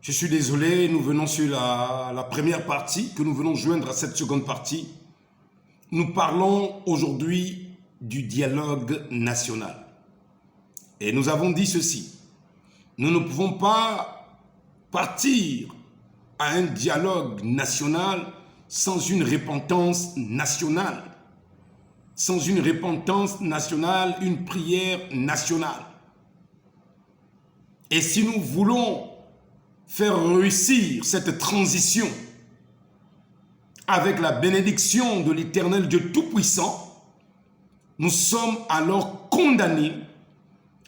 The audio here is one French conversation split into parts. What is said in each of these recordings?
Je suis désolé, nous venons sur la première partie, que nous venons joindre à cette seconde partie. Nous parlons aujourd'hui du dialogue national. Et nous avons dit ceci. Nous ne pouvons pas partir à un dialogue national sans une repentance nationale. Sans une repentance nationale, une prière nationale. Et si nous voulons faire réussir cette transition avec la bénédiction de l'Éternel Dieu Tout-Puissant, nous sommes alors condamnés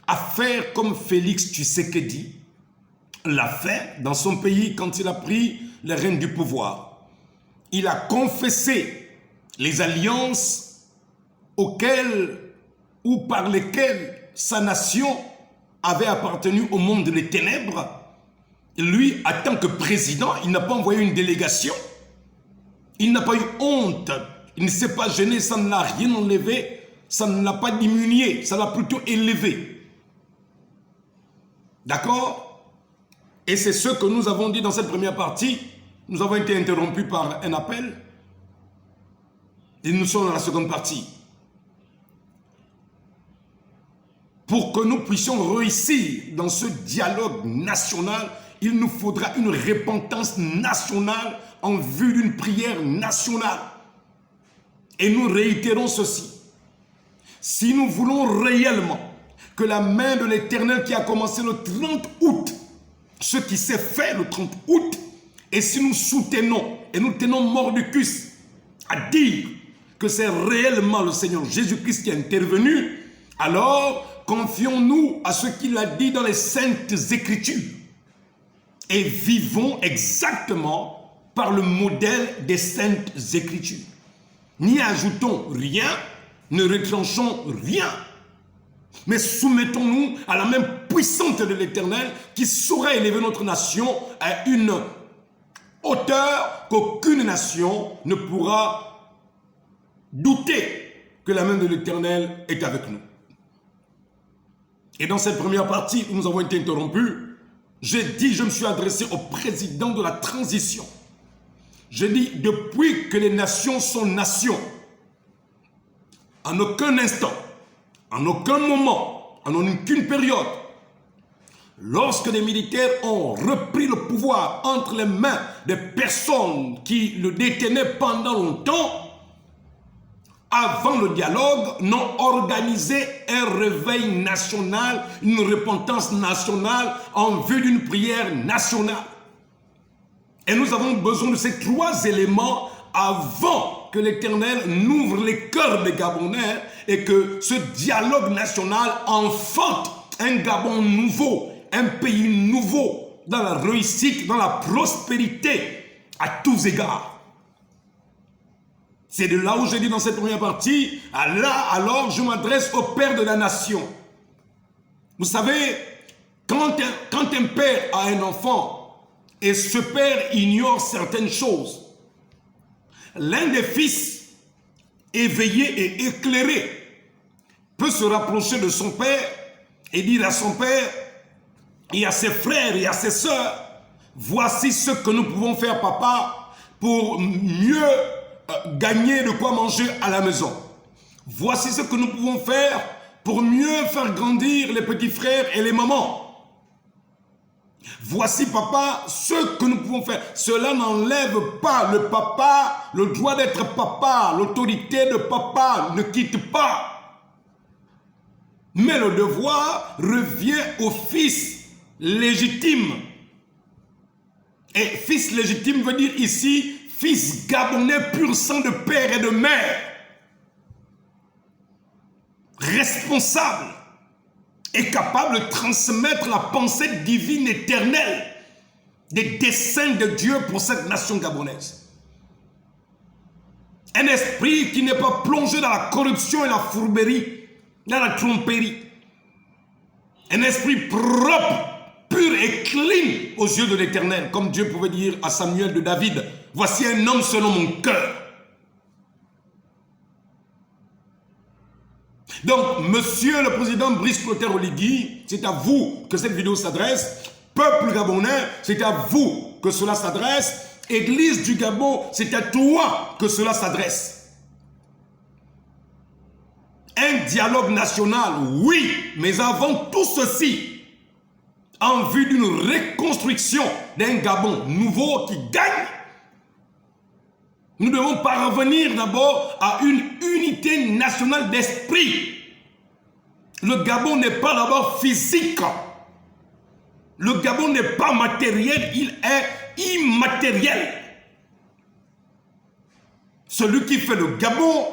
à faire comme Félix Tshisekedi l'a fait dans son pays quand il a pris les rênes du pouvoir. Il a confessé les alliances auxquelles ou par lesquelles sa nation avait appartenu au monde des ténèbres. Lui, en tant que président, il n'a pas envoyé une délégation. Il n'a pas eu honte. Il ne s'est pas gêné, ça ne l'a rien enlevé. Ça ne l'a pas diminué, ça l'a plutôt élevé. D'accord? Et c'est ce que nous avons dit dans cette première partie. Nous avons été interrompus par un appel. Et nous sommes dans la seconde partie. Pour que nous puissions réussir dans ce dialogue national, il nous faudra une repentance nationale en vue d'une prière nationale. Et nous réitérons ceci. Si nous voulons réellement que la main de l'Éternel qui a commencé le 30 août, ce qui s'est fait le 30 août, et si nous soutenons et nous tenons mordicus à dire que c'est réellement le Seigneur Jésus-Christ qui est intervenu, alors confions-nous à ce qu'il a dit dans les Saintes Écritures. Et vivons exactement par le modèle des Saintes Écritures. N'y ajoutons rien, ne retranchons rien, mais soumettons-nous à la main puissante de l'Éternel qui saura élever notre nation à une hauteur qu'aucune nation ne pourra douter que la main de l'Éternel est avec nous. Et dans cette première partie où nous avons été interrompus, j'ai dit, je me suis adressé au président de la transition. J'ai dit, depuis que les nations sont nations, en aucun instant, en aucun moment, en aucune période, lorsque les militaires ont repris le pouvoir entre les mains des personnes qui le détenaient pendant longtemps, avant le dialogue, n'ont organisé un réveil national, une repentance nationale en vue d'une prière nationale. Et nous avons besoin de ces trois éléments avant que l'Éternel n'ouvre les cœurs des Gabonais et que ce dialogue national enfante un Gabon nouveau, un pays nouveau, dans la réussite, dans la prospérité, à tous égards. C'est de là où j'ai dit dans cette première partie, là alors je m'adresse au père de la nation. Vous savez, quand un père a un enfant et ce père ignore certaines choses, l'un des fils éveillé et éclairé peut se rapprocher de son père et dire à son père et à ses frères et à ses sœurs, voici ce que nous pouvons faire, papa, pour mieux gagner de quoi manger à la maison. Voici ce que nous pouvons faire pour mieux faire grandir les petits frères et les mamans. Voici, papa, ce que nous pouvons faire. Cela n'enlève pas le papa, le droit d'être papa, l'autorité de papa ne quitte pas. Mais le devoir revient au fils légitime. Et fils légitime veut dire ici fils gabonais pur sang de père et de mère, responsable et capable de transmettre la pensée divine éternelle des desseins de Dieu pour cette nation gabonaise. Un esprit qui n'est pas plongé dans la corruption et la fourberie, dans la tromperie. Un esprit propre, pur et clean aux yeux de l'Éternel, comme Dieu pouvait dire à Samuel de David, voici un homme selon mon cœur. Donc, monsieur le président Brice Clotaire Oligui, c'est à vous que cette vidéo s'adresse. Peuple gabonais, c'est à vous que cela s'adresse. Église du Gabon, c'est à toi que cela s'adresse. Un dialogue national, oui, mais avant tout ceci, en vue d'une reconstruction d'un Gabon nouveau qui gagne, nous devons parvenir d'abord à une unité nationale d'esprit. Le Gabon n'est pas d'abord physique. Le Gabon n'est pas matériel, il est immatériel. Celui qui fait le Gabon,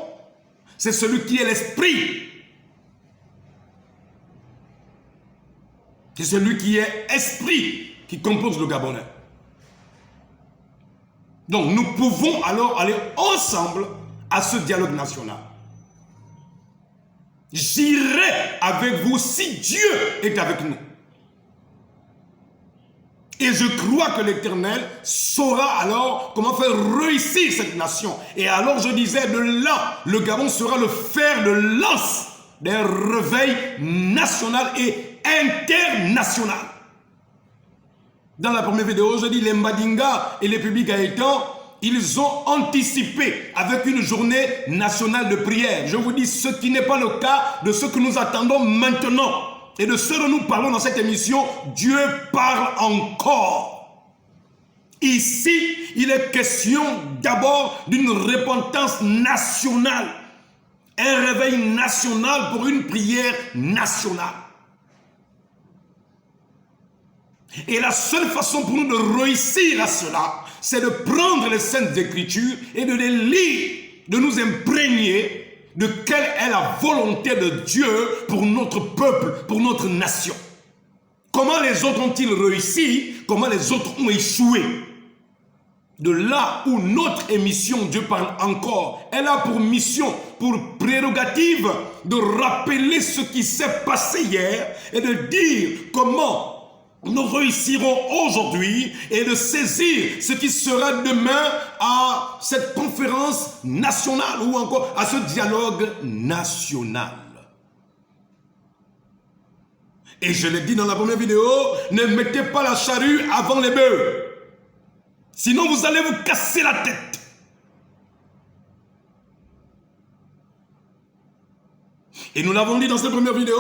c'est celui qui est l'esprit. C'est celui qui est esprit qui compose le Gabonais. Donc nous pouvons alors aller ensemble à ce dialogue national. J'irai avec vous si Dieu est avec nous. Et je crois que l'Éternel saura alors comment faire réussir cette nation. Et alors je disais, de là, le Gabon sera le fer de lance d'un réveil national et international. Dans la première vidéo, je dis les Mbadinga et les Publics Gaëtan, ils ont anticipé avec une journée nationale de prière. Je vous dis ce qui n'est pas le cas de ce que nous attendons maintenant. Et de ce dont nous parlons dans cette émission, Dieu parle encore. Ici, il est question d'abord d'une repentance nationale. Un réveil national pour une prière nationale. Et la seule façon pour nous de réussir à cela, c'est de prendre les Saintes Écritures et de les lire, de nous imprégner de quelle est la volonté de Dieu pour notre peuple, pour notre nation. Comment les autres ont-ils réussi? Comment les autres ont échoué? De là où notre émission, Dieu parle encore, elle a pour mission, pour prérogative, de rappeler ce qui s'est passé hier et de dire comment nous réussirons aujourd'hui et de saisir ce qui sera demain à cette conférence nationale ou encore à ce dialogue national. Et je l'ai dit dans la première vidéo, ne mettez pas la charrue avant les bœufs. Sinon vous allez vous casser la tête. Et nous l'avons dit dans cette première vidéo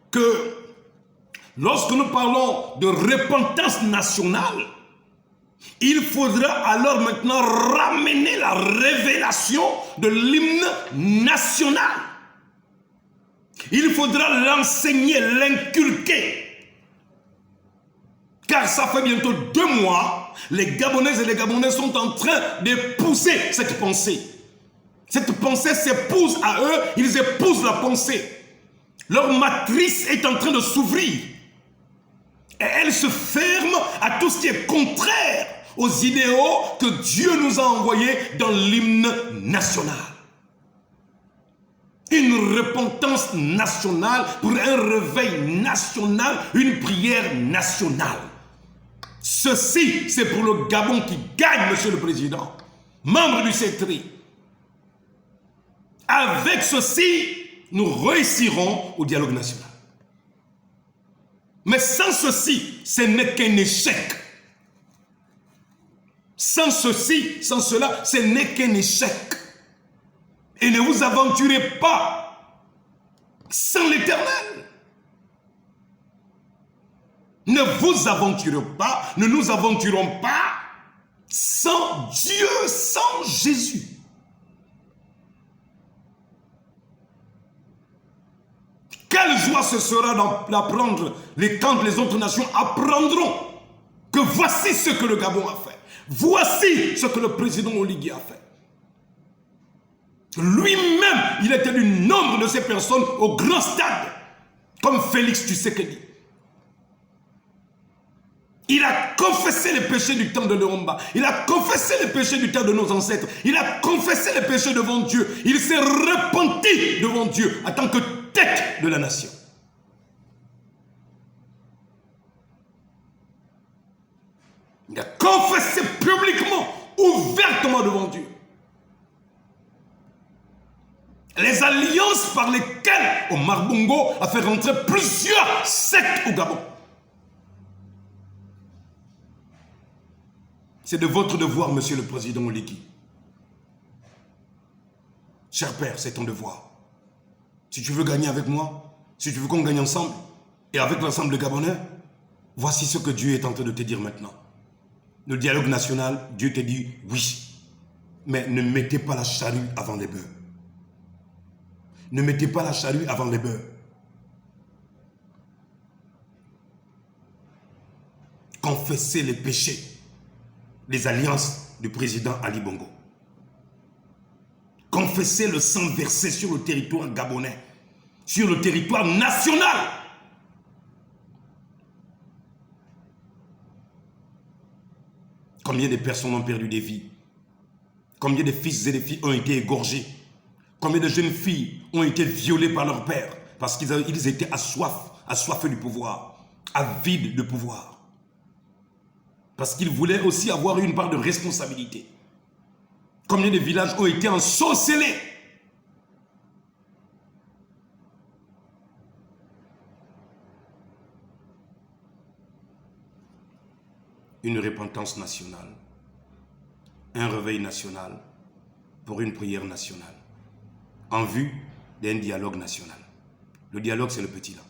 que lorsque nous parlons de repentance nationale, il faudra alors maintenant ramener la révélation de l'hymne national. Il faudra l'enseigner, l'inculquer. Car ça fait bientôt 2 mois, les Gabonaises et les Gabonais sont en train d'épouser cette pensée. Cette pensée s'épouse à eux, ils épousent la pensée. Leur matrice est en train de s'ouvrir. Et elle se ferme à tout ce qui est contraire aux idéaux que Dieu nous a envoyés dans l'hymne national. Une repentance nationale pour un réveil national, une prière nationale. Ceci, c'est pour le Gabon qui gagne, Monsieur le Président, membre du CETRI. Avec ceci, nous réussirons au dialogue national. Mais sans ceci, ce n'est qu'un échec. Sans ceci, sans cela, ce n'est qu'un échec. Et ne vous aventurez pas sans l'Éternel. Ne vous aventurez pas, ne nous aventurons pas sans Dieu, sans Jésus. Quelle joie ce sera d'apprendre quand les autres nations apprendront que voici ce que le Gabon a fait. Voici ce que le président Oligui a fait. Lui-même, il était du nombre de ces personnes au grand stade, comme Félix Tshisekedi. Il a confessé les péchés du temps de Léomba. Il a confessé les péchés du temps de nos ancêtres. Il a confessé les péchés devant Dieu. Il s'est repenti devant Dieu en tant que tête de la nation. Il a confessé publiquement, ouvertement devant Dieu. Les alliances par lesquelles Omar Bongo a fait rentrer plusieurs sectes au Gabon. C'est de votre devoir, Monsieur le Président Oligui. Cher Père, c'est ton devoir. Si tu veux gagner avec moi, si tu veux qu'on gagne ensemble, et avec l'ensemble des Gabonais, voici ce que Dieu est en train de te dire maintenant. Le dialogue national, Dieu te dit oui. Mais ne mettez pas la charrue avant les bœufs. Ne mettez pas la charrue avant les bœufs. Confessez les péchés, les alliances du président Ali Bongo. Confessez le sang versé sur le territoire gabonais, sur le territoire national. Combien de personnes ont perdu des vies? Combien de fils et de filles ont été égorgés? Combien de jeunes filles ont été violées par leur père parce qu'ils étaient assoiffés du pouvoir, avides de pouvoir? Parce qu'ils voulaient aussi avoir une part de responsabilité. Combien de villages ont été ensorcelés? Une repentance nationale, un réveil national pour une prière nationale, en vue d'un dialogue national. Le dialogue, c'est le petit là.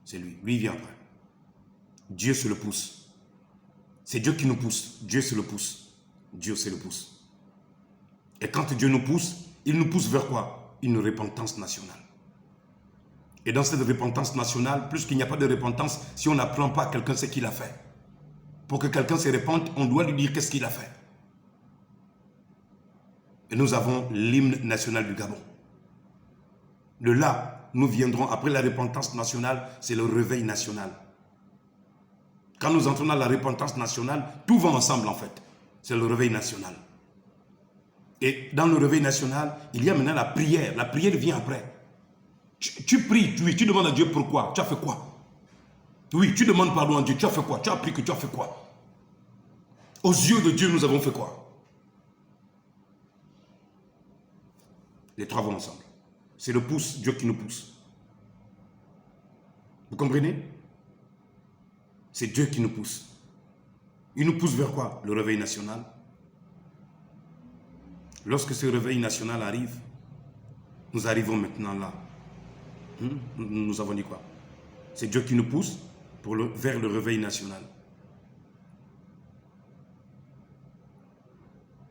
C'est lui. Lui, il vient après. Dieu se le pousse. C'est Dieu qui nous pousse. Dieu se le pousse. Dieu se le pousse. Et quand Dieu nous pousse, il nous pousse vers quoi? Une repentance nationale. Et dans cette repentance nationale, plus qu'il n'y a pas de repentance, si on n'apprend pas à quelqu'un ce qu'il a fait. Pour que quelqu'un se repente, on doit lui dire qu'est-ce qu'il a fait. Et nous avons l'hymne national du Gabon. De là, nous viendrons, après la repentance nationale, c'est le réveil national. Quand nous entrons dans la repentance nationale, tout va ensemble en fait. C'est le réveil national. Et dans le réveil national, il y a maintenant la prière. La prière vient après. Tu pries, tu demandes à Dieu pourquoi. Tu as fait quoi? Oui, tu demandes pardon à Dieu. Tu as fait quoi? Tu as appris que tu as fait quoi? Aux yeux de Dieu, nous avons fait quoi? Les trois vont ensemble. C'est le pouce, Dieu qui nous pousse. Vous comprenez? C'est Dieu qui nous pousse. Il nous pousse vers quoi? Le réveil national. Lorsque ce réveil national arrive, nous arrivons maintenant là. Nous avons dit quoi? C'est Dieu qui nous pousse vers le réveil national.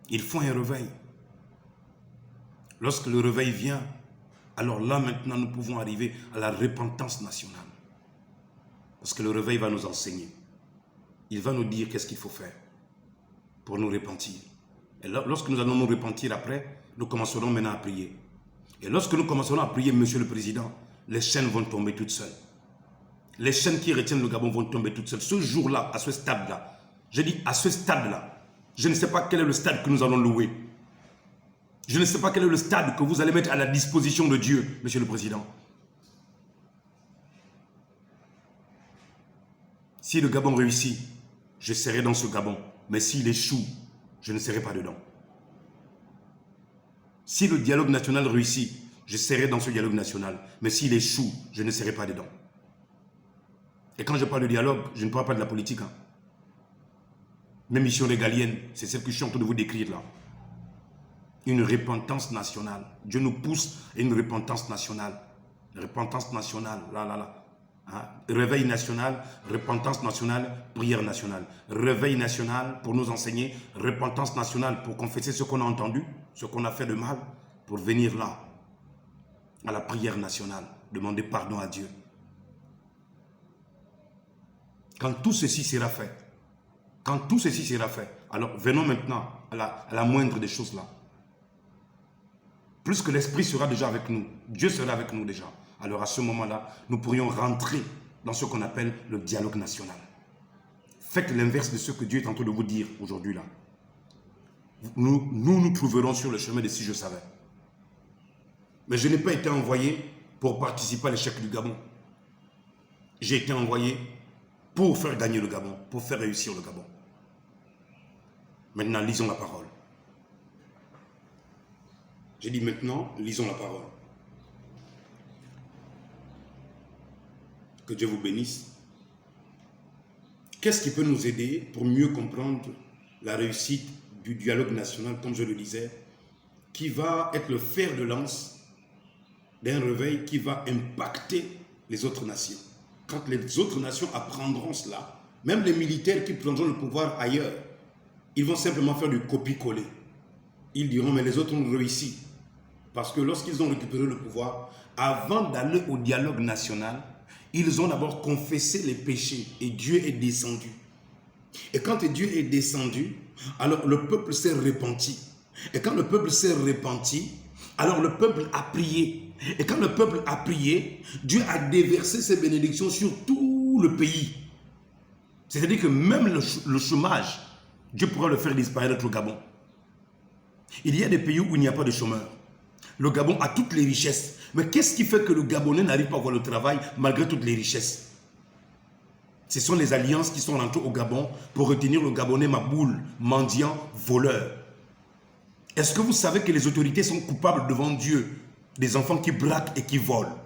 Il faut un réveil. Lorsque le réveil vient, alors là maintenant nous pouvons arriver à la repentance nationale. Parce que le réveil va nous enseigner. Il va nous dire qu'est-ce qu'il faut faire pour nous repentir. Et là, lorsque nous allons nous repentir après, nous commencerons maintenant à prier. Et lorsque nous commencerons à prier, Monsieur le Président, les chaînes vont tomber toutes seules. Les chaînes qui retiennent le Gabon vont tomber toutes seules. Ce jour-là, à ce stade-là, je dis à ce stade-là, je ne sais pas quel est le stade que nous allons louer. Je ne sais pas quel est le stade que vous allez mettre à la disposition de Dieu, Monsieur le Président. Si le Gabon réussit, je serai dans ce Gabon. Mais s'il échoue, je ne serai pas dedans. Si le dialogue national réussit, je serai dans ce dialogue national. Mais s'il échoue, je ne serai pas dedans. Et quand je parle de dialogue, je ne parle pas de la politique. Mes missions régaliennes, c'est celle que je suis en train de vous décrire là. Une repentance nationale. Dieu nous pousse à une repentance nationale. Repentance nationale, là. Réveil national, repentance nationale, prière nationale. Réveil national pour nous enseigner, repentance nationale pour confesser ce qu'on a entendu, ce qu'on a fait de mal, pour venir là, à la prière nationale, demander pardon à Dieu. Quand tout ceci sera fait, alors venons maintenant à la moindre des choses là. Plus que l'Esprit sera déjà avec nous, Dieu sera avec nous déjà. Alors à ce moment-là, nous pourrions rentrer dans ce qu'on appelle le dialogue national. Faites l'inverse de ce que Dieu est en train de vous dire aujourd'hui là. Nous trouverons sur le chemin de si je savais. Mais je n'ai pas été envoyé pour participer à l'échec du Gabon. J'ai été envoyé pour faire gagner le Gabon, pour faire réussir le Gabon. Maintenant, lisons la parole. J'ai dit maintenant, lisons la parole. Que Dieu vous bénisse. Qu'est-ce qui peut nous aider pour mieux comprendre la réussite du dialogue national, comme je le disais, qui va être le fer de lance d'un réveil qui va impacter les autres nations. Quand les autres nations apprendront cela, même les militaires qui prendront le pouvoir ailleurs, ils vont simplement faire du copier-coller. Ils diront, mais les autres ont réussi. Parce que lorsqu'ils ont récupéré le pouvoir, avant d'aller au dialogue national, ils ont d'abord confessé les péchés et Dieu est descendu. Et quand Dieu est descendu, alors le peuple s'est repenti. Et quand le peuple s'est repenti, alors le peuple a prié. Et quand le peuple a prié, Dieu a déversé ses bénédictions sur tout le pays. C'est-à-dire que même le chômage, Dieu pourra le faire disparaître au Gabon. Il y a des pays où il n'y a pas de chômeurs. Le Gabon a toutes les richesses. Mais qu'est-ce qui fait que le Gabonais n'arrive pas à avoir le travail malgré toutes les richesses? Ce sont les alliances qui sont rentrées au Gabon pour retenir le Gabonais maboule, mendiant, voleur. Est-ce que vous savez que les autorités sont coupables devant Dieu des enfants qui braquent et qui volent?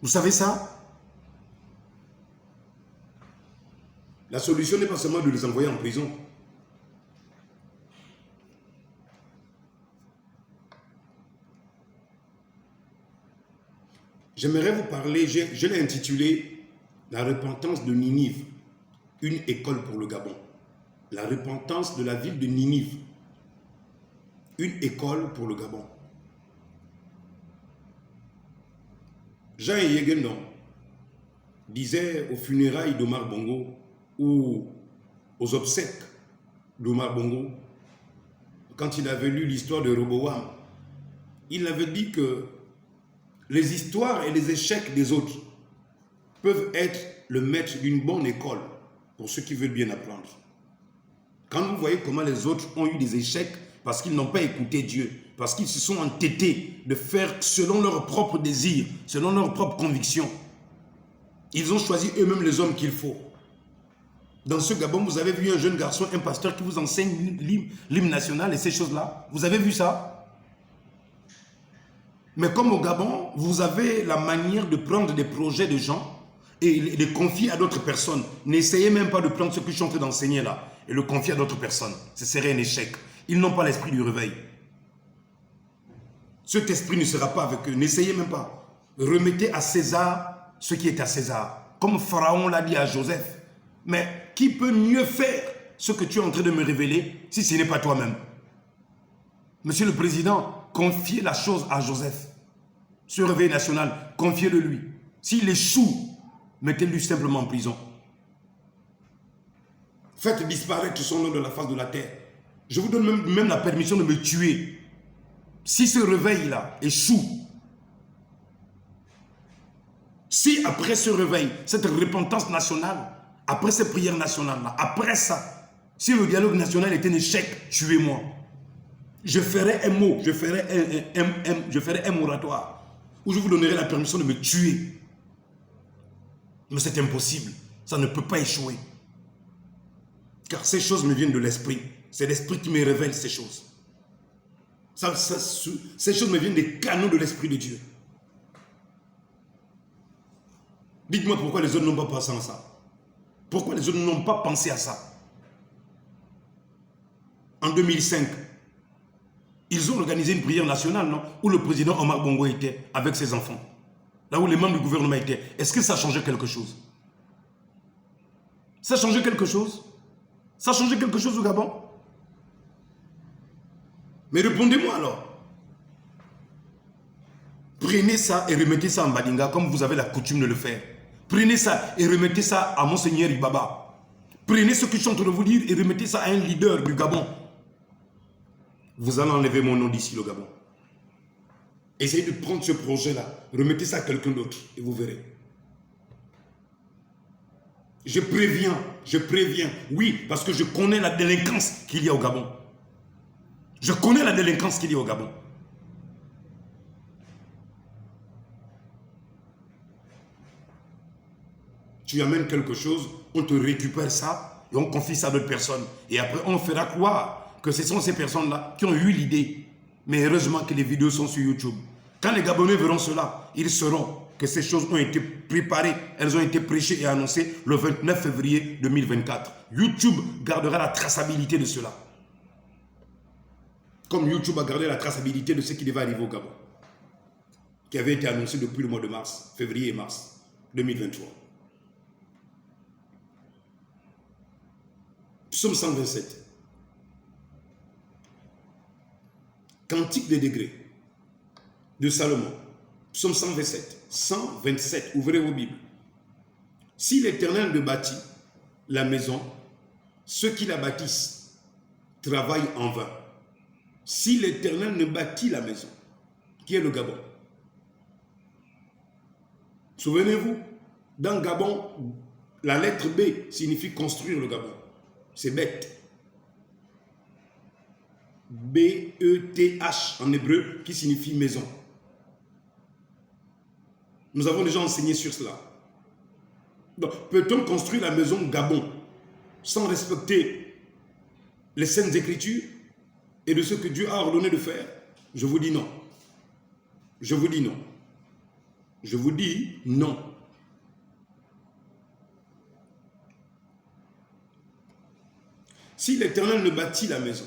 Vous savez ça? La solution n'est pas seulement de les envoyer en prison. J'aimerais vous parler, je l'ai intitulé « La repentance de Ninive, une école pour le Gabon ». La repentance de la ville de Ninive, une école pour le Gabon. Jean Yegendon disait aux funérailles d'Omar Bongo ou aux obsèques d'Omar Bongo, quand il avait lu l'histoire de Roboam, il avait dit que les histoires et les échecs des autres peuvent être le maître d'une bonne école pour ceux qui veulent bien apprendre. Quand vous voyez comment les autres ont eu des échecs parce qu'ils n'ont pas écouté Dieu, parce qu'ils se sont entêtés de faire selon leurs propres désirs, selon leurs propres convictions, ils ont choisi eux-mêmes les hommes qu'il faut. Dans ce Gabon, vous avez vu un jeune garçon, un pasteur qui vous enseigne l'hymne national et ces choses-là. Vous avez vu ça? Mais comme au Gabon, vous avez la manière de prendre des projets de gens et les confier à d'autres personnes. N'essayez même pas de prendre ce que je suis en train d'enseigner là et le confier à d'autres personnes. Ce serait un échec. Ils n'ont pas l'esprit du réveil. Cet esprit ne sera pas avec eux. N'essayez même pas. Remettez à César ce qui est à César. Comme Pharaon l'a dit à Joseph. Mais qui peut mieux faire ce que tu es en train de me révéler si ce n'est pas toi-même? Monsieur le Président, confiez la chose à Joseph. Ce réveil national, confiez-le lui. S'il échoue, mettez-le simplement en prison. Faites disparaître son nom de la face de la terre. Je vous donne même la permission de me tuer. Si ce réveil-là échoue, si après ce réveil, cette repentance nationale, après ces prières nationales-là, après ça, si le dialogue national est un échec, tuez-moi. Je ferai un mot, je ferai un moratoire où je vous donnerai la permission de me tuer. Mais c'est impossible, ça ne peut pas échouer. Car ces choses me viennent de l'esprit. C'est l'esprit qui me révèle ces choses. Ces choses me viennent des canaux de l'esprit de Dieu. Dites-moi pourquoi les autres n'ont pas pensé à ça. Pourquoi les autres n'ont pas pensé à ça. En 2005, ils ont organisé une prière nationale, non? Où le président Omar Bongo était avec ses enfants. Là où les membres du gouvernement étaient. Est-ce que ça a changé quelque chose? Ça a changé quelque chose? Ça a changé quelque chose au Gabon? Mais répondez-moi alors. Prenez ça et remettez ça en Badinga comme vous avez la coutume de le faire. Prenez ça et remettez ça à Monseigneur Ibaba. Prenez ce que je suis en train de vous dire et remettez ça à un leader du Gabon. Vous allez enlever mon nom d'ici le Gabon. Essayez de prendre ce projet-là, remettez ça à quelqu'un d'autre et vous verrez. Je préviens, oui, parce que je connais la délinquance qu'il y a au Gabon. Je connais la délinquance qu'il y a au Gabon. Tu amènes quelque chose, on te récupère ça et on confie ça à d'autres personnes. Et après, on fera croire que ce sont ces personnes-là qui ont eu l'idée. Mais heureusement que les vidéos sont sur YouTube. Quand les Gabonais verront cela, ils sauront que ces choses ont été préparées, elles ont été prêchées et annoncées le 29 février 2024. YouTube gardera la traçabilité de cela. Comme YouTube a gardé la traçabilité de ce qui devait arriver au Gabon, qui avait été annoncé depuis le mois de mars, février et mars 2023. Psaume 127. Cantique des degrés de Salomon. Psaume 127. 127. Ouvrez vos Bibles. Si l'Éternel ne bâtit la maison, ceux qui la bâtissent travaillent en vain. Si l'Éternel ne bâtit la maison, qui est le Gabon. Souvenez-vous, dans Gabon, la lettre B signifie construire le Gabon. C'est bête. B-E-T-H en hébreu, qui signifie maison. Nous avons déjà enseigné sur cela. Donc, peut-on construire la maison Gabon sans respecter les saintes écritures et de ce que Dieu a ordonné de faire? Je vous dis non. Je vous dis non. Je vous dis non. Si l'Éternel ne bâtit la maison,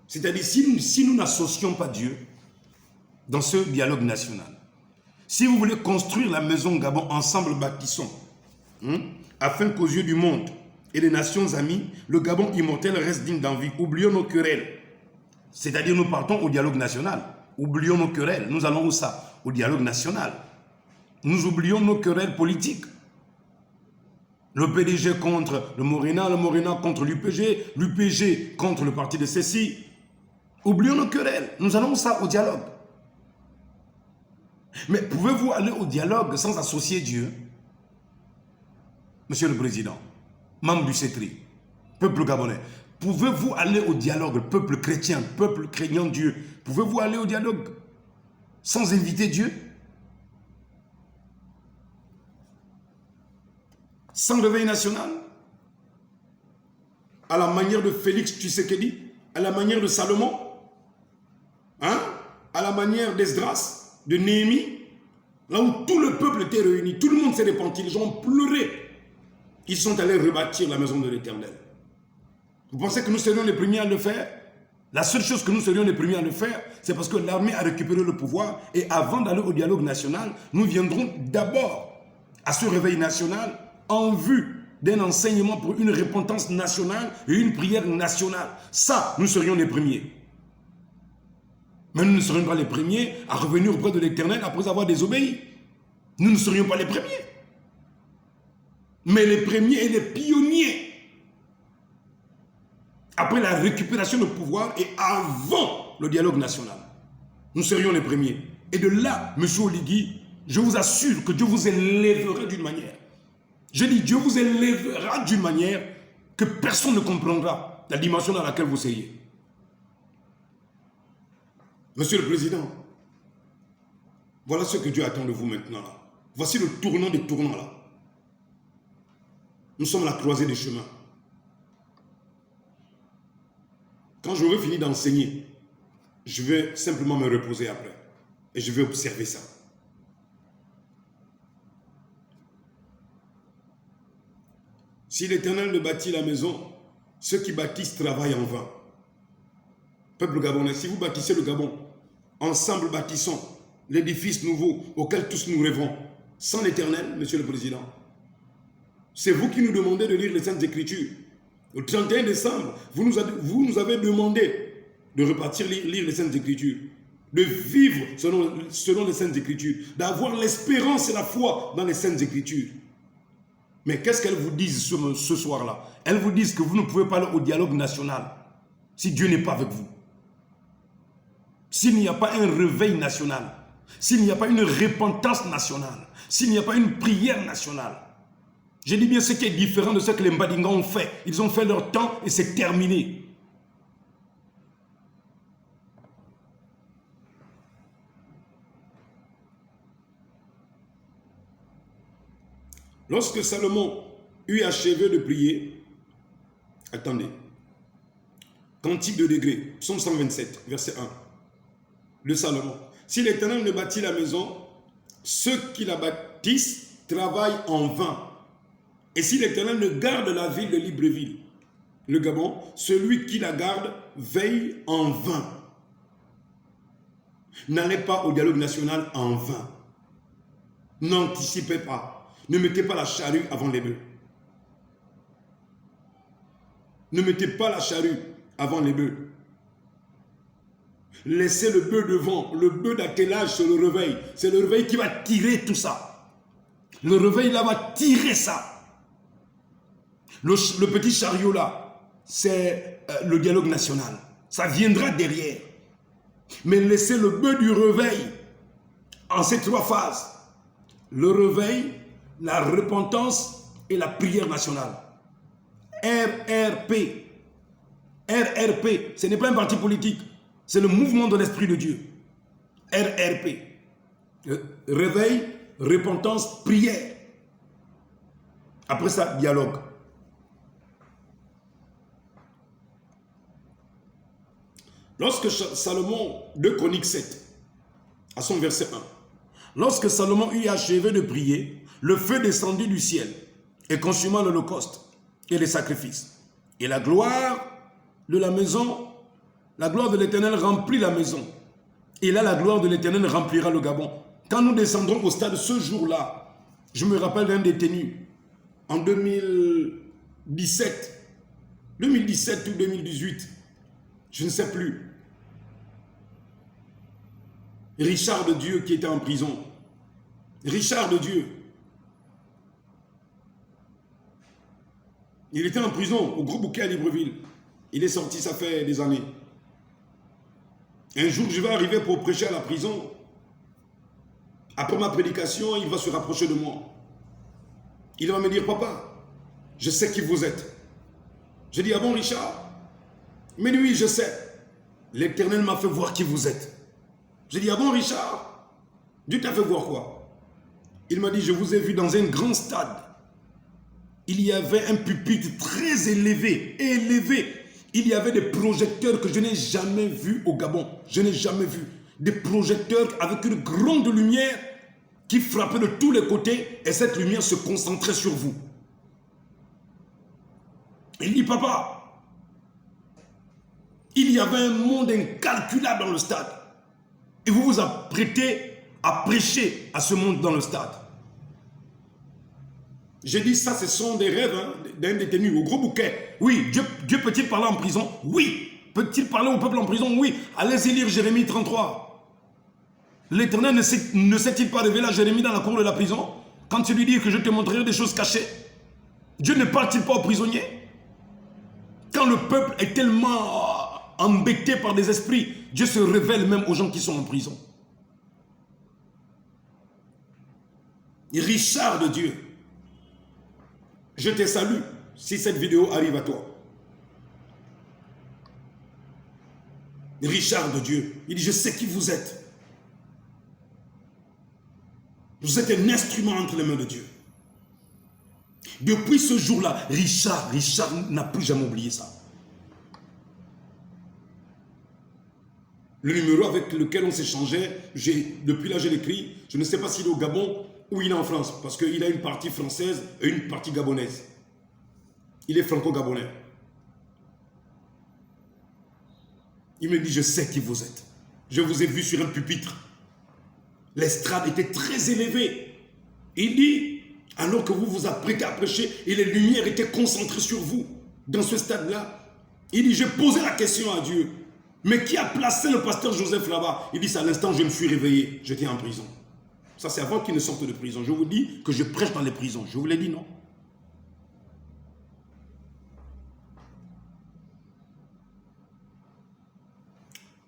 c'est-à-dire si nous n'associons pas Dieu dans ce dialogue national, si vous voulez construire la maison Gabon, ensemble bâtissons, afin qu'aux yeux du monde et des nations amies, le Gabon immortel reste digne d'envie. Oublions nos querelles. C'est-à-dire nous partons au dialogue national. Oublions nos querelles. Nous allons où ça? Au dialogue national. Nous oublions nos querelles politiques. Le PDG contre le Morena contre l'UPG, l'UPG contre le parti de ceci. Oublions nos querelles. Nous allons où ça? Au dialogue. Mais pouvez-vous aller au dialogue sans associer Dieu? Monsieur le Président, membre du CETRI, peuple gabonais, pouvez-vous aller au dialogue, peuple chrétien, peuple craignant Dieu, pouvez-vous aller au dialogue sans inviter Dieu? Sans réveil national? À la manière de Félix Tshisekedi? À la manière de Salomon? À la manière d'Esdras? De Néhémie? Là où tout le peuple était réuni, tout le monde s'est repenti, les gens ont pleuré. Ils sont allés rebâtir la maison de l'Éternel. Vous pensez que nous serions les premiers à le faire? La seule chose que nous serions les premiers à le faire, c'est parce que l'armée a récupéré le pouvoir et avant d'aller au dialogue national, nous viendrons d'abord à ce réveil national en vue d'un enseignement pour une repentance nationale et une prière nationale. Ça, nous serions les premiers. Mais nous ne serions pas les premiers à revenir auprès de l'Éternel après avoir désobéi. Nous ne serions pas les premiers. Mais les premiers et les pionniers, après la récupération de pouvoir et avant le dialogue national, nous serions les premiers. Et de là, M. Oligui, je vous assure que Dieu vous élèvera d'une manière. Je dis, Dieu vous élèvera d'une manière que personne ne comprendra la dimension dans laquelle vous seriez. Monsieur le Président, voilà ce que Dieu attend de vous maintenant. Là. Voici le tournant des tournants là. Nous sommes à la croisée des chemins. Quand j'aurai fini d'enseigner, je vais simplement me reposer après. Et je vais observer ça. Si l'Éternel ne bâtit la maison, ceux qui bâtissent travaillent en vain. Peuple gabonais, si vous bâtissez le Gabon, ensemble bâtissons l'édifice nouveau auquel tous nous rêvons. Sans l'Éternel, Monsieur le Président, c'est vous qui nous demandez de lire les Saintes Écritures. Le 31 décembre, vous nous avez demandé de repartir lire les Saintes Écritures, de vivre selon les Saintes Écritures, d'avoir l'espérance et la foi dans les Saintes Écritures. Mais qu'est-ce qu'elles vous disent ce soir-là? Elles vous disent que vous ne pouvez pas aller au dialogue national si Dieu n'est pas avec vous. S'il n'y a pas un réveil national, s'il n'y a pas une repentance nationale, s'il n'y a pas une prière nationale. Je dis bien ce qui est différent de ce que les Mbadinga ont fait. Ils ont fait leur temps et c'est terminé. Lorsque Salomon eut achevé de prier, attendez, Cantique de degrés, Psaume 127, verset 1, de Salomon. Si l'Éternel ne bâtit la maison, ceux qui la bâtissent travaillent en vain. Et si l'Éternel ne garde la ville de Libreville, le Gabon, celui qui la garde veille en vain. N'allez pas au dialogue national en vain. N'anticipez pas. Ne mettez pas la charrue avant les bœufs. Ne mettez pas la charrue avant les bœufs. Laissez le bœuf devant. Le bœuf d'attelage, c'est le réveil. C'est le réveil qui va tirer tout ça. Le réveil là va tirer ça. Le petit chariot là, c'est le dialogue national. Ça viendra derrière. Mais laissez le bœuf du réveil en ces trois phases. Le réveil, la repentance et la prière nationale. RRP. RRP, ce n'est pas un parti politique. C'est le mouvement de l'Esprit de Dieu. RRP. Réveil, repentance, prière. Après ça, dialogue. Lorsque Salomon, 2 Chroniques 7, à son verset 1, lorsque Salomon eut achevé de prier, le feu descendit du ciel et consuma l'holocauste et les sacrifices. Et la gloire de la maison, la gloire de l'Éternel remplit la maison. Et là, la gloire de l'Éternel remplira le Gabon. Quand nous descendrons au stade ce jour-là, je me rappelle d'un détenu en 2017 ou 2018, je ne sais plus. Richard de Dieu qui était en prison. Richard de Dieu. Il était en prison au Gros Bouquet à Libreville. Il est sorti, ça fait des années. Un jour, je vais arriver pour prêcher à la prison. Après ma prédication, il va se rapprocher de moi. Il va me dire, papa, je sais qui vous êtes. Je dis, ah bon, Richard? Mais oui, je sais. L'Éternel m'a fait voir qui vous êtes. Je dis, ah bon, Richard? Dieu t'a fait voir quoi? Il m'a dit, je vous ai vu dans un grand stade. Il y avait un pupitre très élevé. Il y avait des projecteurs que je n'ai jamais vus au Gabon. Je n'ai jamais vu. Des projecteurs avec une grande lumière qui frappait de tous les côtés et cette lumière se concentrait sur vous. Il dit, papa, il y avait un monde incalculable dans le stade. Et vous vous apprêtez à prêcher à ce monde dans le stade. J'ai dit, ça, ce sont des rêves d'un détenu au Gros Bouquet. Oui, Dieu peut-il parler en prison? Oui. Peut-il parler au peuple en prison? Oui. Allez-y lire Jérémie 33. L'Éternel ne s'est-il pas révélé à Jérémie dans la cour de la prison? Quand il lui dit que je te montrerai des choses cachées. Dieu ne parle-t-il pas aux prisonniers? Quand le peuple est tellement embêté par des esprits, Dieu se révèle même aux gens qui sont en prison. Richard de Dieu, je te salue si cette vidéo arrive à toi. Richard de Dieu, il dit, je sais qui vous êtes. Vous êtes un instrument entre les mains de Dieu. Depuis ce jour-là, Richard n'a plus jamais oublié ça. Le numéro avec lequel on s'échangeait, depuis là je l'écris, je ne sais pas s'il est au Gabon ou il est en France, parce qu'il a une partie française et une partie gabonaise. Il est franco-gabonais. Il me dit, je sais qui vous êtes. Je vous ai vu sur un pupitre. L'estrade était très élevée. Il dit, alors que vous vous apprêtez à prêcher et les lumières étaient concentrées sur vous, dans ce stade-là, il dit, j'ai posé la question à Dieu. Mais qui a placé le pasteur Joseph là-bas? Il dit, c'est à l'instant où je me suis réveillé, j'étais en prison. Ça, c'est avant qu'il ne sorte de prison. Je vous dis que je prêche dans les prisons. Je vous l'ai dit, non?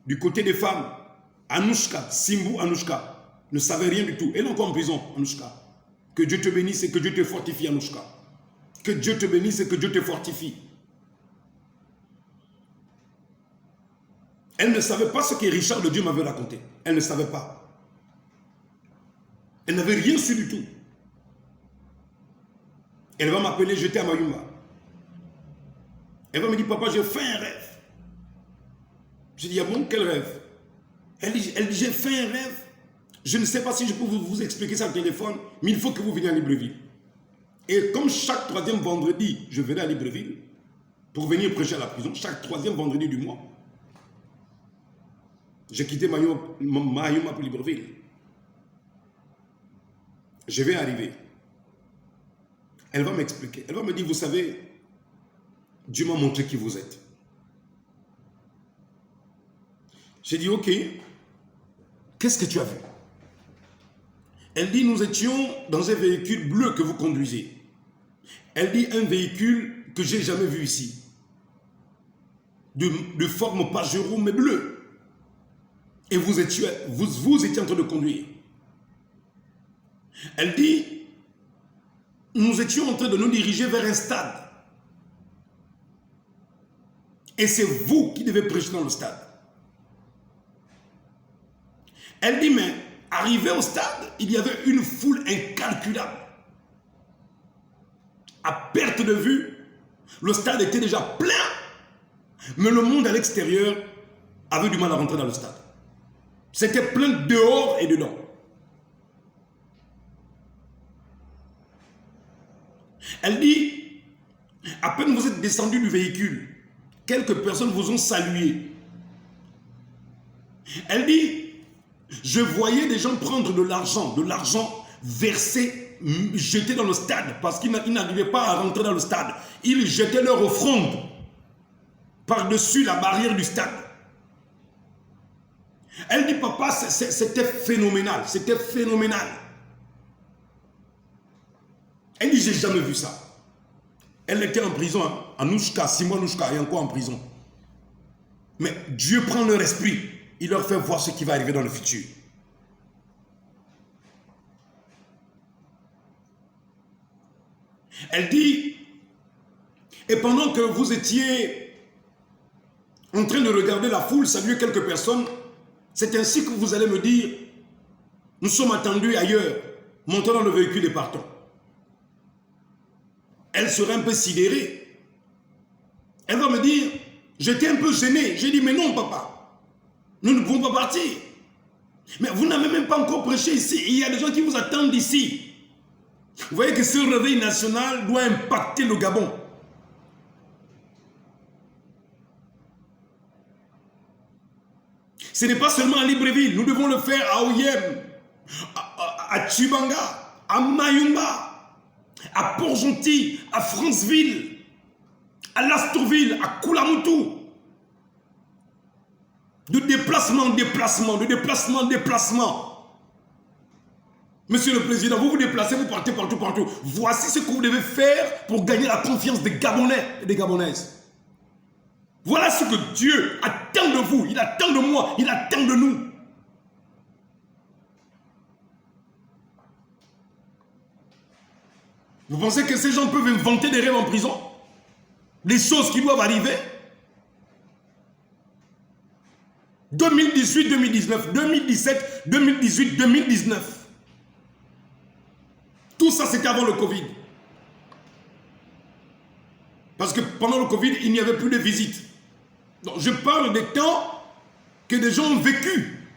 Du côté des femmes, Anouchka, Simbou Anouchka, ne savait rien du tout. Elle est encore en prison, Anouchka. Que Dieu te bénisse et que Dieu te fortifie, Anouchka. Que Dieu te bénisse et que Dieu te fortifie. Elle ne savait pas ce que Richard de Dieu m'avait raconté. Elle ne savait pas. Elle n'avait rien su du tout. Elle va m'appeler, j'étais à Mayumba. Elle va me dire, papa, j'ai fait un rêve. Je dis, ah bon, quel rêve? Elle dit, j'ai fait un rêve Je ne sais pas si je peux vous expliquer ça au téléphone, mais il faut que vous veniez à Libreville. Et comme chaque 3e vendredi, je venais à Libreville pour venir prêcher à la prison, chaque 3e vendredi du mois, j'ai quitté Mayoma pour Libreville. Je vais arriver. Elle va m'expliquer. Elle va me dire, vous savez, Dieu m'a montré qui vous êtes. J'ai dit, ok, qu'est-ce que tu as vu? Elle dit, nous étions dans un véhicule bleu que vous conduisez. Elle dit, un véhicule que j'ai jamais vu ici. De forme Pajero, mais bleu. Et vous étiez en train de conduire. Elle dit, nous étions en train de nous diriger vers un stade. Et c'est vous qui devez prêcher dans le stade. Elle dit, mais arrivé au stade, il y avait une foule incalculable. À perte de vue, le stade était déjà plein, mais le monde à l'extérieur avait du mal à rentrer dans le stade. C'était plein dehors et dedans. Elle dit, à peine vous êtes descendu du véhicule, quelques personnes vous ont salué. Elle dit, je voyais des gens prendre de l'argent versé, jeté dans le stade, parce qu'ils n'arrivaient pas à rentrer dans le stade. Ils jetaient leur offrande par-dessus la barrière du stade. Elle dit, papa, c'était phénoménal, c'était phénoménal. Elle dit, j'ai jamais vu ça. Elle était en prison, hein, à Nouchka, 6 mois Nouchka, et encore en prison. Mais Dieu prend leur esprit, il leur fait voir ce qui va arriver dans le futur. Elle dit, et pendant que vous étiez en train de regarder la foule, saluer quelques personnes, c'est ainsi que vous allez me dire, nous sommes attendus ailleurs, montons dans le véhicule et partons. Elle serait un peu sidérée. Elle va me dire, j'étais un peu gêné. J'ai dit, mais non papa, nous ne pouvons pas partir. Mais vous n'avez même pas encore prêché ici. Il y a des gens qui vous attendent ici. Vous voyez que ce réveil national doit impacter le Gabon. Ce n'est pas seulement à Libreville, nous devons le faire à Oyem, à Tchibanga, à Mayumba, à Port-Gentil, à Franceville, à Lastourville, à Koulamoutou. De déplacement en déplacement, de déplacement en déplacement. Monsieur le Président, vous vous déplacez, vous partez partout, partout. Voici ce que vous devez faire pour gagner la confiance des Gabonais et des Gabonaises. Voilà ce que Dieu attend de vous, il attend de moi, il attend de nous. Vous pensez que ces gens peuvent inventer des rêves en prison? Des choses qui doivent arriver? 2018, 2019, 2017, 2018, 2019. Tout ça, c'était avant le Covid. Parce que pendant le Covid, il n'y avait plus de visites. Donc, je parle des temps que des gens ont vécu.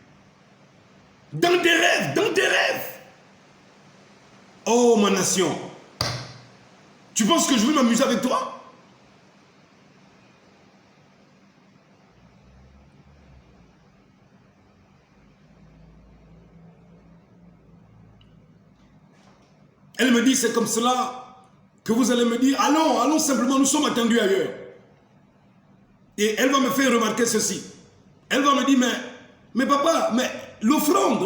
Dans des rêves, dans des rêves. Oh, ma nation. Tu penses que je vais m'amuser avec toi? Elle me dit, c'est comme cela que vous allez me dire, allons, allons simplement, nous sommes attendus ailleurs. Et elle va me faire remarquer ceci. Elle va me dire, mais papa, mais l'offrande,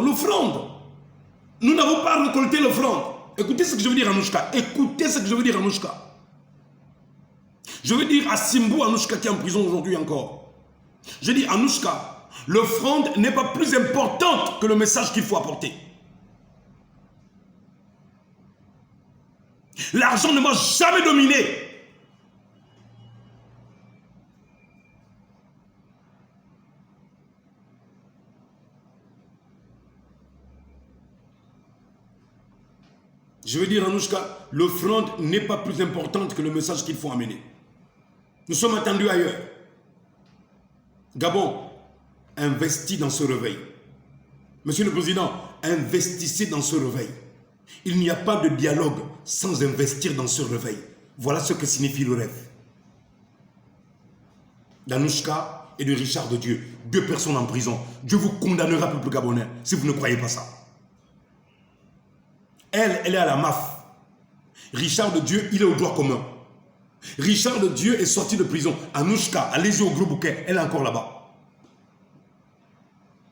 nous n'avons pas récolté l'offrande. Écoutez ce que je veux dire Anouchka. Écoutez ce que je veux dire Anouchka. Je veux dire à Simbo Anouchka qui est en prison aujourd'hui encore. Je dis Anouchka, l'offrande n'est pas plus importante que le message qu'il faut apporter. L'argent ne m'a jamais dominé. Je veux dire, Anouchka, l'offrande n'est pas plus importante que le message qu'il faut amener. Nous sommes attendus ailleurs. Gabon, investis dans ce réveil. Monsieur le Président, investissez dans ce réveil. Il n'y a pas de dialogue sans investir dans ce réveil. Voilà ce que signifie le rêve. D'Anouchka et de Richard de Dieu, 2 personnes en prison. Dieu vous condamnera, peuple gabonais, si vous ne croyez pas ça. Elle est à la MAF. Richard de Dieu, il est au droit commun. Richard de Dieu est sorti de prison. Anouchka, allez-y au Gros Bouquet, elle est encore là-bas.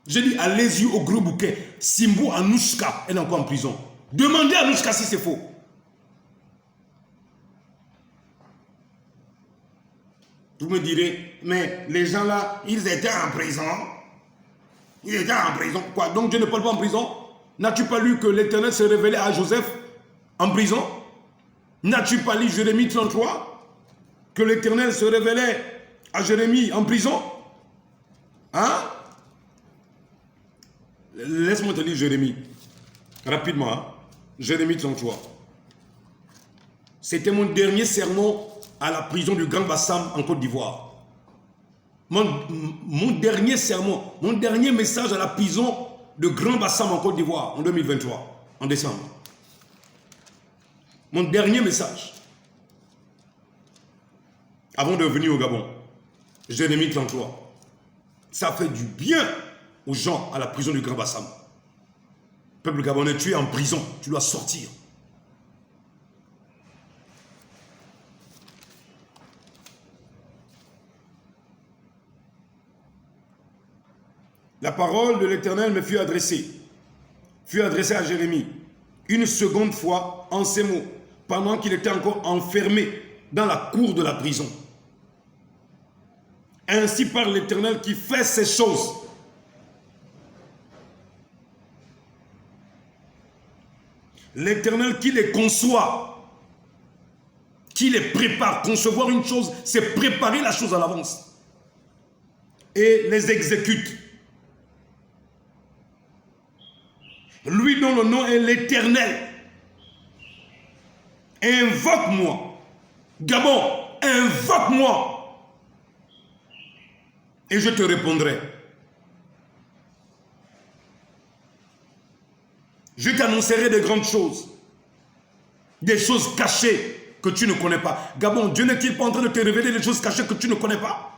J'ai dit, allez-y au Gros Bouquet. Simbo Anouchka, elle est encore en prison. Demandez à Anouchka si c'est faux. Vous me direz, mais les gens là, ils étaient en prison. Ils étaient en prison. Quoi? Donc Dieu ne parle pas en prison? N'as-tu pas lu que l'Éternel s'est révélé à Joseph en prison? N'as-tu pas lu Jérémie 33? Que l'Éternel se révélait à Jérémie en prison? Hein? Laisse-moi te lire Jérémie. Rapidement. Hein? Jérémie 33. C'était mon dernier sermon à la prison du Grand Bassam en Côte d'Ivoire. Mon dernier sermon, mon dernier message à la prison de Grand Bassam en Côte d'Ivoire en 2023, en décembre. Mon dernier message. Avant de venir au Gabon. Jérémie 33. Ça fait du bien aux gens à la prison du Grand Bassam. Peuple gabonais, tu es en prison, tu dois sortir. La parole de l'Éternel me fut adressée à Jérémie, une seconde fois en ces mots, pendant qu'il était encore enfermé dans la cour de la prison. Ainsi parle l'Éternel qui fait ces choses. L'Éternel qui les conçoit, qui les prépare. Concevoir une chose, c'est préparer la chose à l'avance. Et les exécute. Lui dont le nom est l'Éternel. Invoque-moi. Gabon, invoque-moi. Et je te répondrai. Je t'annoncerai de grandes choses. Des choses cachées que tu ne connais pas. Gabon, Dieu n'est-il pas en train de te révéler des choses cachées que tu ne connais pas?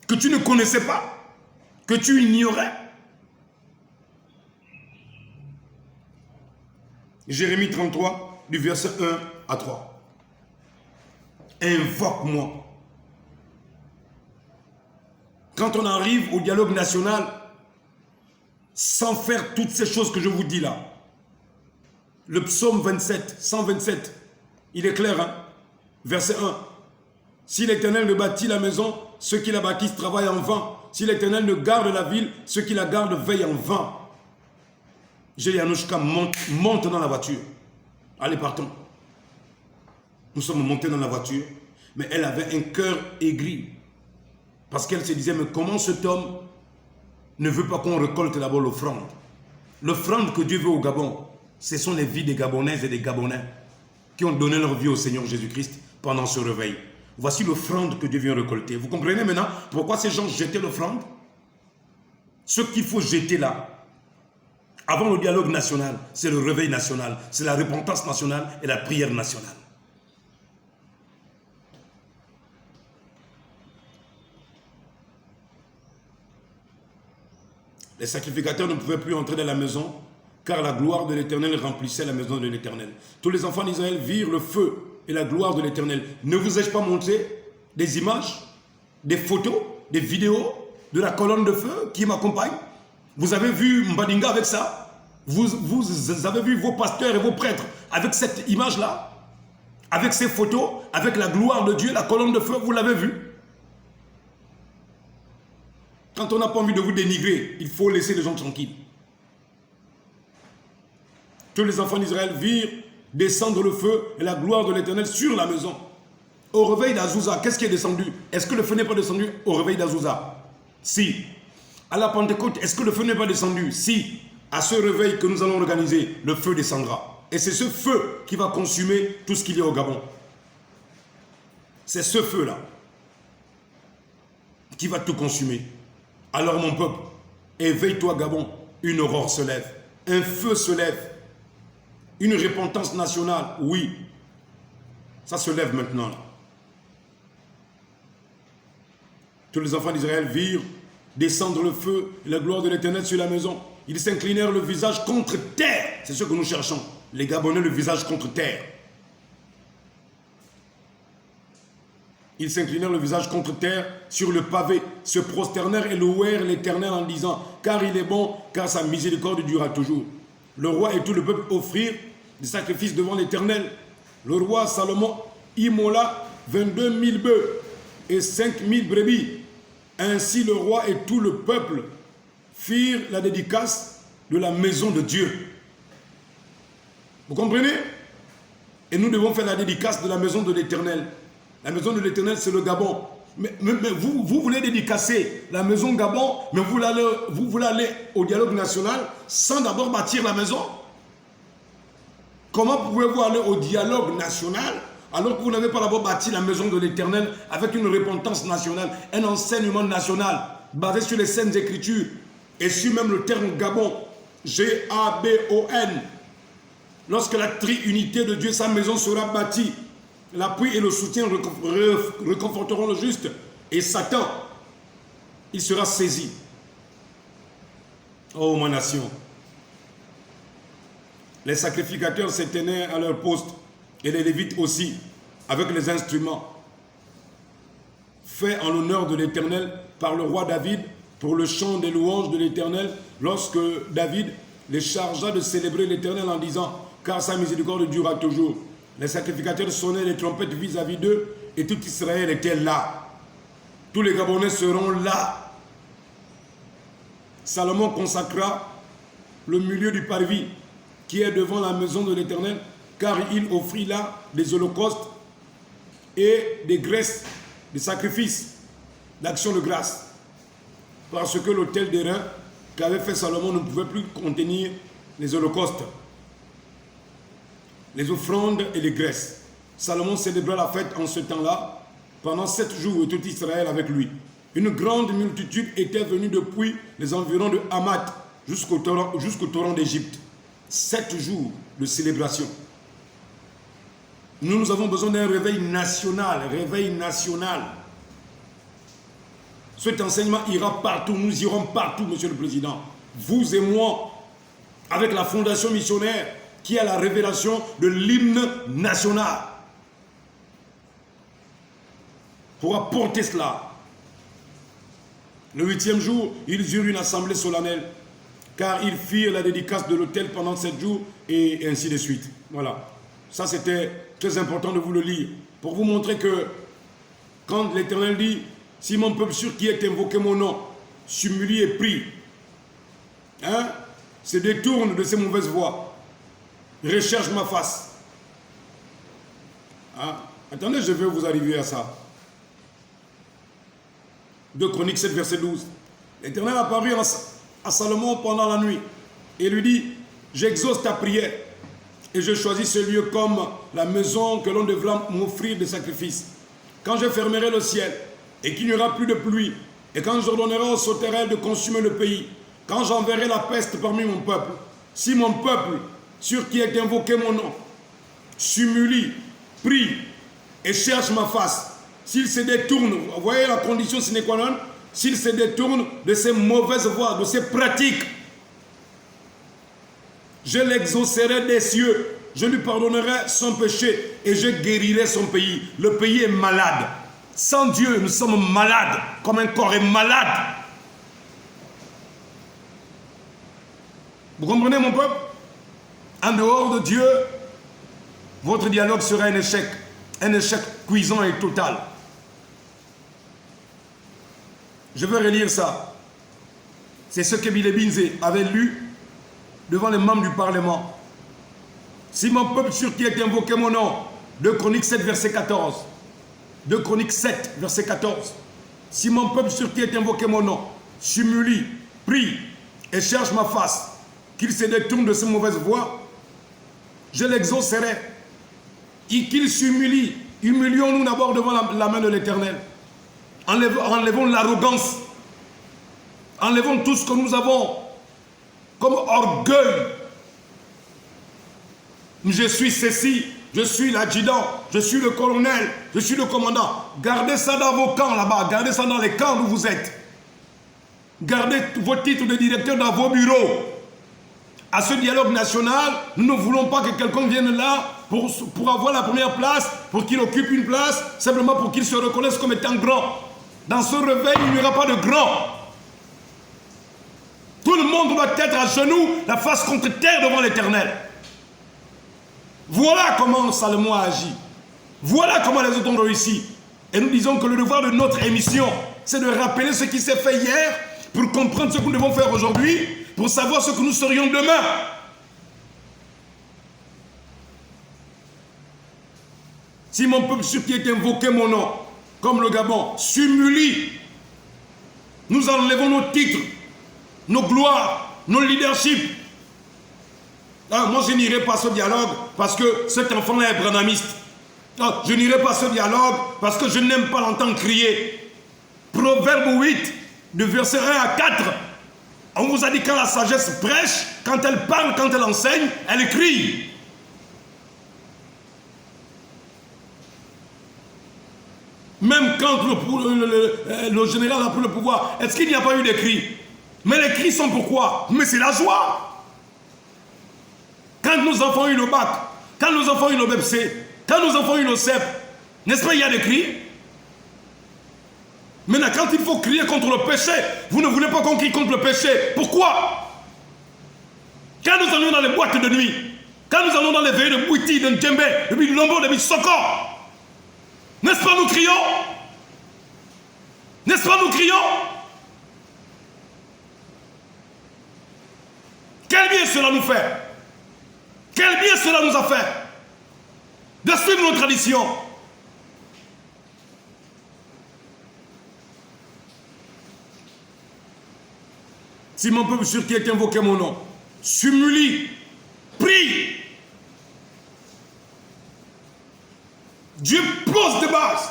Que tu ne connaissais pas? Que tu ignorais? Jérémie 33, du verset 1 à 3. Invoque-moi. Quand on arrive au dialogue national, sans faire toutes ces choses que je vous dis là, le psaume 27, 127, il est clair, hein? Verset 1. Si l'Éternel ne bâtit la maison, ceux qui la bâtissent travaillent en vain. Si l'Éternel ne garde la ville, ceux qui la gardent veillent en vain. J'ai dit à Anouchka, monte dans la voiture. Allez, partons. Nous sommes montés dans la voiture, mais elle avait un cœur aigri. Parce qu'elle se disait, mais comment cet homme ne veut pas qu'on récolte d'abord l'offrande? L'offrande que Dieu veut au Gabon, ce sont les vies des Gabonaises et des Gabonais qui ont donné leur vie au Seigneur Jésus-Christ pendant ce réveil. Voici l'offrande que Dieu vient récolter. Vous comprenez maintenant pourquoi ces gens jetaient l'offrande? Ce qu'il faut jeter là, avant le dialogue national, c'est le réveil national, c'est la repentance nationale et la prière nationale. Les sacrificateurs ne pouvaient plus entrer dans la maison, car la gloire de l'Éternel remplissait la maison de l'Éternel. Tous les enfants d'Israël virent le feu et la gloire de l'Éternel. Ne vous ai-je pas montré des images, des photos, des vidéos de la colonne de feu qui m'accompagne? Vous avez vu Mbadinga avec ça? Vous avez vu vos pasteurs et vos prêtres avec cette image-là? Avec ces photos, avec la gloire de Dieu, la colonne de feu, vous l'avez vu? Quand on n'a pas envie de vous dénigrer, il faut laisser les gens tranquilles. Tous les enfants d'Israël virent descendre le feu et la gloire de l'Éternel sur la maison. Au réveil d'Azusa, qu'est-ce qui est descendu? Est-ce que le feu n'est pas descendu au réveil d'Azusa? Si. À la Pentecôte, est-ce que le feu n'est pas descendu? Si. À ce réveil que nous allons organiser, le feu descendra. Et c'est ce feu qui va consumer tout ce qu'il y a au Gabon. C'est ce feu-là qui va tout consumer. Alors mon peuple, Éveille-toi, Gabon. Une aurore se lève. Un feu se lève. Une repentance nationale. Oui. Ça se lève maintenant. Là. Tous les enfants d'Israël virent descendre le feu et la gloire de l'Éternel sur la maison. Ils s'inclinèrent le visage contre terre. C'est ce que nous cherchons. Les Gabonais, le visage contre terre. Ils s'inclinèrent le visage contre terre sur le pavé, se prosternèrent et louèrent l'Éternel en disant « Car il est bon, car sa miséricorde durera toujours. » Le roi et tout le peuple offrirent des sacrifices devant l'Éternel. Le roi Salomon immola 22 000 bœufs et 5 000 brebis. Ainsi le roi et tout le peuple firent la dédicace de la maison de Dieu. Vous comprenez? Et nous devons faire la dédicace de la maison de l'Éternel. La maison de l'Éternel, c'est le Gabon. Mais vous voulez dédicacer la maison Gabon, mais vous voulez aller au dialogue national sans d'abord bâtir la maison? Comment pouvez-vous aller au dialogue national alors que vous n'avez pas d'abord bâti la maison de l'Éternel avec une repentance nationale, un enseignement national basé sur les saintes écritures et sur même le terme Gabon, G-A-B-O-N. Lorsque la triunité de Dieu, sa maison sera bâtie, l'appui et le soutien réconforteront le juste. Et Satan, il sera saisi. Oh, ma nation. Les sacrificateurs se tenaient à leur poste, et les Lévites aussi, avec les instruments faits en l'honneur de l'Éternel par le roi David pour le chant des louanges de l'Éternel, lorsque David les chargea de célébrer l'Éternel en disant « Car sa miséricorde durera toujours ». Les sacrificateurs sonnaient les trompettes vis-à-vis d'eux et tout Israël était là. Tous les Gabonais seront là. Salomon consacra le milieu du parvis qui est devant la maison de l'Éternel, car il offrit là des holocaustes et des graisses, des sacrifices, d'action de grâce. Parce que l'autel d'airain qu'avait fait Salomon ne pouvait plus contenir les holocaustes, les offrandes et les graisses. Salomon célébra la fête en ce temps-là, pendant 7 jours, et tout Israël avec lui. Une grande multitude était venue depuis les environs de Hamath jusqu'au torrent d'Égypte. 7 jours de célébration. Nous avons besoin d'un réveil national, Cet enseignement ira partout, nous irons partout, Monsieur le Président. Vous et moi, avec la fondation missionnaire, qui a la révélation de l'hymne national. Pour apporter cela. Le 8e jour, ils eurent une assemblée solennelle, car ils firent la dédicace de l'autel pendant 7 jours, et ainsi de suite. Voilà. Ça, c'était très important de vous le lire, pour vous montrer que, quand l'Éternel dit, « Si mon peuple sur qui est invoqué mon nom, s'humilie et prie, se détourne de ses mauvaises voies, recherche ma face. » Attendez, je vais vous arriver à ça. 2 Chroniques 7, verset 12. L'Éternel apparut à Salomon pendant la nuit et lui dit, « J'exauce ta prière et je choisis ce lieu comme la maison que l'on devra m'offrir de sacrifices. Quand je fermerai le ciel et qu'il n'y aura plus de pluie, et quand j'ordonnerai aux sauterelles de consumer le pays, quand j'enverrai la peste parmi mon peuple, si mon peuple, sur qui est invoqué mon nom, s'humilie, prie et cherche ma face, s'il se détourne, vous voyez la condition sine qua non, s'il se détourne de ses mauvaises voies, de ses pratiques, je l'exaucerai des cieux, je lui pardonnerai son péché et je guérirai son pays. Le pays est malade. Sans Dieu, nous sommes malades, comme un corps est malade. Vous comprenez, mon peuple? En dehors de Dieu, votre dialogue sera un échec cuisant et total. Je vais relire ça. C'est ce que Bilebinze avait lu devant les membres du Parlement. Si mon peuple sur qui est invoqué mon nom, 2 Chroniques 7, verset 14. 2 Chroniques 7, verset 14. Si mon peuple sur qui est invoqué mon nom, s'humilie, prie et cherche ma face, qu'il se détourne de ses mauvaises voies, je l'exaucerai. Et qu'il s'humilie. Humilions-nous d'abord devant la main de l'Éternel. Enlevons l'arrogance. Enlevons tout ce que nous avons comme orgueil. Je suis ceci, je suis l'adjudant, je suis le colonel, je suis le commandant. Gardez ça dans vos camps là-bas, gardez ça dans les camps où vous êtes. Gardez vos titres de directeur dans vos bureaux. À ce dialogue national, nous ne voulons pas que quelqu'un vienne là pour avoir la première place, pour qu'il occupe une place, simplement pour qu'il se reconnaisse comme étant grand. Dans ce réveil, il n'y aura pas de grand. Tout le monde doit être à genoux, la face contre terre devant l'Éternel. Voilà comment Salomon a agi. Voilà comment les autres ont réussi. Et nous disons que le devoir de notre émission, c'est de rappeler ce qui s'est fait hier pour comprendre ce que nous devons faire aujourd'hui, pour savoir ce que nous serions demain. Si mon peuple sur qui est invoqué mon nom, comme le Gabon, s'humilie, nous enlevons nos titres, nos gloires, nos leaderships. Ah, moi, je n'irai pas à ce dialogue parce que cet enfant-là est branhamiste. Ah, je n'irai pas à ce dialogue parce que je n'aime pas l'entendre crier. Proverbe 8, de verset 1 à 4. On vous a dit quand la sagesse prêche, quand elle parle, quand elle enseigne, elle crie. Même quand le général a pris le pouvoir, est-ce qu'il n'y a pas eu des cris? Mais les cris sont pourquoi? Mais c'est la joie. Quand nos enfants ont eu le bac, quand nos enfants ont eu le BEPC, quand nos enfants ont eu le CEP, n'est-ce pas, il y a des cris? Maintenant, quand il faut crier contre le péché, vous ne voulez pas qu'on crie contre le péché. Pourquoi? Quand nous allons dans les boîtes de nuit, quand nous allons dans les veillées de Bouiti, de Ndjembe, de Bilombo, de Bissoko, n'est-ce pas nous crions? N'est-ce pas nous crions? Quel bien cela nous fait? Quel bien cela nous a fait? De suivre nos traditions. Si mon peuple sur qui est invoqué mon nom s'humilie, prie. Dieu pose des bases.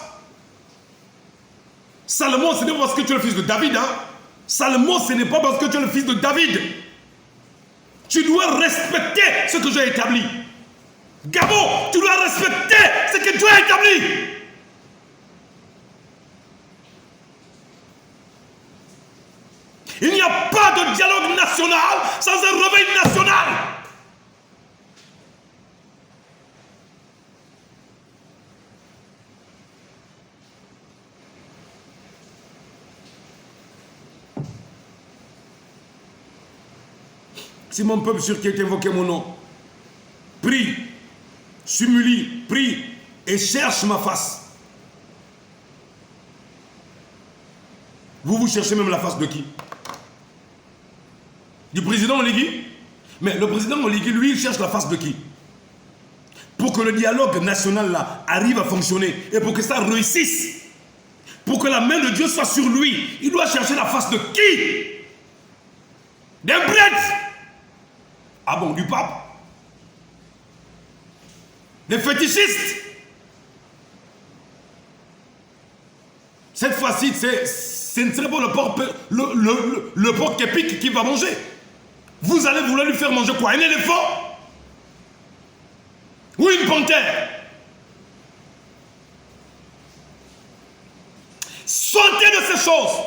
Salomon, ce n'est pas parce que tu es le fils de David. Hein? Salomon, ce n'est pas parce que tu es le fils de David. Tu dois respecter ce que j'ai établi. Gabon, tu dois respecter ce que Dieu a établi. Il n'y a pas de dialogue national sans un réveil national. Si mon peuple sur qui est invoqué mon nom prie, s'humilie, prie et cherche ma face. Vous cherchez même la face de qui? Du président Oligui? Mais le président Oligui, lui, il cherche la face de qui? Pour que le dialogue national là arrive à fonctionner et pour que ça réussisse, pour que la main de Dieu soit sur lui, il doit chercher la face de qui? D'un prêtre? Ah bon, du pape? Des fétichistes? Cette fois-ci, ce ne serait pas le porc képique qui va manger. Vous allez vouloir lui faire manger quoi? Un éléphant? Ou une panthère? Sortez de ces choses.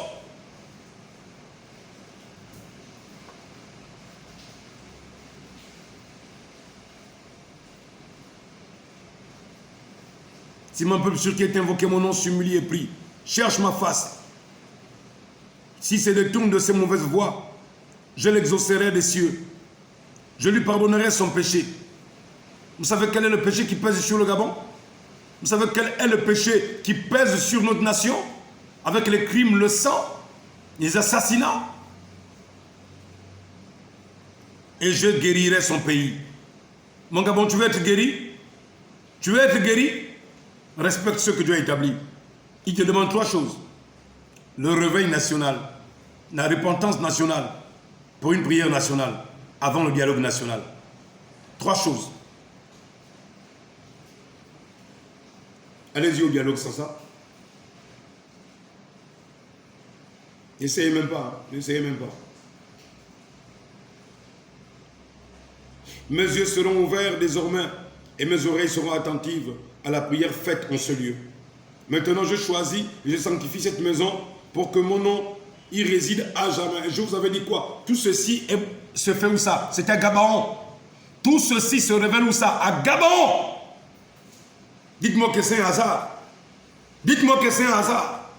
Si mon peuple sur qui est invoqué mon nom s'humilie et prie, cherche ma face. Si se détourne de ses mauvaises voies, je l'exaucerai des cieux. Je lui pardonnerai son péché. Vous savez quel est le péché qui pèse sur le Gabon? Vous savez quel est le péché qui pèse sur notre nation? Avec les crimes, le sang, les assassinats. Et je guérirai son pays. Mon Gabon, tu veux être guéri? Tu veux être guéri? Respecte ce que Dieu a établi. Il te demande trois choses. Le réveil national, la repentance nationale, pour une prière nationale, avant le dialogue national. Trois choses. Allez-y au dialogue sans ça. N'essayez même pas. N'essayez même pas. Mes yeux seront ouverts désormais et mes oreilles seront attentives à la prière faite en ce lieu. Maintenant, je choisis et je sanctifie cette maison pour que mon nom y réside à jamais. Je vous avais dit quoi? Tout ceci se fait où ça? C'est à Gabaon. Tout ceci se révèle où ça? À Gabaon. Dites-moi que c'est un hasard. Dites-moi que c'est un hasard.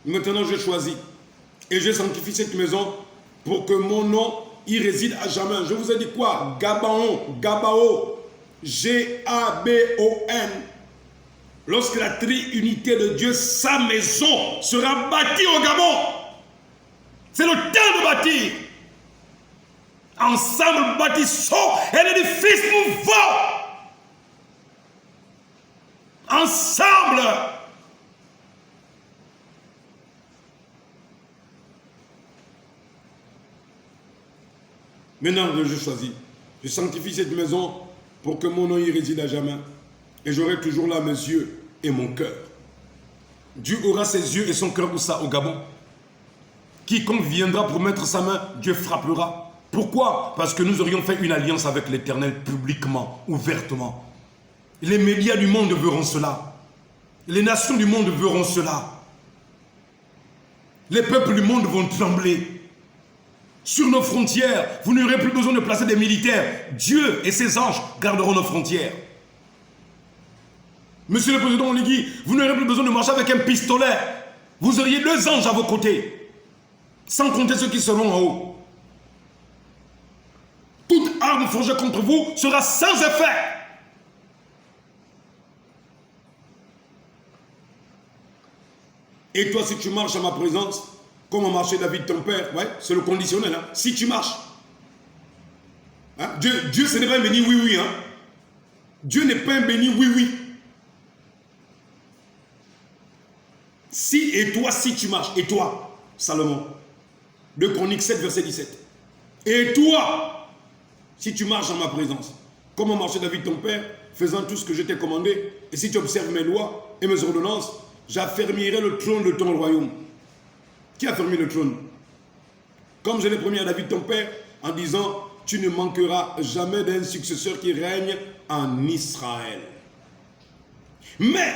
Maintenant, je choisis et je sanctifie cette maison pour que mon nom y réside à jamais. Je vous ai dit quoi? Gabaon, Gabao, G-A-B-O-N. Lorsque la triunité de Dieu, sa maison, sera bâtie au Gabon. C'est le temps de bâtir. Ensemble, bâtissons un édifice nouveau. Ensemble. Maintenant, je choisis. Je sanctifie cette maison pour que mon nom y réside à jamais. Et j'aurai toujours là mes yeux et mon cœur. Dieu aura ses yeux et son cœur où ça? Au Gabon. Quiconque viendra pour mettre sa main, Dieu frappera. Pourquoi? Parce que nous aurions fait une alliance avec l'Éternel publiquement, ouvertement. Les médias du monde verront cela. Les nations du monde verront cela. Les peuples du monde vont trembler. Sur nos frontières, vous n'aurez plus besoin de placer des militaires. Dieu et ses anges garderont nos frontières. Monsieur le Président Oligui, vous n'aurez plus besoin de marcher avec un pistolet. Vous auriez 2 anges à vos côtés. Sans compter ceux qui seront en haut. Toute arme forgée contre vous sera sans effet. Et toi, si tu marches à ma présence, comme a marché David ton père, ouais, c'est le conditionnel. Hein. Si tu marches, hein, Dieu ce n'est pas un béni oui, hein. Dieu n'est pas un béni oui. Si et toi, si tu marches, et toi, Salomon, 2 Chroniques 7, verset 17. Et toi, si tu marches en ma présence, comme a marché David ton père, faisant tout ce que je t'ai commandé, et si tu observes mes lois et mes ordonnances, j'affermirai le trône de ton royaume. Qui a fermé le trône? Comme je l'ai promis à David ton père, en disant, tu ne manqueras jamais d'un successeur qui règne en Israël. Mais,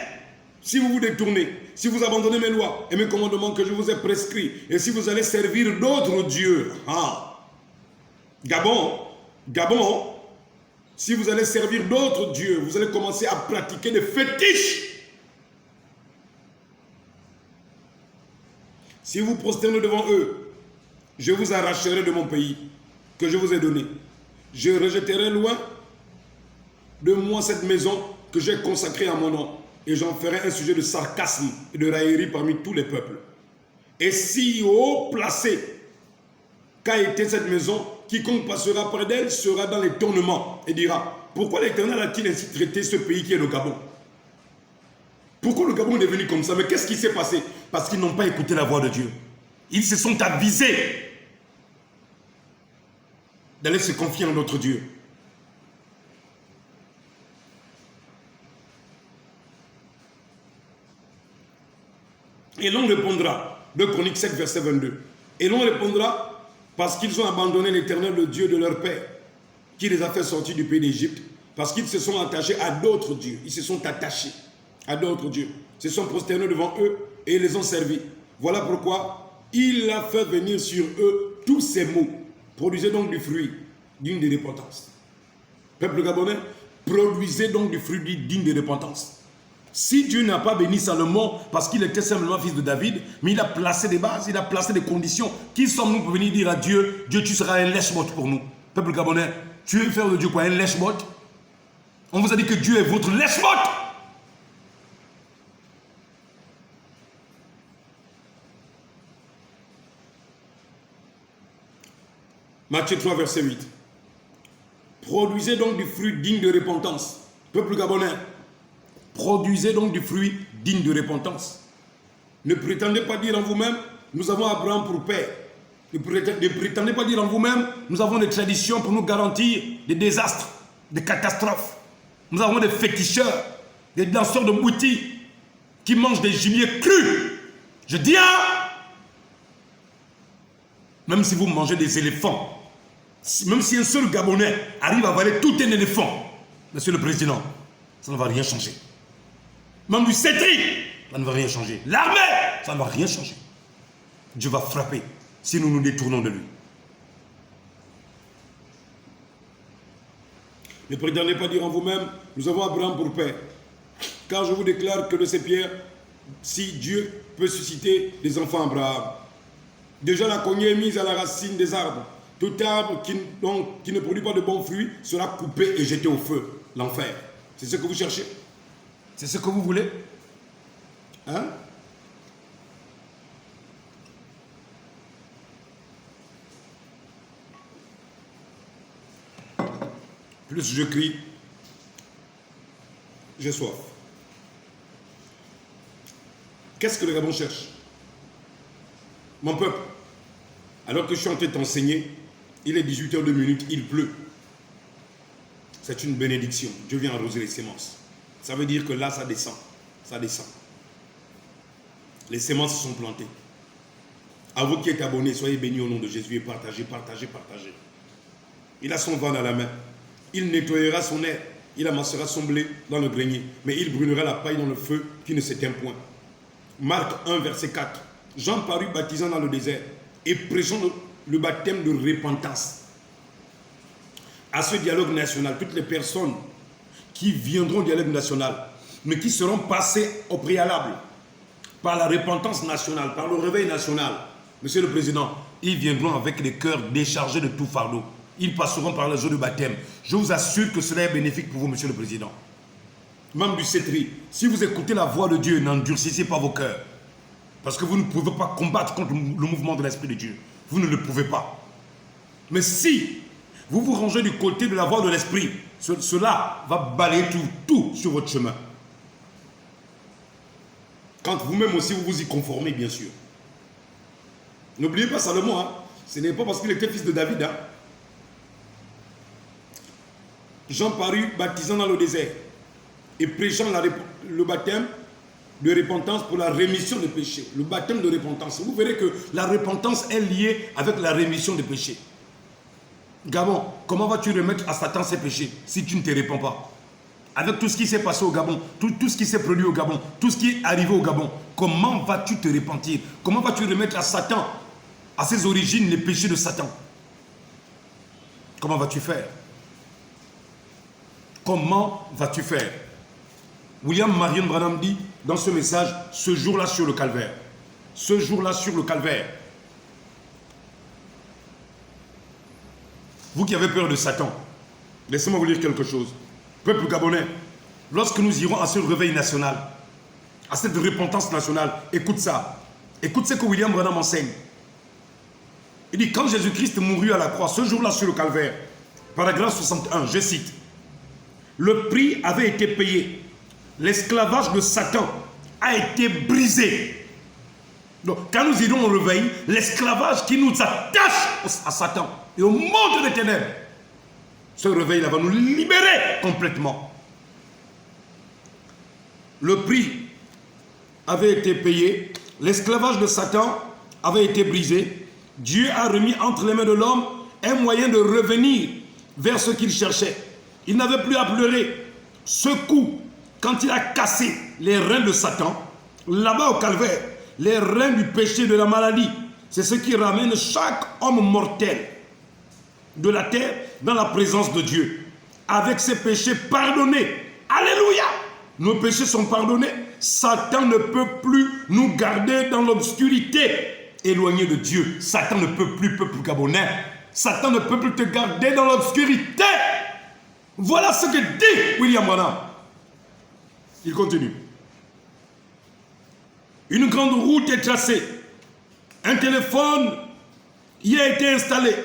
si vous vous détournez, si vous abandonnez mes lois et mes commandements que je vous ai prescrits, et si vous allez servir d'autres dieux, Gabon, si vous allez servir d'autres dieux, vous allez commencer à pratiquer des fétiches. Si vous prosternez devant eux, je vous arracherai de mon pays que je vous ai donné. Je rejetterai loin de moi cette maison que j'ai consacrée à mon nom. Et j'en ferai un sujet de sarcasme et de raillerie parmi tous les peuples. Et si haut placé qu'a été cette maison, quiconque passera près d'elle sera dans l'étonnement et dira, pourquoi l'Éternel a-t-il ainsi traité ce pays qui est le Gabon? Pourquoi le Gabon est devenu comme ça? Mais qu'est-ce qui s'est passé? Parce qu'ils n'ont pas écouté la voix de Dieu. Ils se sont avisés d'aller se confier en notre Dieu. Et l'on répondra, 2 Chroniques 7, verset 22. Et l'on répondra, parce qu'ils ont abandonné l'Éternel, le Dieu de leur père, qui les a fait sortir du pays d'Égypte, parce qu'ils se sont attachés à d'autres dieux. Ils se sont attachés à d'autres dieux. Ils se sont prosternés devant eux et ils les ont servis. Voilà pourquoi il a fait venir sur eux tous ces maux. Produisez donc du fruit digne de repentance. Peuple gabonais, produisez donc du fruit digne de repentance. Si Dieu n'a pas béni Salomon parce qu'il était simplement fils de David, mais il a placé des bases, il a placé des conditions. Qui sommes-nous pour venir dire à Dieu, Dieu, tu seras un lèche-botte pour nous? Peuple gabonais, tu veux faire de Dieu quoi? Un lèche-botte? On vous a dit que Dieu est votre lèche-botte. Matthieu 3, verset 8. Produisez donc du fruit digne de repentance. Peuple gabonais, produisez donc du fruit digne de repentance. Ne prétendez pas dire en vous-même, nous avons Abraham pour père. Ne prétendez pas dire en vous-même, nous avons des traditions pour nous garantir des désastres, des catastrophes. Nous avons des féticheurs, des danseurs de boutis. qui mangent des gibiers crus. Je dis même si vous mangez des éléphants, même si un seul Gabonais arrive à avaler tout un éléphant, Monsieur le Président, ça ne va rien changer. Même du CETRI, ça ne va rien changer. L'armée, ça ne va rien changer. Dieu va frapper si nous nous détournons de lui. Ne prétendez pas dire en vous-même, nous avons Abraham pour père. Car je vous déclare que de ces pierres, si Dieu peut susciter des enfants à Abraham. Déjà la cognée est mise à la racine des arbres. Tout arbre qui ne produit pas de bons fruits sera coupé et jeté au feu, l'enfer. C'est ce que vous cherchez? C'est ce que vous voulez? Hein? Plus je crie, j'ai soif. Qu'est-ce que le Gabon cherche? Mon peuple, alors que je suis en train de t'enseigner, il est 18h02, il pleut. C'est une bénédiction. Dieu vient arroser les semences. Ça veut dire que là, ça descend. Ça descend. Les semences sont plantées. À vous qui êtes abonnés, soyez bénis au nom de Jésus et partagez, partagez, partagez. Il a son vent dans la main. Il nettoyera son air. Il amassera son blé dans le grenier. Mais il brûlera la paille dans le feu qui ne s'éteint point. Marc 1, verset 4. Jean parut baptisant dans le désert et prêchant le baptême de repentance. À ce dialogue national, toutes les personnes qui viendront au dialogue national, mais qui seront passées au préalable par la repentance nationale, par le réveil national, Monsieur le Président, ils viendront avec les cœurs déchargés de tout fardeau. Ils passeront par les eaux de baptême. Je vous assure que cela est bénéfique pour vous, Monsieur le Président. Membre du CETRI, si vous écoutez la voix de Dieu, n'endurcissez pas vos cœurs. Parce que vous ne pouvez pas combattre contre le mouvement de l'Esprit de Dieu. Vous ne le pouvez pas. Mais si vous vous rangez du côté de la voix de l'Esprit, cela va balayer tout sur votre chemin. Quand vous-même aussi vous vous y conformez, bien sûr. N'oubliez pas Salomon, hein. Ce n'est pas parce qu'il était fils de David. Hein. Jean parut baptisant dans le désert et prêchant le baptême de repentance pour la rémission des péchés. Le baptême de repentance. Vous verrez que la repentance est liée avec la rémission des péchés. Gabon, comment vas-tu remettre à Satan ses péchés si tu ne te répands pas? Avec tout ce qui s'est passé au Gabon, tout ce qui s'est produit au Gabon, tout ce qui est arrivé au Gabon, comment vas-tu te repentir? Comment vas-tu remettre à Satan, à ses origines, les péchés de Satan? Comment vas-tu faire? Comment vas-tu faire? William Marion Branham dit dans ce message, ce jour-là sur le calvaire. Ce jour-là sur le calvaire. Vous qui avez peur de Satan, laissez-moi vous dire quelque chose. Peuple gabonais, lorsque nous irons à ce réveil national, à cette repentance nationale, écoute ça. Écoute ce que William Branham enseigne. Il dit, quand Jésus-Christ mourut à la croix, ce jour-là sur le calvaire, paragraphe 61, je cite, le prix avait été payé. L'esclavage de Satan a été brisé. Donc, quand nous irons au réveil, l'esclavage qui nous attache à Satan et au monde des ténèbres, ce réveil-là va nous libérer complètement. Le prix avait été payé, l'esclavage de Satan avait été brisé. Dieu a remis entre les mains de l'homme un moyen de revenir vers ce qu'il cherchait. Il n'avait plus à pleurer. Ce coup, quand il a cassé les reins de Satan, là-bas au calvaire, les reins du péché, de la maladie, c'est ce qui ramène chaque homme mortel de la terre dans la présence de Dieu, avec ses péchés pardonnés. Alléluia! Nos péchés sont pardonnés. Satan ne peut plus nous garder dans l'obscurité, éloigné de Dieu. Satan ne peut plus, peuple gabonais. Satan ne peut plus te garder dans l'obscurité. Voilà ce que dit William Branham. Il continue. Une grande route est tracée. Un téléphone y a été installé.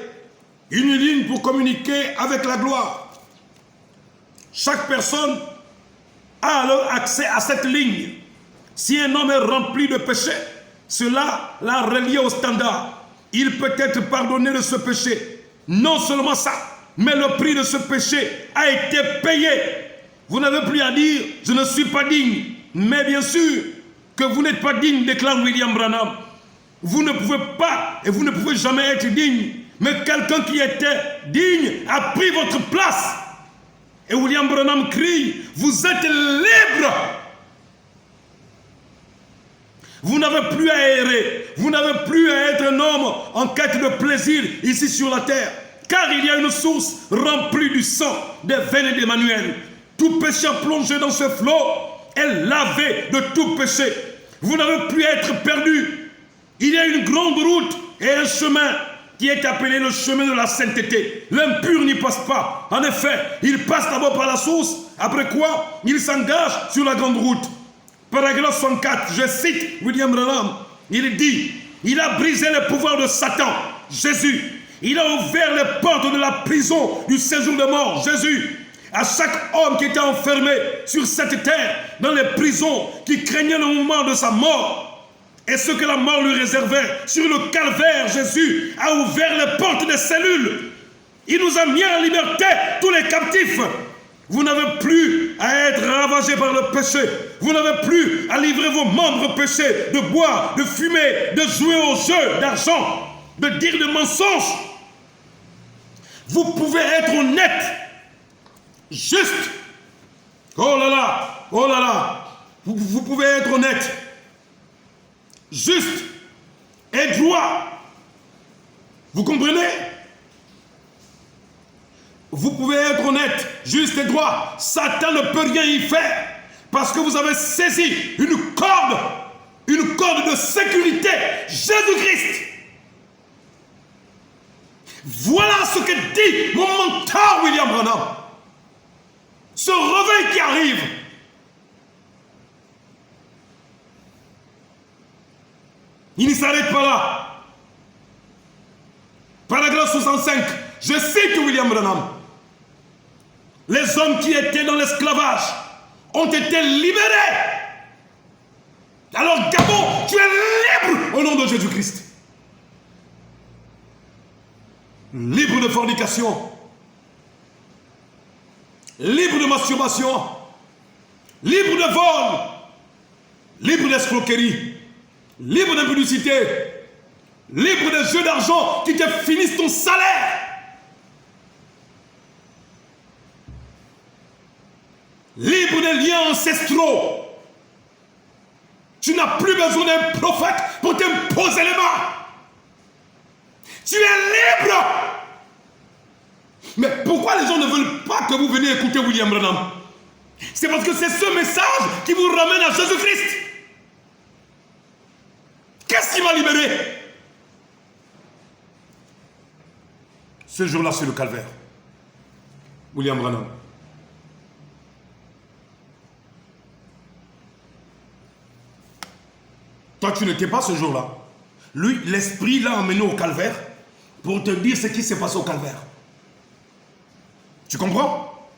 Une ligne pour communiquer avec la gloire. Chaque personne a alors accès à cette ligne. Si un homme est rempli de péché, cela l'a relié au standard. Il peut être pardonné de ce péché. Non seulement ça, mais le prix de ce péché a été payé. Vous n'avez plus à dire, je ne suis pas digne. Mais bien sûr, que vous n'êtes pas digne, déclare William Branham. Vous ne pouvez pas et vous ne pouvez jamais être digne. Mais quelqu'un qui était digne a pris votre place. Et William Branham crie, vous êtes libre. Vous n'avez plus à errer. Vous n'avez plus à être un homme en quête de plaisir ici sur la terre. Car il y a une source remplie du sang des veines d'Emmanuel. Tout pécheur plongé dans ce flot est lavé de tout péché. Vous n'avez plus à être perdu. Il y a une grande route et un chemin qui est appelé le chemin de la sainteté. L'impur n'y passe pas. En effet, il passe d'abord par la source, après quoi il s'engage sur la grande route. Paragraphe 64, je cite William Branham, il dit, il a brisé le pouvoir de Satan, Jésus. Il a ouvert les portes de la prison du séjour de mort, Jésus. À chaque homme qui était enfermé sur cette terre, dans les prisons, qui craignait le moment de sa mort, et ce que la mort lui réservait, sur le calvaire, Jésus a ouvert les portes des cellules. Il nous a mis en liberté, tous les captifs. Vous n'avez plus à être ravagé par le péché. Vous n'avez plus à livrer vos membres péchés, de boire, de fumer, de jouer au jeu d'argent, de dire des mensonges. Vous pouvez être honnête, juste. Oh là là, oh là là. Vous pouvez être honnête, juste et droit. Vous comprenez? Vous pouvez être honnête, juste et droit. Satan ne peut rien y faire. Parce que vous avez saisi une corde de sécurité. Jésus-Christ. Voilà ce que dit mon mentor William Branham. Ce réveil qui arrive. Il ne s'arrête pas là. Paragraphe 65. Je cite William Branham. Les hommes qui étaient dans l'esclavage ont été libérés. Alors Gabon, tu es libre au nom de Jésus-Christ. Libre de fornication, libre de masturbation, libre de vol, libre d'escroquerie, libre d'impudicité, libre des jeux d'argent qui te finissent ton salaire. Libre des liens ancestraux. Tu n'as plus besoin d'un prophète pour t'imposer les mains. Tu es libre. Mais pourquoi les gens ne veulent pas que vous veniez écouter William Branham? C'est parce que c'est ce message qui vous ramène à Jésus-Christ. Qu'est-ce qui m'a libéré? Ce jour-là, c'est le calvaire. William Branham. Toi, tu n'étais pas ce jour-là. Lui, l'Esprit l'a emmené au calvaire pour te dire ce qui s'est passé au calvaire. Tu comprends?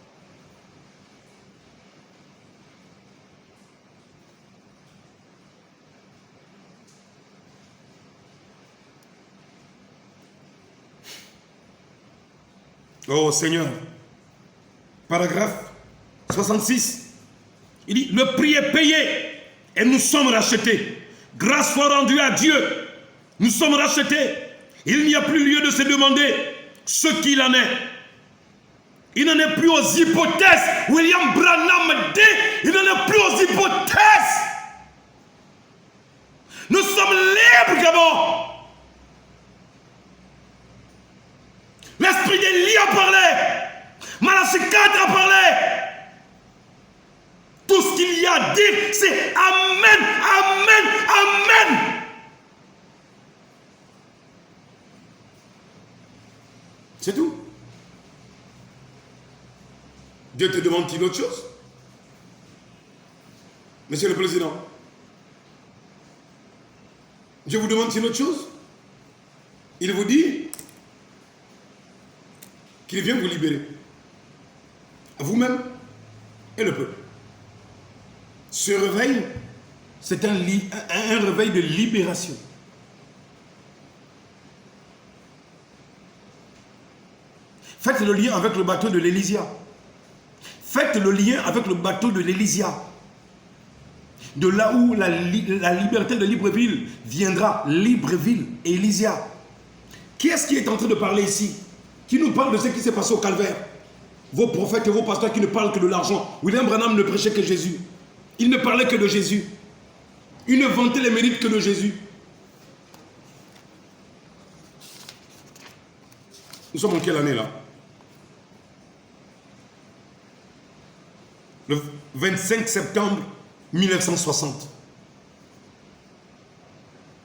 Oh Seigneur. Paragraphe 66. Il dit, le prix est payé et nous sommes rachetés. Grâce soit rendue à Dieu. Nous sommes rachetés. Il n'y a plus lieu de se demander ce qu'il en est. Il n'en est plus aux hypothèses. William Branham dit, il n'en est plus aux hypothèses. Nous sommes libres d'abord. L'esprit d'Élie a parlé. Malachie 4 a parlé. Tout ce qu'il y a à dire, c'est Amen, Amen, Amen. C'est tout. Dieu te demande-t-il autre chose? Monsieur le Président, Dieu vous demande-t-il autre chose? Il vous dit qu'il vient vous libérer. À vous-même et le peuple. Ce réveil, c'est un réveil de libération. Faites le lien avec le bateau de l'Élysia. Faites le lien avec le bateau de l'Élysia. De là où la liberté de Libreville viendra, Libreville et Elysia. Qui est-ce qui est en train de parler ici? Qui nous parle de ce qui s'est passé au calvaire? Vos prophètes et vos pasteurs qui ne parlent que de l'argent. William Branham ne prêchait que Jésus. Il ne parlait que de Jésus. Il ne vantait les mérites que de Jésus. Nous sommes en quelle année là? Le 25 septembre 1960.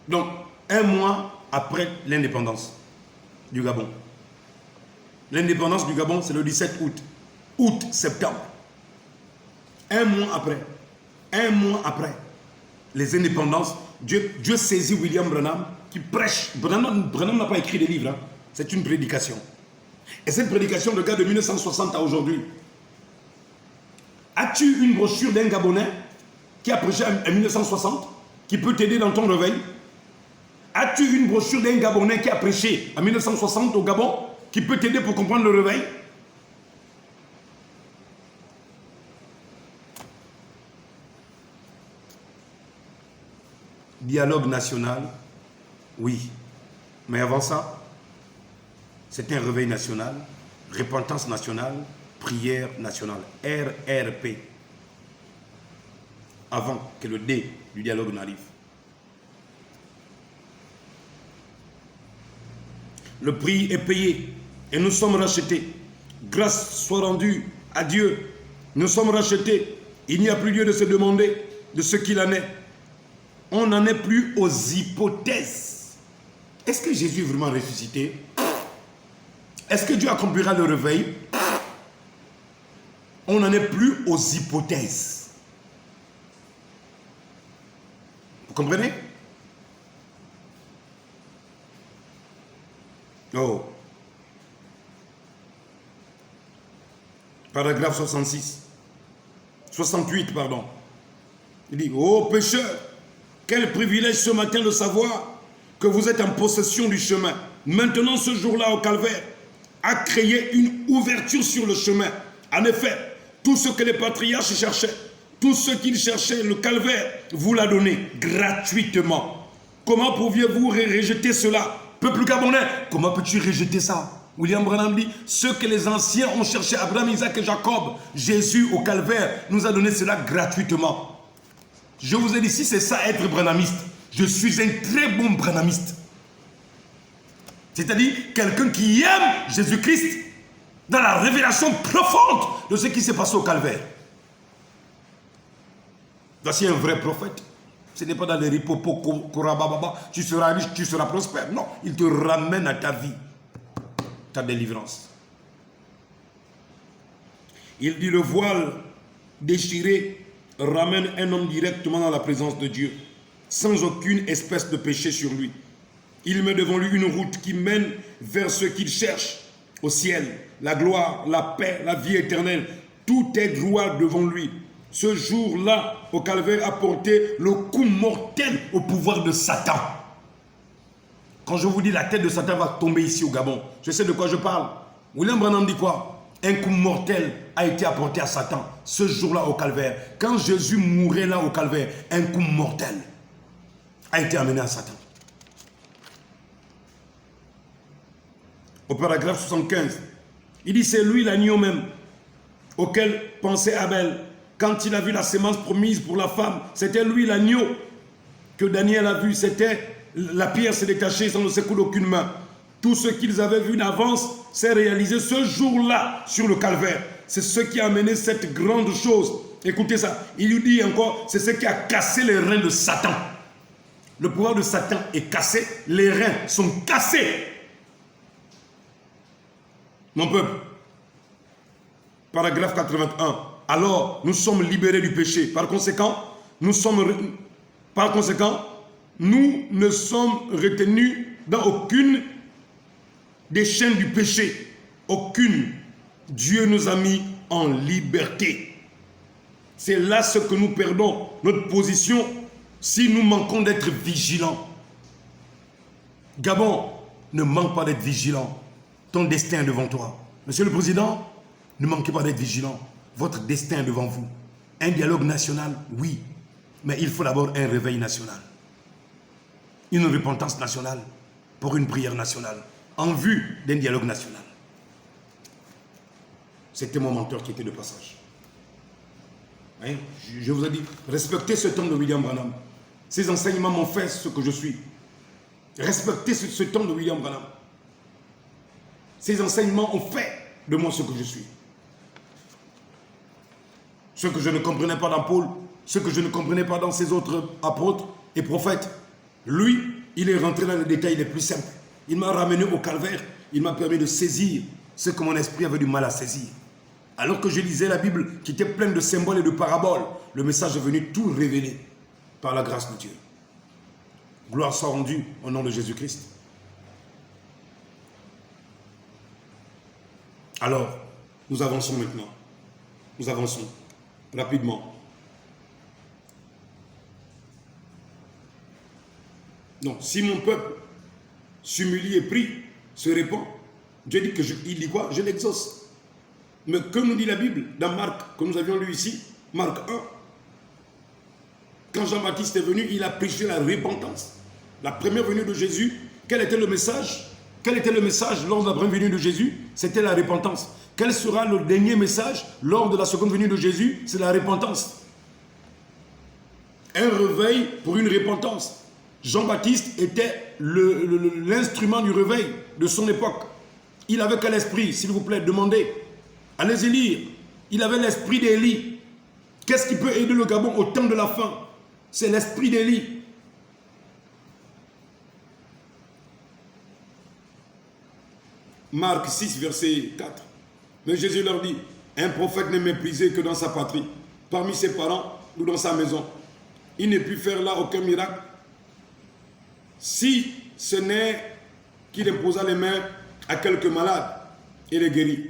Donc, un mois après l'indépendance du Gabon. L'indépendance du Gabon, c'est le 17 août. Août-septembre. Un mois après les indépendances, Dieu saisit William Branham qui prêche. Branham n'a pas écrit des livres, hein. C'est une prédication. Et cette prédication regarde de 1960 à aujourd'hui. As-tu une brochure d'un Gabonais qui a prêché en 1960, qui peut t'aider dans ton réveil? As-tu une brochure d'un Gabonais qui a prêché en 1960 au Gabon, qui peut t'aider pour comprendre le réveil? Dialogue national, oui. Mais avant ça, c'est un réveil national, repentance nationale, prière nationale, RRP. Avant que le D du dialogue n'arrive. Le prix est payé et nous sommes rachetés. Grâce soit rendue à Dieu. Nous sommes rachetés. Il n'y a plus lieu de se demander de ce qu'il en est. On n'en est plus aux hypothèses. Est-ce que Jésus est vraiment ressuscité? Est-ce que Dieu accomplira le réveil? On n'en est plus aux hypothèses. Vous comprenez? Oh. Paragraphe 68, pardon. Il dit, ô pécheurs, quel privilège ce matin de savoir que vous êtes en possession du chemin. Maintenant, ce jour-là, au calvaire, a créé une ouverture sur le chemin. En effet, tout ce que les patriarches cherchaient, tout ce qu'ils cherchaient, le calvaire vous l'a donné gratuitement. Comment pouviez-vous rejeter cela? Peuple gabonais, comment peux-tu rejeter ça? William Branham dit, ce que les anciens ont cherché, Abraham, Isaac et Jacob, Jésus au calvaire nous a donné cela gratuitement. Je vous ai dit, si c'est ça être branhamiste, je suis un très bon branhamiste. C'est-à-dire quelqu'un qui aime Jésus-Christ dans la révélation profonde de ce qui s'est passé au calvaire. Voici un vrai prophète. Ce n'est pas dans les ripopo, korabababa, tu seras riche, tu seras prospère. Non, il te ramène à ta vie, ta délivrance. Il dit, le voile déchiré ramène un homme directement dans la présence de Dieu, sans aucune espèce de péché sur lui. Il met devant lui une route qui mène vers ce qu'il cherche, au ciel, la gloire, la paix, la vie éternelle. Tout est gloire devant lui. Ce jour-là, au calvaire, a porté le coup mortel au pouvoir de Satan. Quand je vous dis la tête de Satan va tomber ici au Gabon, je sais de quoi je parle. William Branham dit quoi? Un coup mortel a été apporté à Satan ce jour-là au calvaire. Quand Jésus mourait là au calvaire, un coup mortel a été amené à Satan. Au paragraphe 75, il dit c'est lui l'agneau même auquel pensait Abel. Quand il a vu la sémence promise pour la femme, c'était lui l'agneau que Daniel a vu. C'était la pierre s'est détachée sans le secours d'aucune main. Tout ce qu'ils avaient vu d'avance s'est réalisé ce jour-là sur le calvaire. C'est ce qui a amené cette grande chose. Écoutez ça, il lui dit encore, c'est ce qui a cassé les reins de Satan. Le pouvoir de Satan est cassé, les reins sont cassés. Mon peuple, paragraphe 81. Alors, nous sommes libérés du péché. Par conséquent, nous ne sommes retenus dans aucune des chaînes du péché. Aucune. Dieu nous a mis en liberté. C'est là ce que nous perdons, notre position, si nous manquons d'être vigilants. Gabon, ne manque pas d'être vigilant. Ton destin est devant toi. Monsieur le Président, ne manquez pas d'être vigilant. Votre destin est devant vous. Un dialogue national, oui. Mais il faut d'abord un réveil national. Une repentance nationale pour une prière nationale en vue d'un dialogue national. C'était mon mentor qui était de passage. Hein? Je vous ai dit, respectez cet homme de William Branham. Ses enseignements m'ont fait ce que je suis. Respectez cet homme de William Branham. Ses enseignements ont fait de moi ce que je suis. Ce que je ne comprenais pas dans Paul, ce que je ne comprenais pas dans ses autres apôtres et prophètes, lui, il est rentré dans les détails les plus simples. Il m'a ramené au calvaire, il m'a permis de saisir ce que mon esprit avait du mal à saisir. Alors que je lisais la Bible qui était pleine de symboles et de paraboles, le message est venu tout révéler par la grâce de Dieu. Gloire soit rendue au nom de Jésus-Christ. Alors, nous avançons maintenant. Nous avançons rapidement. Non, si mon peuple s'humilie et prie, se répand, Dieu dit que il dit quoi? Je l'exauce. Mais comme nous dit la Bible, dans Marc, que nous avions lu ici, Marc 1, quand Jean-Baptiste est venu, il a prêché la repentance. La première venue de Jésus, quel était le message? Quel était le message lors de la première venue de Jésus? C'était la repentance. Quel sera le dernier message lors de la seconde venue de Jésus? C'est la repentance. Un réveil pour une repentance. Jean-Baptiste était l'instrument du réveil de son époque. Il avait quel esprit, s'il vous plaît? Demandez. Allez-y lire. Il avait l'esprit d'Élie. Qu'est-ce qui peut aider le Gabon au temps de la fin? C'est l'esprit d'Élie. Marc 6, verset 4. Mais Jésus leur dit, un prophète n'est méprisé que dans sa patrie, parmi ses parents ou dans sa maison. Il ne peut faire là aucun miracle, si ce n'est qu'il imposa les mains à quelques malades et les guérit.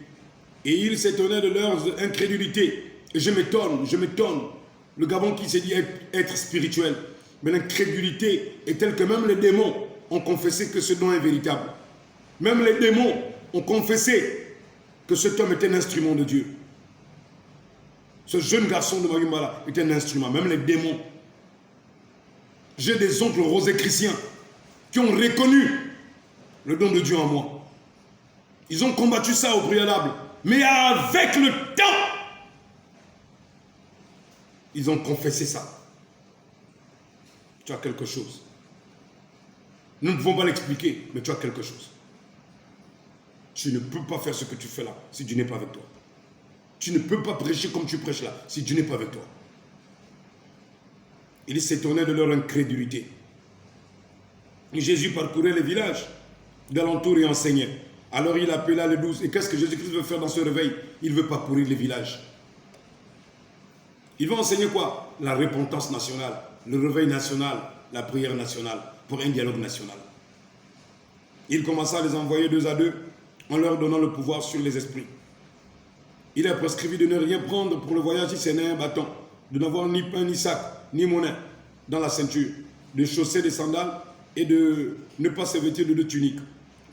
Et il s'étonnait de leur incrédulité. Et je m'étonne. Le Gabon qui s'est dit être spirituel. Mais l'incrédulité est telle que même les démons ont confessé que ce don est véritable. Même les démons ont confessé que cet homme était un instrument de Dieu. Ce jeune garçon de Mayumbala était un instrument. Même les démons. J'ai des oncles rosicruciens qui ont reconnu le don de Dieu en moi. Ils ont combattu ça au préalable. Mais avec le temps, ils ont confessé ça. Tu as quelque chose. Nous ne pouvons pas l'expliquer, mais tu as quelque chose. Tu ne peux pas faire ce que tu fais là si Dieu n'est pas avec toi. Tu ne peux pas prêcher comme tu prêches là si Dieu n'est pas avec toi. Il s'étonnait de leur incrédulité. Jésus parcourait les villages d'alentour et enseignait. Alors il appela les 12. Et qu'est-ce que Jésus-Christ veut faire dans ce réveil? Il veut parcourir les villages. Il va enseigner quoi? La repentance nationale, le réveil national, la prière nationale, pour un dialogue national. Il commença à les envoyer 2 à 2, en leur donnant le pouvoir sur les esprits. Il a prescrit de ne rien prendre pour le voyage si ce n'est un bâton, de n'avoir ni pain, ni sac, ni monnaie dans la ceinture, de chausser des sandales et de ne pas se vêtir de 2 tuniques.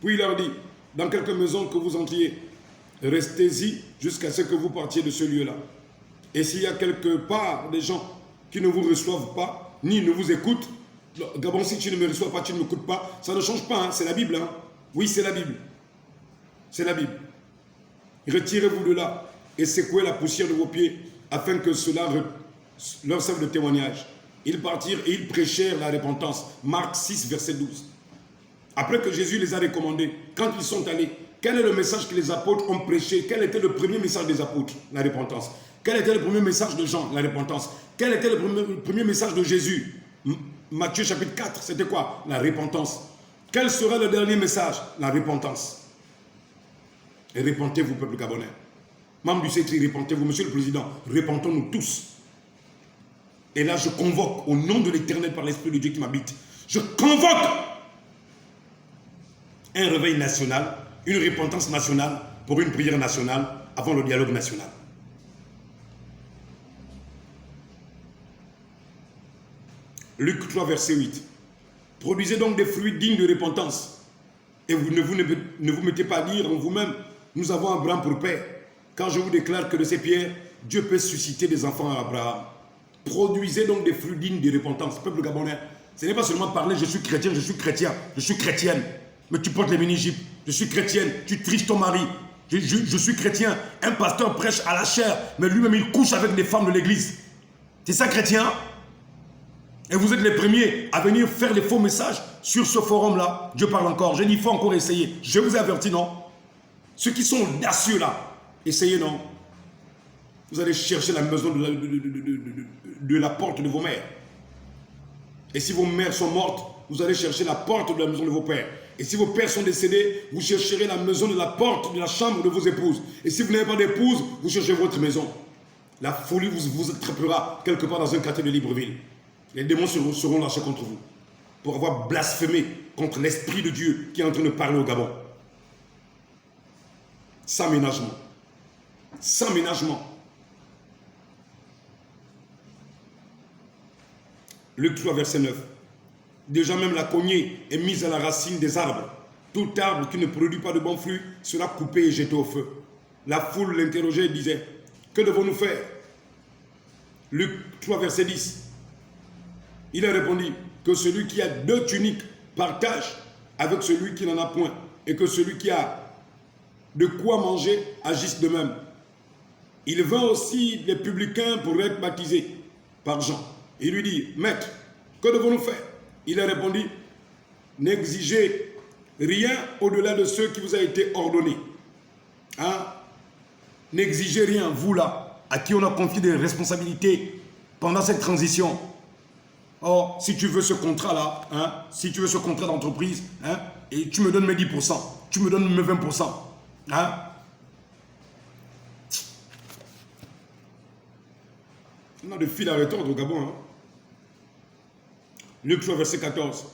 Puis il leur dit, dans quelque maison que vous entriez, restez-y jusqu'à ce que vous partiez de ce lieu-là. Et s'il y a quelque part des gens qui ne vous reçoivent pas, ni ne vous écoutent, Gabon, si tu ne me reçois pas, tu ne m'écoutes pas, ça ne change pas, hein, c'est la Bible. Hein. Oui, c'est la Bible. C'est la Bible. Retirez-vous de là et secouez la poussière de vos pieds afin que cela leur serve de témoignage. Ils partirent et ils prêchèrent la repentance. Marc 6, verset 12. Après que Jésus les a recommandés, quand ils sont allés, quel est le message que les apôtres ont prêché? Quel était le premier message des apôtres? La repentance. Quel était le premier message de Jean? La repentance. Quel était le premier message de Jésus? Matthieu chapitre 4, c'était quoi? La repentance. Quel sera le dernier message? La repentance. Et repentez-vous, peuple gabonais. Membre du CETRI, repentez-vous. Monsieur le Président, repentons-nous tous. Et là, je convoque, au nom de l'Éternel par l'Esprit de Dieu qui m'habite, je convoque un réveil national, une repentance nationale pour une prière nationale avant le dialogue national. Luc 3, verset 8. Produisez donc des fruits dignes de repentance. Et vous ne vous mettez pas à dire en vous-même, nous avons Abraham pour père. Quand je vous déclare que de ces pierres, Dieu peut susciter des enfants à Abraham. Produisez donc des fruits dignes de repentance. Peuple gabonais, ce n'est pas seulement parler je suis chrétien, je suis chrétien, je suis chrétienne. Mais tu portes les mini-jupes, je suis chrétienne, tu triches ton mari. Je suis chrétien. Un pasteur prêche à la chair, mais lui-même il couche avec les femmes de l'église. C'est ça chrétien? Et vous êtes les premiers à venir faire les faux messages sur ce forum-là. Dieu parle encore. J'ai dit il faut encore essayer. Je vous ai averti, non? Ceux qui sont audacieux là, essayez, non? Vous allez chercher la maison de la porte de vos mères. Et si vos mères sont mortes, vous allez chercher la porte de la maison de vos pères. Et si vos pères sont décédés, vous chercherez la maison de la porte de la chambre de vos épouses. Et si vous n'avez pas d'épouse, vous cherchez votre maison. La folie vous attrapera quelque part dans un quartier de Libreville. Les démons seront lâchés contre vous pour avoir blasphémé contre l'Esprit de Dieu qui est en train de parler au Gabon. Sans ménagement. Sans ménagement. Luc 3, verset 9. Déjà même la cognée est mise à la racine des arbres. Tout arbre qui ne produit pas de bons fruits sera coupé et jeté au feu. La foule l'interrogeait et disait, que devons-nous faire? Luc 3, verset 10. Il a répondu que celui qui a 2 tuniques partage avec celui qui n'en a point, et que celui qui a de quoi manger agisse de même. Il vint aussi les publicains pour être baptisés par Jean. Il lui dit, maître, que devons-nous faire? Il a répondu, n'exigez rien au-delà de ce qui vous a été ordonné. Hein? N'exigez rien, vous là, à qui on a confié des responsabilités pendant cette transition. Or, si tu veux ce contrat-là, hein, si tu veux ce contrat d'entreprise, hein, et tu me donnes mes 10%, tu me donnes mes 20%. Hein? On a de fil à retordre au Gabon. Hein? Luc 3, verset 14.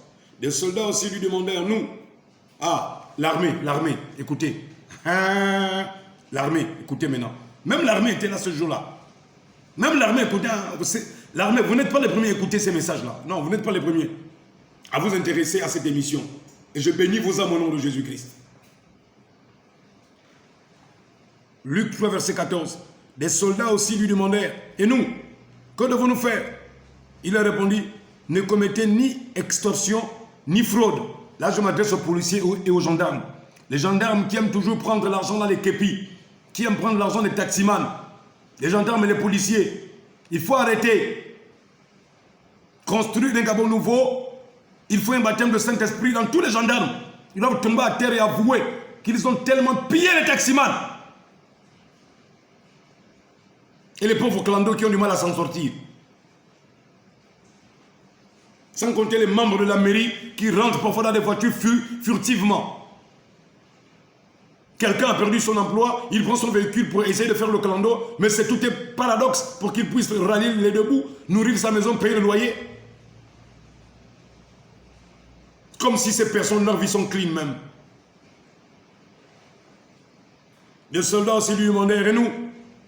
Des soldats aussi lui demandèrent, nous, l'armée, écoutez. Hein? L'armée, écoutez maintenant. Même l'armée était là ce jour-là. Même l'armée, écoutez, l'armée, vous n'êtes pas les premiers à écouter ces messages-là. Non, vous n'êtes pas les premiers à vous intéresser à cette émission. Et je bénis vos âmes au nom de Jésus-Christ. Luc 3, verset 14. Des soldats aussi lui demandèrent, et nous, que devons-nous faire? Il a répondu, ne commettez ni extorsion, ni fraude. Là, je m'adresse aux policiers et aux gendarmes. Les gendarmes qui aiment toujours prendre l'argent dans les képis, qui aiment prendre l'argent des taximans. Les gendarmes et les policiers, il faut arrêter. Construire un Gabon nouveau, il faut un baptême de Saint-Esprit dans tous les gendarmes. Ils doivent tomber à terre et avouer qu'ils ont tellement pillé les taximans. Et les pauvres clandos qui ont du mal à s'en sortir. Sans compter les membres de la mairie qui rentrent parfois dans des voitures furtivement. Quelqu'un a perdu son emploi, il prend son véhicule pour essayer de faire le clando, mais c'est tout un paradoxe pour qu'il puisse rallier les deux bouts, nourrir sa maison, payer le loyer. Comme si ces personnes, leur vie sont clean même. Les soldats aussi lui demandèrent, et nous,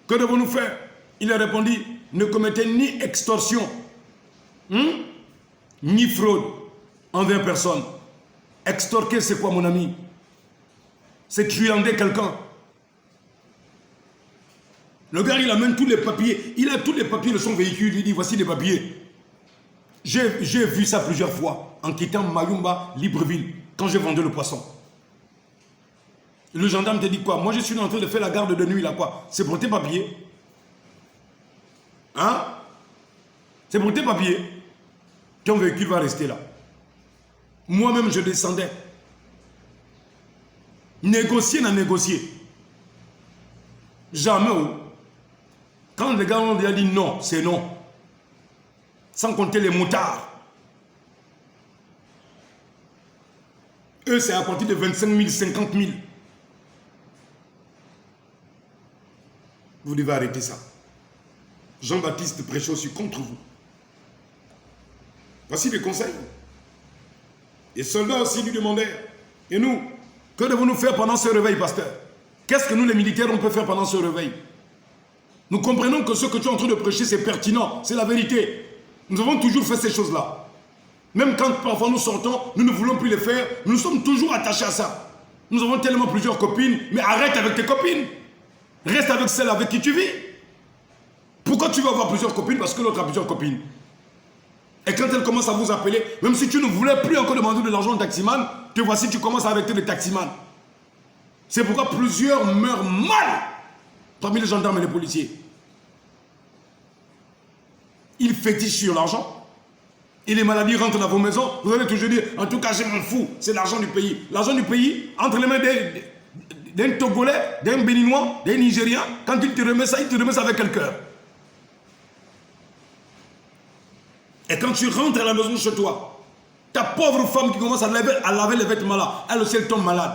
que devons-nous faire? Il a répondu, ne commettez ni extorsion, ni fraude envers personne. Extorquer, c'est quoi, mon ami? C'est truander quelqu'un. Le gars, il amène tous les papiers. Il a tous les papiers de son véhicule. Il dit, voici les papiers. J'ai vu ça plusieurs fois en quittant Mayumba, Libreville, quand j'ai vendu le poisson. Le gendarme te dit quoi? Moi, je suis en train de faire la garde de nuit, là, quoi. C'est pour tes papiers. Hein? C'est pour tes papiers. Ton véhicule va rester là. Moi-même, je descendais. Négocier, n'a négocié. Jamais. Quand les gars ont déjà dit non, c'est non. Sans compter les motards. Eux, c'est à partir de 25 000, 50 000. Vous devez arrêter ça. Jean-Baptiste prêche aussi contre vous. Voici les conseils. Les soldats aussi lui demandèrent, et nous, que devons-nous faire pendant ce réveil, pasteur? Qu'est-ce que nous, les militaires, on peut faire pendant ce réveil? Nous comprenons que ce que tu es en train de prêcher, c'est pertinent, c'est la vérité. Nous avons toujours fait ces choses-là. Même quand parfois nous sortons, nous ne voulons plus les faire, nous sommes toujours attachés à ça. Nous avons tellement plusieurs copines, mais arrête avec tes copines. Reste avec celles avec qui tu vis. Pourquoi tu veux avoir plusieurs copines? Parce que l'autre a plusieurs copines. Et quand elle commence à vous appeler, même si tu ne voulais plus encore demander de l'argent au taximan, te voici, tu commences à arrêter le taximan. C'est pourquoi plusieurs meurent mal parmi les gendarmes et les policiers. Ils fétichent sur l'argent. Et les maladies rentrent dans vos maisons. Vous allez toujours dire, en tout cas, je m'en fous. C'est l'argent du pays. L'argent du pays, entre les mains d'un Togolais, d'un Béninois, d'un Nigérien, quand il te remet ça, il te remet ça avec quel cœur? Et quand tu rentres à la maison chez toi, ta pauvre femme qui commence à laver les vêtements là, elle aussi elle tombe malade.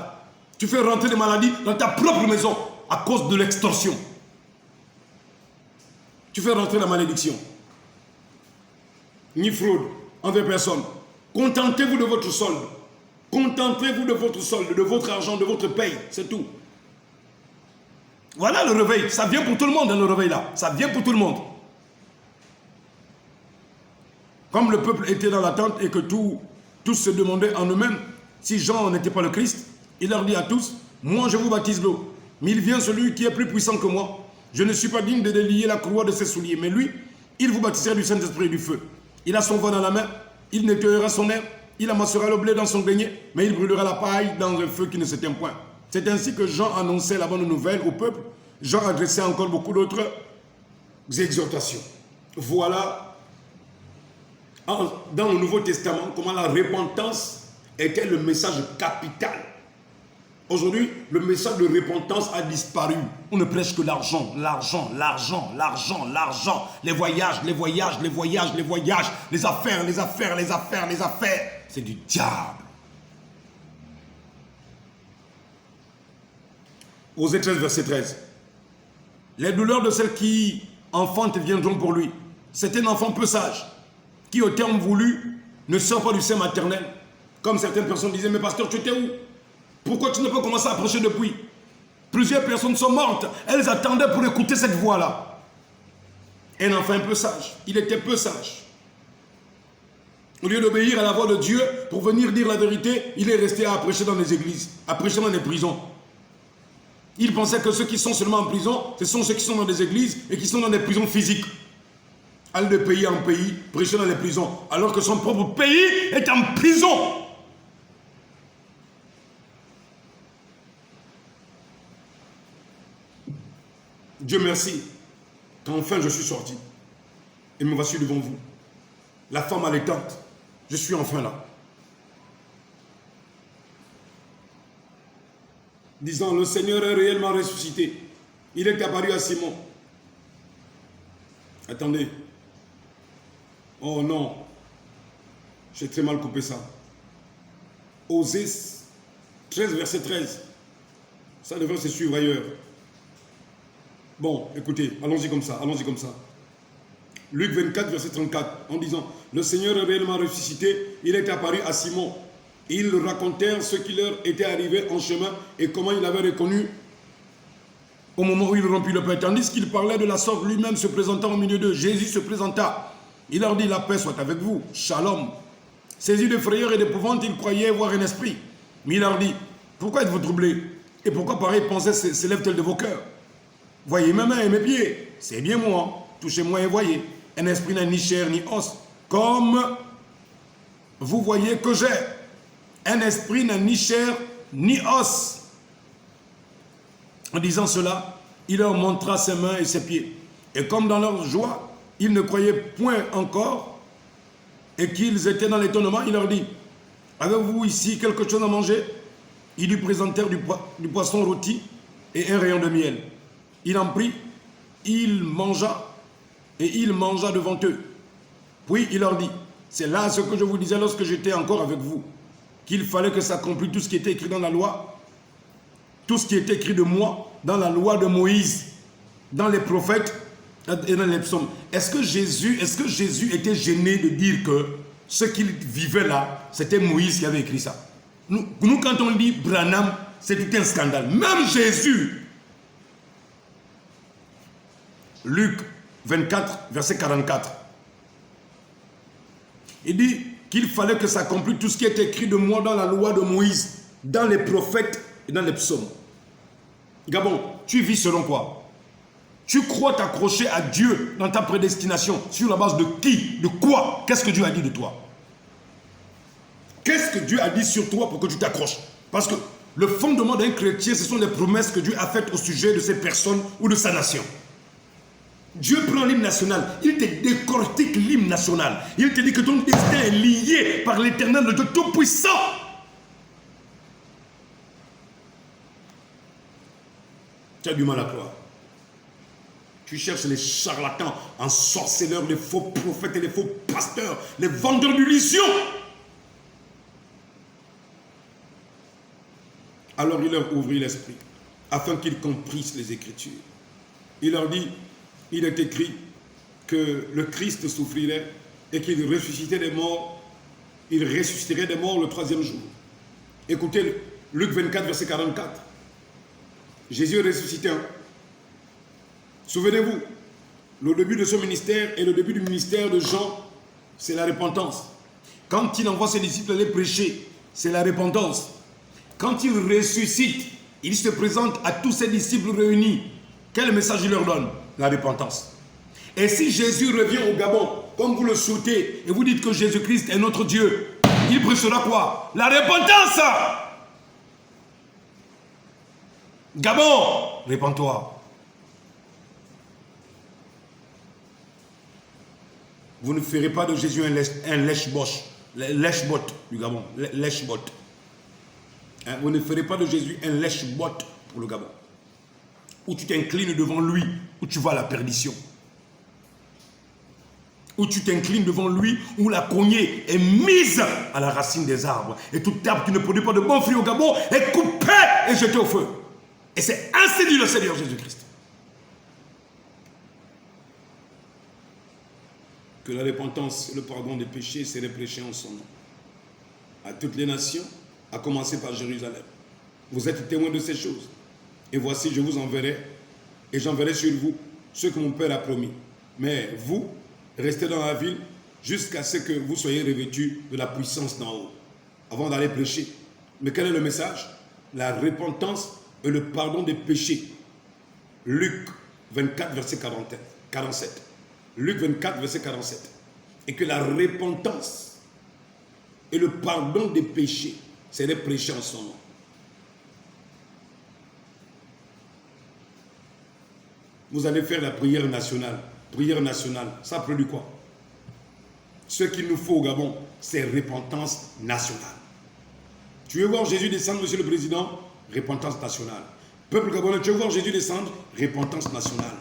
Tu fais rentrer des maladies dans ta propre maison à cause de l'extorsion. Tu fais rentrer la malédiction. Ni fraude envers personne. Contentez-vous de votre solde. Contentez-vous de votre solde, de votre argent, de votre paye. C'est tout. Voilà le réveil. Ça vient pour tout le monde, le réveil là. Ça vient pour tout le monde. Comme le peuple était dans l'attente et que tous se demandaient en eux-mêmes si Jean n'était pas le Christ, il leur dit à tous, moi je vous baptise l'eau, mais il vient celui qui est plus puissant que moi. Je ne suis pas digne de délier la croix de ses souliers, mais lui, il vous baptisera du Saint-Esprit et du feu. Il a son vent dans la main, il nettoyera son air, il amassera le blé dans son grenier, mais il brûlera la paille dans un feu qui ne s'éteint point. C'est ainsi que Jean annonçait la bonne nouvelle au peuple. Jean adressait encore beaucoup d'autres exhortations. Voilà, dans le Nouveau Testament, comment la repentance était le message capital. Aujourd'hui, le message de repentance a disparu. On ne prêche que l'argent, l'argent, l'argent, l'argent, l'argent, les voyages, les voyages, les voyages, les voyages, les affaires, les affaires, les affaires, les affaires. C'est du diable. Osée 13, verset 13. Les douleurs de celles qui enfantent viendront pour lui. C'est un enfant peu sage, qui au terme voulu ne sort pas du sein maternel. Comme certaines personnes disaient, mais pasteur, tu étais où? Pourquoi tu n'as pas commencé à prêcher depuis? Plusieurs personnes sont mortes. Elles attendaient pour écouter cette voix-là. Un enfant un peu sage. Il était peu sage. Au lieu d'obéir à la voix de Dieu pour venir dire la vérité, il est resté à prêcher dans les églises, à prêcher dans les prisons. Il pensait que ceux qui sont seulement en prison, ce sont ceux qui sont dans des églises et qui sont dans des prisons physiques. Aller de pays en pays, prêcher dans les prisons, alors que son propre pays est en prison. Dieu merci, qu'enfin je suis sorti. Et me voici devant vous. La femme allaitante, je suis enfin là. Disant, le Seigneur est réellement ressuscité. Il est apparu à Simon. Attendez. Oh non. J'ai très mal coupé ça. Osée 13, verset 13. Ça devrait se suivre ailleurs. Bon, écoutez, allons-y comme ça, allons-y comme ça. Luc 24, verset 34, en disant, le Seigneur est réellement ressuscité, il est apparu à Simon. Ils racontèrent ce qui leur était arrivé en chemin et comment il avait reconnu au moment où il rompit le pain. Tandis qu'il parlait de la sorte, lui-même se présentant au milieu d'eux. Jésus se présenta. Il leur dit, la paix soit avec vous. Shalom. Saisis de frayeur et d'épouvante, ils croyaient voir un esprit. Mais il leur dit, pourquoi êtes-vous troublés? Et pourquoi pareille pensée s'élève-t-elle de vos cœurs? Voyez mes mains et mes pieds, c'est bien moi. Touchez-moi et voyez. Un esprit n'a ni chair ni os. Comme vous voyez que j'ai. Un esprit n'a ni chair ni os. En disant cela, il leur montra ses mains et ses pieds. Et comme dans leur joie, ils ne croyaient point encore et qu'ils étaient dans l'étonnement, il leur dit, avez-vous ici quelque chose à manger? Ils lui présentèrent du poisson rôti et un rayon de miel. Il en prit, il mangea et il mangea devant eux. Puis il leur dit, c'est là ce que je vous disais lorsque j'étais encore avec vous, qu'il fallait que s'accomplisse tout ce qui était écrit dans la loi, tout ce qui était écrit de moi dans la loi de Moïse, dans les prophètes et dans les psaumes. Est-ce que Jésus était gêné de dire que ce qu'il vivait là, c'était Moïse qui avait écrit ça? Nous quand on dit Branham, c'est tout un scandale. Même Jésus. Luc 24, verset 44. Il dit qu'il fallait que s'accomplisse tout ce qui est écrit de moi dans la loi de Moïse, dans les prophètes et dans les psaumes. Gabon, tu vis selon quoi? Tu crois t'accrocher à Dieu dans ta prédestination sur la base de qui? De quoi? Qu'est-ce que Dieu a dit de toi? Qu'est-ce que Dieu a dit sur toi pour que tu t'accroches? Parce que le fondement d'un chrétien, ce sont les promesses que Dieu a faites au sujet de ces personnes ou de sa nation. Dieu prend l'hymne national, il te décortique l'hymne national. Il te dit que ton destin est lié par l'Éternel, le Dieu Tout-Puissant. Tu as du mal à croire. Tu cherches les charlatans, ensorceleurs, les faux prophètes et les faux pasteurs, les vendeurs d'illusions. Alors il leur ouvrit l'esprit, afin qu'ils comprissent les Écritures. Il leur dit, il est écrit que le Christ souffrirait et qu'il ressuscitait des morts, il ressusciterait des morts le troisième jour. Écoutez Luc 24, verset 44. Jésus est ressuscité. Souvenez-vous, le début de ce ministère et le début du ministère de Jean, c'est la repentance. Quand il envoie ses disciples aller prêcher, c'est la repentance. Quand il ressuscite, il se présente à tous ses disciples réunis. Quel message il leur donne? La repentance. Et si Jésus revient au Gabon, comme vous le souhaitez, et vous dites que Jésus-Christ est notre Dieu, il prêchera quoi? La repentance. Gabon, répands-toi. Vous ne ferez pas de Jésus un lèche-boche, lèche-botte du Gabon, lèche-botte. Hein, vous ne ferez pas de Jésus un lèche-botte pour le Gabon. Où tu t'inclines devant lui, où tu vas à la perdition. Où tu t'inclines devant lui, où la cognée est mise à la racine des arbres. Et tout arbre qui ne produit pas de bons fruits au Gabon est coupé et jeté au feu. Et c'est ainsi dit le Seigneur Jésus-Christ. Que la repentance et le pardon des péchés seraient prêchés en son nom à toutes les nations, à commencer par Jérusalem. Vous êtes témoins de ces choses. Et voici, je vous enverrai, et j'enverrai sur vous ce que mon Père a promis. Mais vous, restez dans la ville jusqu'à ce que vous soyez revêtus de la puissance d'en haut, avant d'aller prêcher. Mais quel est le message? La repentance et le pardon des péchés. Luc 24, verset 47. Luc 24, verset 47. Et que la repentance et le pardon des péchés seraient prêchés en son nom. Vous allez faire la prière nationale. Prière nationale, ça produit quoi? Ce qu'il nous faut au Gabon, c'est repentance nationale. Tu veux voir Jésus descendre, monsieur le président? Repentance nationale. Peuple gabonais, tu veux voir Jésus descendre? Repentance nationale.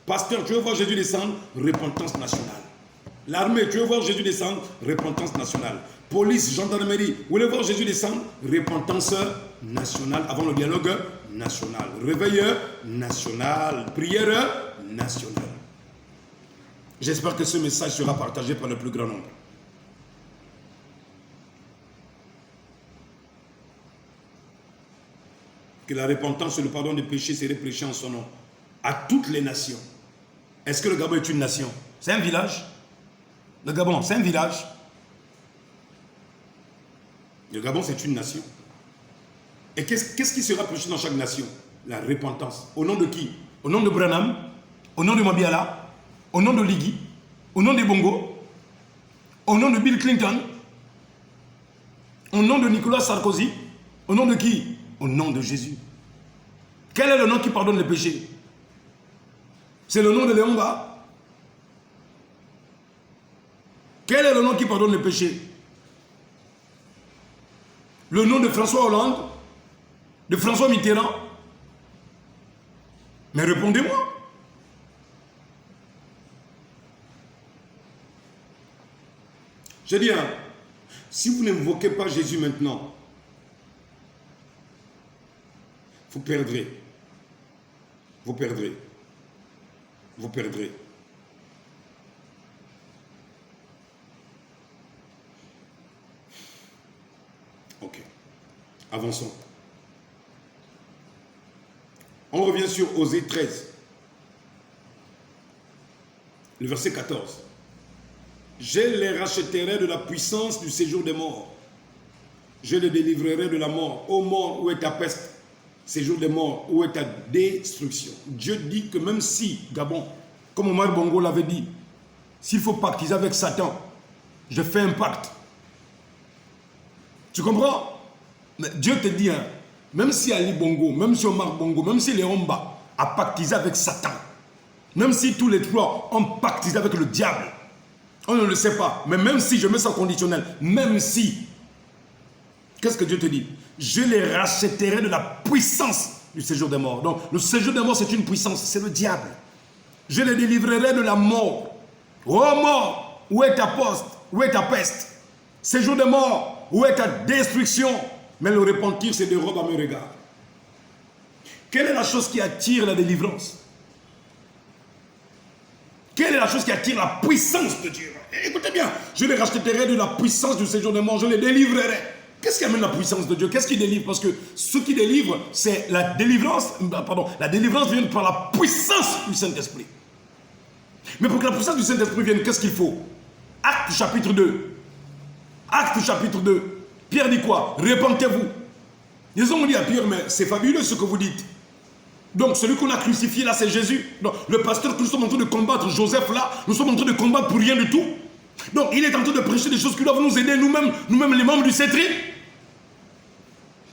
Pasteur, tu veux voir Jésus descendre? Repentance nationale. L'armée, tu veux voir Jésus descendre? Repentance nationale. Police, gendarmerie, vous voulez voir Jésus descendre? Repentance nationale avant le dialogue national. Réveil national. Prière nationale. J'espère que ce message sera partagé par le plus grand nombre. Que la repentance et le pardon des péchés seraient prêchés en son nom à toutes les nations. Est-ce que le Gabon est une nation? C'est un village? Le Gabon, c'est un village? Le Gabon, c'est une nation. Et qu'est-ce qui sera prêché dans chaque nation? La repentance. Au nom de qui? Au nom de Branham? Au nom de Mabiala? Au nom de Ligui? Au nom de Bongo? Au nom de Bill Clinton? Au nom de Nicolas Sarkozy? Au nom de qui? Au nom de Jésus. Quel est le nom qui pardonne les péchés? C'est le nom de Léonga. Quel est le nom qui pardonne les péchés? Le nom de François Hollande? De François Mitterrand? Mais répondez-moi. Je dis, si vous n'invoquez pas Jésus maintenant, vous perdrez. Vous perdrez. Vous perdrez. Ok. Avançons. On revient sur Osée 13. Le verset 14. Je les racheterai de la puissance du séjour des morts. Je les délivrerai de la mort. Ô mort, où est ta peste? séjour des morts, où est ta destruction? Dieu dit que même si, Gabon, comme Omar Bongo l'avait dit, s'il faut pactiser avec Satan, je fais un pacte. Tu comprends? Mais Dieu te dit, hein, même si Ali Bongo, même si Omar Bongo, même si Léon Mba a pactisé avec Satan, même si tous les trois ont pactisé avec le diable, on ne le sait pas, mais même si, je mets ça conditionnel, même si, qu'est-ce que Dieu te dit? Je les rachèterai de la puissance du séjour des morts. Donc, le séjour des morts, c'est une puissance, c'est le diable. Je les délivrerai de la mort. Oh mort, où est ta poste? Où est ta peste? Séjour des morts, où est ta destruction? Mais le repentir se dérobe à mes regards. Quelle est la chose qui attire la délivrance? Quelle est la chose qui attire la puissance de Dieu? Écoutez bien, je les rachèterai de la puissance du séjour des morts, je les délivrerai. Qu'est-ce qui amène la puissance de Dieu? Qu'est-ce qui délivre? Parce que ce qui délivre, c'est la délivrance. Pardon, la délivrance vient par la puissance du Saint-Esprit. Mais pour que la puissance du Saint-Esprit vienne, qu'est-ce qu'il faut? Acte chapitre 2. Acte chapitre 2. Pierre dit quoi? Repentez-vous. Ils ont dit à Pierre, mais c'est fabuleux ce que vous dites. Donc celui qu'on a crucifié là, c'est Jésus. Donc le pasteur que nous sommes en train de combattre, Joseph là, nous sommes en train de combattre pour rien du tout. Donc il est en train de prêcher des choses qui doivent nous aider nous-mêmes les membres du CETRI.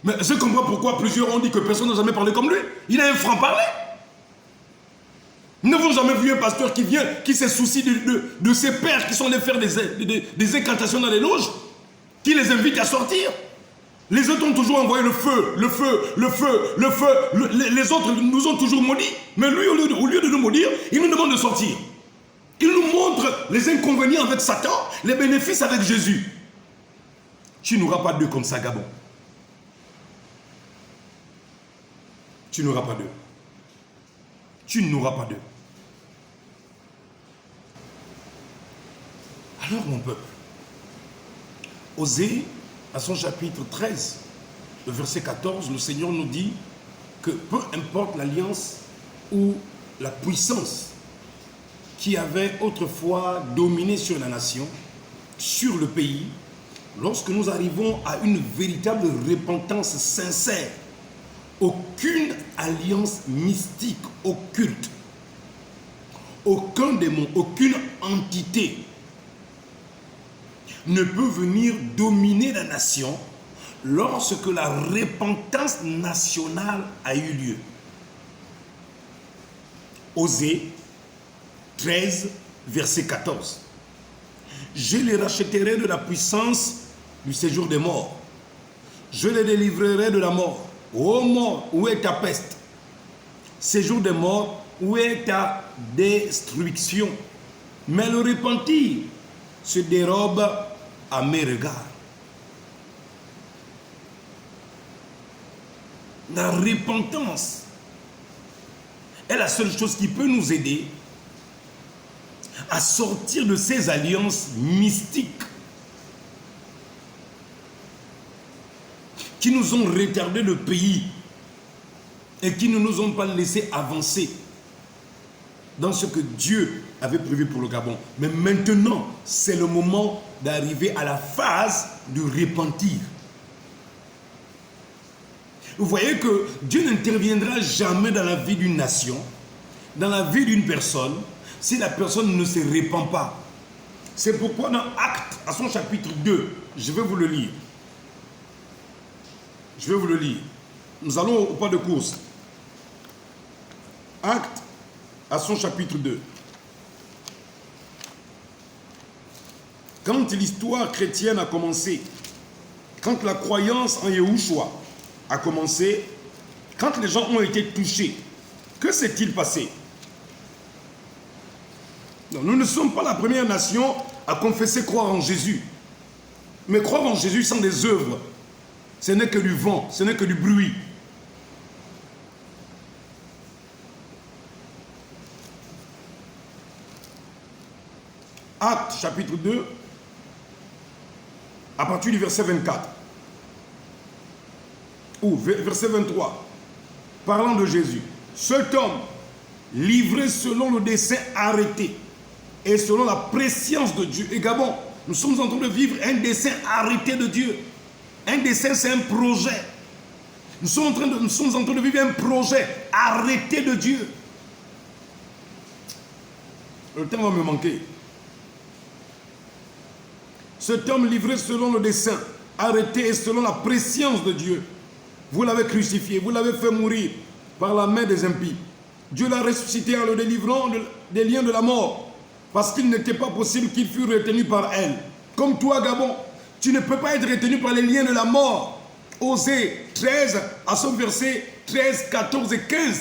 Mais je comprends pourquoi plusieurs ont dit que personne n'a jamais parlé comme lui. Il a un franc-parler. Nous n'avons jamais vu un pasteur qui vient, qui se soucie de ses pères qui sont allés faire des incantations dans les loges, qui les invite à sortir. Les autres ont toujours envoyé le feu, le feu, le feu, le feu. Les autres nous ont toujours maudits. Mais lui, au lieu de nous maudire, il nous demande de sortir. Il nous montre les inconvénients avec Satan, les bénéfices avec Jésus. Tu n'auras pas deux comme ça, Gabon. Tu n'auras pas deux. Tu n'auras pas deux. Alors, mon peuple, Osée, à son chapitre 13, le verset 14, le Seigneur nous dit que peu importe l'alliance ou la puissance qui avait autrefois dominé sur la nation, sur le pays, lorsque nous arrivons à une véritable repentance sincère, aucune alliance mystique, occulte, aucun démon, aucune entité ne peut venir dominer la nation lorsque la repentance nationale a eu lieu. Osée 13, verset 14. Je les rachèterai de la puissance du séjour des morts. Je les délivrerai de la mort. Ô mort, où est ta peste? Séjour des morts, où est ta destruction? Mais le repentir se dérobe à mes regards. La repentance est la seule chose qui peut nous aider à sortir de ces alliances mystiques qui nous ont retardé le pays et qui ne nous ont pas laissé avancer dans ce que Dieu avait prévu pour le Gabon. Mais maintenant, c'est le moment d'arriver à la phase du repentir. Vous voyez que Dieu n'interviendra jamais dans la vie d'une nation, dans la vie d'une personne, si la personne ne se repent pas. C'est pourquoi dans Actes, à son chapitre 2, je vais vous le lire. Je vais vous le lire. Nous allons au pas de course. Actes, à son chapitre 2. Quand l'histoire chrétienne a commencé, quand la croyance en Yahushua a commencé, quand les gens ont été touchés, que s'est-il passé? Non, nous ne sommes pas la première nation à confesser croire en Jésus. Mais croire en Jésus sans des œuvres, ce n'est que du vent, ce n'est que du bruit. Actes chapitre 2, à partir du verset 24. Ou verset 23. Parlant de Jésus. Cet homme, livré selon le dessein arrêté et selon la prescience de Dieu. Et Gabon, nous sommes en train de vivre un dessein arrêté de Dieu. Un dessein, c'est un projet. Nous sommes en train de vivre un projet arrêté de Dieu. Le temps va me manquer. Cet homme livré selon le dessein, arrêté et selon la prescience de Dieu. Vous l'avez crucifié, vous l'avez fait mourir par la main des impies. Dieu l'a ressuscité en le délivrant des liens de la mort, parce qu'il n'était pas possible qu'il fût retenu par elle. Comme toi, Gabon, tu ne peux pas être retenu par les liens de la mort. Osée 13, à son verset 13, 14 et 15.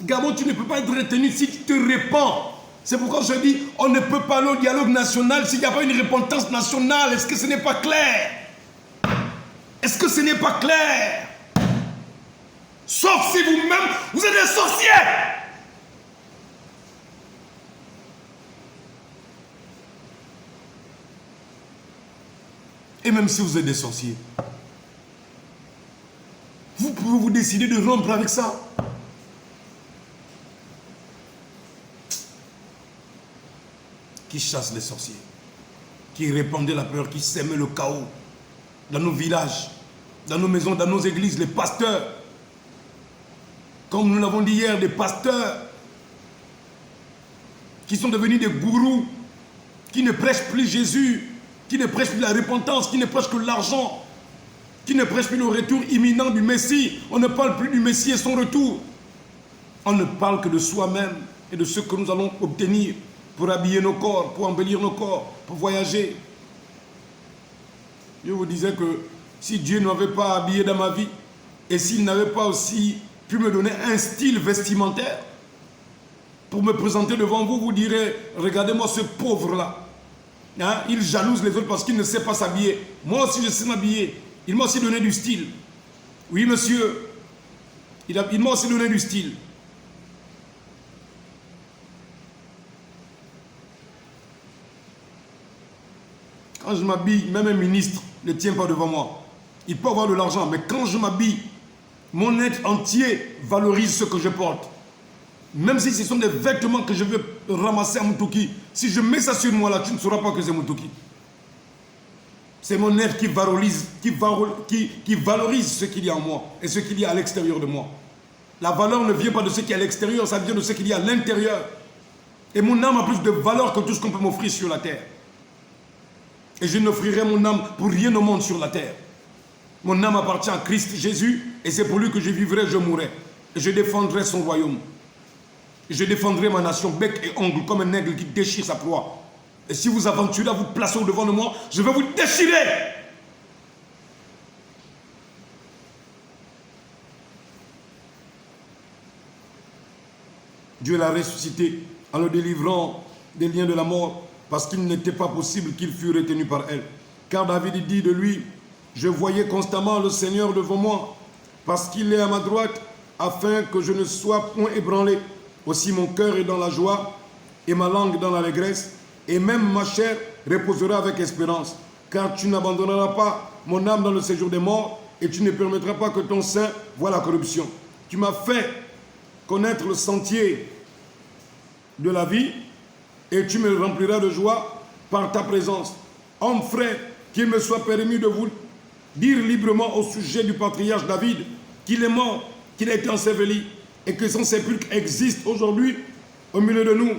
Gabon, tu ne peux pas être retenu si tu te répands. C'est pourquoi je dis, on ne peut pas aller au dialogue national s'il n'y a pas une repentance nationale. Est-ce que ce n'est pas clair? Est-ce que ce n'est pas clair? Sauf si vous-même, vous êtes des sorciers. Et même si vous êtes des sorciers, vous pouvez vous décider de rompre avec ça. Qui chasse les sorciers, qui répandait la peur, qui sèmait le chaos dans nos villages, dans nos maisons, dans nos églises, les pasteurs. Comme nous l'avons dit hier, des pasteurs qui sont devenus des gourous, qui ne prêchent plus Jésus, qui ne prêchent plus la repentance, qui ne prêchent que l'argent, qui ne prêchent plus le retour imminent du Messie. On ne parle plus du Messie et son retour. On ne parle que de soi-même et de ce que nous allons obtenir pour habiller nos corps, pour embellir nos corps, pour voyager. Je vous disais que si Dieu ne m'avait pas habillé dans ma vie, et s'il n'avait pas aussi pu me donner un style vestimentaire, pour me présenter devant vous, vous direz, regardez-moi ce pauvre-là. Hein? Il jalouse les autres parce qu'il ne sait pas s'habiller. Moi aussi, je sais m'habiller. Il m'a aussi donné du style. Oui, monsieur. Il m'a aussi donné du style. Quand je m'habille, même un ministre ne tient pas devant moi. Il peut avoir de l'argent, mais quand je m'habille, mon être entier valorise ce que je porte. Même si ce sont des vêtements que je vais ramasser à Mutuki, si je mets ça sur moi là, tu ne sauras pas que c'est Mutuki. C'est mon être qui valorise ce qu'il y a en moi et ce qu'il y a à l'extérieur de moi. La valeur ne vient pas de ce qui est à l'extérieur, ça vient de ce qu'il y a à l'intérieur. Et mon âme a plus de valeur que tout ce qu'on peut m'offrir sur la terre. Et je n'offrirai mon âme pour rien au monde sur la terre. Mon âme appartient à Christ Jésus et c'est pour lui que je vivrai, je mourrai. Et je défendrai son royaume. Et je défendrai ma nation, bec et ongle, comme un aigle qui déchire sa proie. Et si vous aventurez à vous placer au-devant de moi, je vais vous déchirer. Dieu l'a ressuscité en le délivrant des liens de la mort, parce qu'il n'était pas possible qu'il fût retenu par elle. Car David dit de lui, je voyais constamment le Seigneur devant moi, parce qu'il est à ma droite, afin que je ne sois point ébranlé. Aussi mon cœur est dans la joie, et ma langue dans l'allégresse, et même ma chair reposera avec espérance. Car tu n'abandonneras pas mon âme dans le séjour des morts, et tu ne permettras pas que ton sein voie la corruption. Tu m'as fait connaître le sentier de la vie, et tu me rempliras de joie par ta présence. Homme frère, qu'il me soit permis de vous dire librement au sujet du patriarche David, qu'il est mort, qu'il a été enseveli, et que son sépulcre existe aujourd'hui au milieu de nous,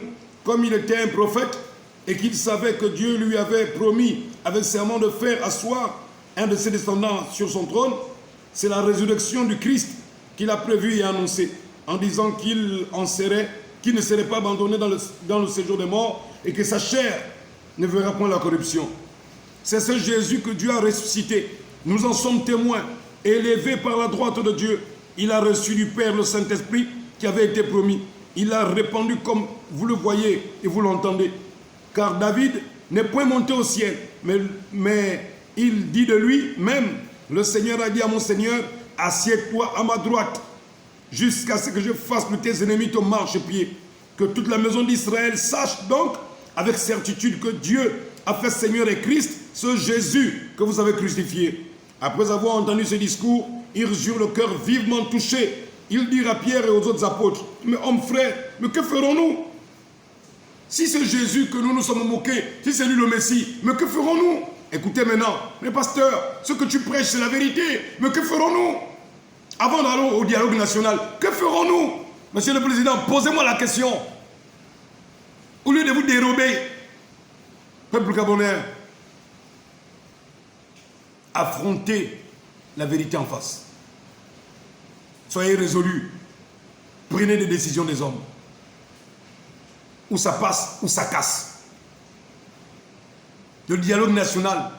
comme il était un prophète, et qu'il savait que Dieu lui avait promis, avec serment, de faire asseoir un de ses descendants sur son trône. C'est la résurrection du Christ qu'il a prévu et annoncé, en disant qu'il ne serait pas abandonné dans le séjour des morts, et que sa chair ne verra point la corruption. C'est ce Jésus que Dieu a ressuscité. Nous en sommes témoins, élevé par la droite de Dieu. Il a reçu du Père le Saint-Esprit qui avait été promis. Il l'a répandu comme vous le voyez et vous l'entendez. Car David n'est point monté au ciel, mais il dit de lui-même, le Seigneur a dit à mon Seigneur, assieds-toi à ma droite, jusqu'à ce que je fasse de tes ennemis ton marchepied. Que toute la maison d'Israël sache donc avec certitude que Dieu a fait Seigneur et Christ, ce Jésus que vous avez crucifié. Après avoir entendu ce discours, ils eurent le cœur vivement touché. Ils dirent à Pierre et aux autres apôtres, mais hommes frères, mais que ferons-nous? Si c'est Jésus que nous nous sommes moqués, si c'est lui le Messie, mais que ferons-nous? Écoutez maintenant, mes pasteurs, ce que tu prêches c'est la vérité, mais que ferons-nous? Avant d'aller au dialogue national, que ferons-nous? Monsieur le Président, posez-moi la question. Au lieu de vous dérober, peuple gabonais, affrontez la vérité en face. Soyez résolus. Prenez des décisions des hommes. Ou ça passe, ou ça casse. Le dialogue national,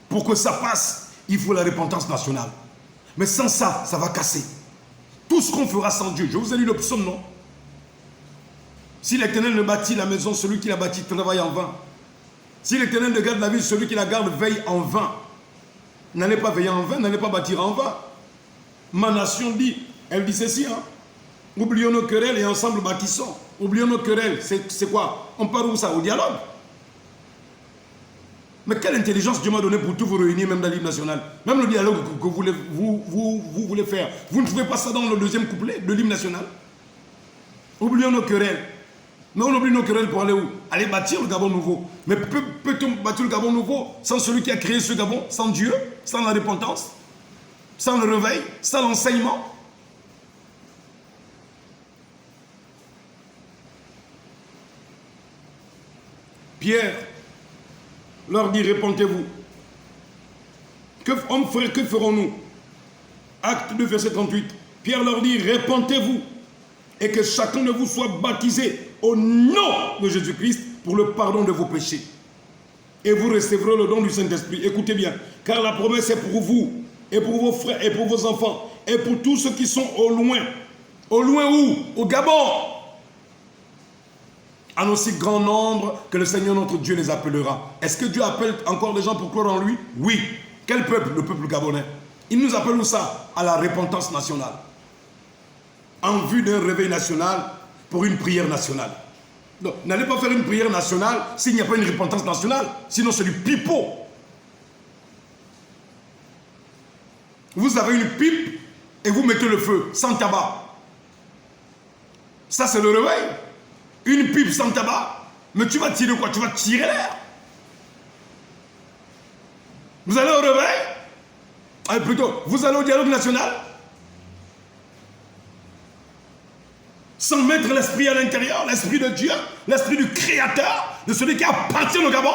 pour que ça passe, il faut la repentance nationale. Mais sans ça, ça va casser. Tout ce qu'on fera sans Dieu. Je vous ai lu le psaume, non? Si l'Éternel ne bâtit la maison, celui qui la bâtit travaille en vain. Si l'Éternel ne garde la ville, celui qui la garde veille en vain. N'allez pas veiller en vain, n'allez pas bâtir en vain. Ma nation dit, elle dit ceci, hein? Oublions nos querelles et ensemble bâtissons. Oublions nos querelles, c'est quoi? On part où ça? Au dialogue. Mais quelle intelligence Dieu m'a donné pour tout vous réunir, même dans l'hymne national. Même le dialogue que vous voulez faire. Vous ne trouvez pas ça dans le deuxième couplet de l'hymne national? Oublions nos querelles. Mais on oublie nos querelles pour aller où? Aller bâtir le Gabon nouveau. Mais peut-on bâtir le Gabon nouveau sans celui qui a créé ce Gabon? Sans Dieu? Sans la repentance? Sans le réveil? Sans l'enseignement? Pierre leur dit, répentez-vous. Hommes frères, que ferons-nous? Acte 2, verset 38. Pierre leur dit, répentez-vous et que chacun de vous soit baptisé au nom de Jésus-Christ pour le pardon de vos péchés. Et vous recevrez le don du Saint-Esprit. Écoutez bien, car la promesse est pour vous, et pour vos frères, et pour vos enfants, et pour tous ceux qui sont au loin. Au loin où? Au Gabon. En aussi grand nombre que le Seigneur notre Dieu les appellera. Est-ce que Dieu appelle encore des gens pour croire en lui? Oui. Quel peuple? Le peuple gabonais. Il nous appelle où ça? À la repentance nationale. En vue d'un réveil national pour une prière nationale. Donc, n'allez pas faire une prière nationale s'il n'y a pas une repentance nationale. Sinon, c'est du pipeau. Vous avez une pipe et vous mettez le feu sans tabac. Ça, c'est le réveil. Une pipe sans tabac. Mais tu vas tirer quoi? Tu vas tirer l'air. Vous allez au réveil? Allez, plutôt, vous allez au dialogue national? Sans mettre l'esprit à l'intérieur, l'esprit de Dieu, l'esprit du Créateur, de celui qui appartient au Gabon.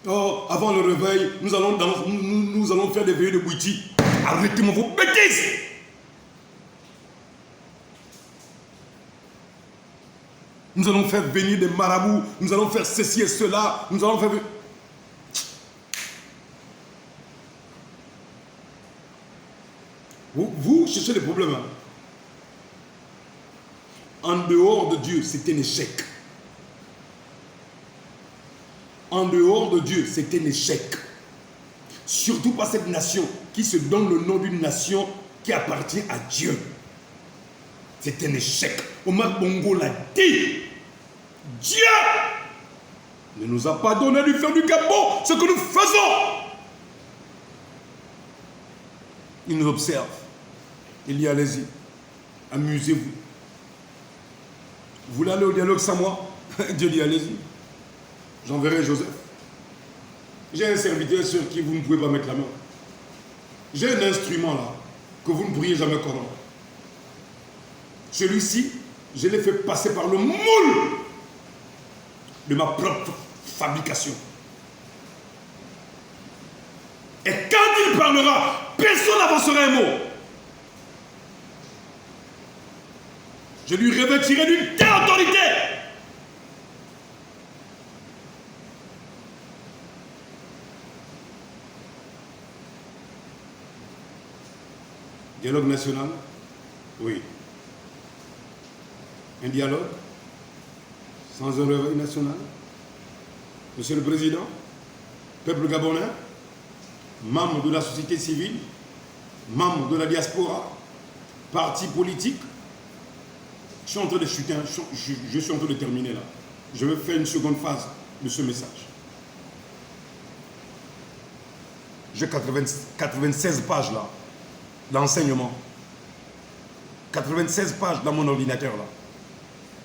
Oh, avant le réveil, nous allons faire des veillées de bouillie. Arrêtez-moi vos bêtises. Nous allons faire venir des marabouts, nous allons faire ceci et cela, nous allons faire... Vous cherchez des problèmes. Hein? En dehors de Dieu, c'est un échec. En dehors de Dieu, c'est un échec. Surtout pas cette nation qui se donne le nom d'une nation qui appartient à Dieu. C'est un échec. Omar Bongo l'a dit. Dieu ne nous a pas donné du faire du Gabon ce que nous faisons. Il nous observe. Il dit, allez-y, amusez-vous. Vous voulez aller au dialogue sans moi? Dieu dit, allez-y. J'enverrai Joseph. J'ai un serviteur sur qui vous ne pouvez pas mettre la main. J'ai un instrument là, que vous ne pourriez jamais connaître. Celui-ci, je l'ai fait passer par le moule de ma propre fabrication. Et quand il parlera, personne n'avancera un mot. Je lui revêtirai d'une telle autorité. Dialogue national? Oui. Un dialogue sans un réveil national? Monsieur le Président, peuple gabonais, membres de la société civile, membres de la diaspora, partis politiques, je suis en train de chuter, je suis en train de terminer là. Je vais faire une seconde phase de ce message. J'ai 96 pages là, d'enseignement. 96 pages dans mon ordinateur là.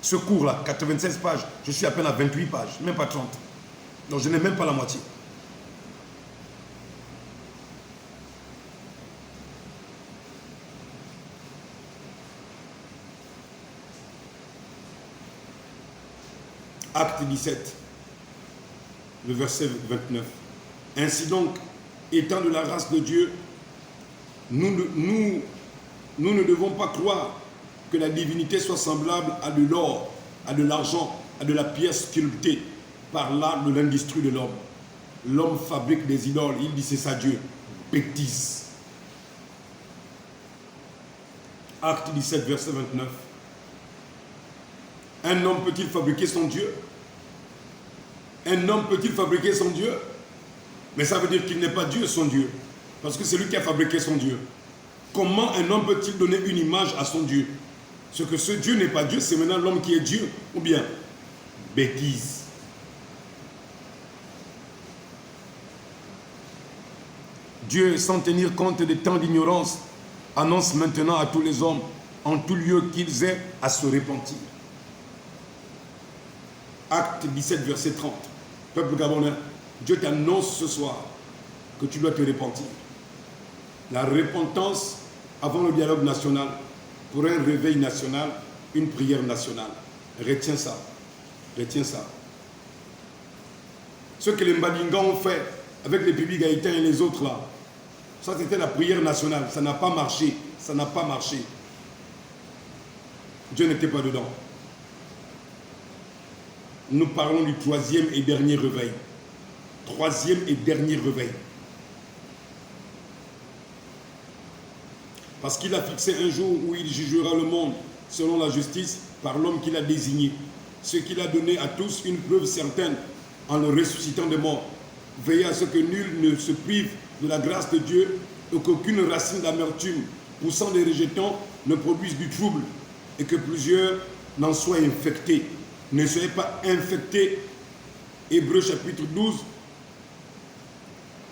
Ce cours là, 96 pages, je suis à peine à 28 pages, même pas 30. Donc je n'ai même pas la moitié. Acte 17, le verset 29. Ainsi donc, étant de la grâce de Dieu, nous ne devons pas croire que la divinité soit semblable à de l'or, à de l'argent, à de la pierre sculptée par l'art de l'industrie de l'homme. L'homme fabrique des idoles, il dit c'est ça Dieu. Bêtise. Acte 17, verset 29. Un homme peut-il fabriquer son Dieu? Un homme peut-il fabriquer son Dieu? Mais ça veut dire qu'il n'est pas Dieu, son Dieu. Parce que c'est lui qui a fabriqué son Dieu. Comment un homme peut-il donner une image à son Dieu? Ce que ce Dieu n'est pas Dieu, c'est maintenant l'homme qui est Dieu. Ou bien, bêtise. Dieu, sans tenir compte des temps d'ignorance, annonce maintenant à tous les hommes, en tout lieu qu'ils aient à se repentir. Acte 17, verset 30. Peuple gabonais, Dieu t'annonce ce soir que tu dois te repentir. La repentance avant le dialogue national, pour un réveil national, une prière nationale. Retiens ça. Retiens ça. Ce que les Mbadinga ont fait avec les Bibi Gaïtens et les autres là, ça c'était la prière nationale. Ça n'a pas marché. Ça n'a pas marché. Dieu n'était pas dedans. Nous parlons du troisième et dernier réveil. Troisième et dernier réveil. Parce qu'il a fixé un jour où il jugera le monde selon la justice par l'homme qu'il a désigné. Ce qu'il a donné à tous une preuve certaine en le ressuscitant des morts. Veillez à ce que nul ne se prive de la grâce de Dieu et qu'aucune racine d'amertume poussant des rejetons ne produise du trouble et que plusieurs n'en soient infectés. Ne soyez pas infectés, Hébreux chapitre 12,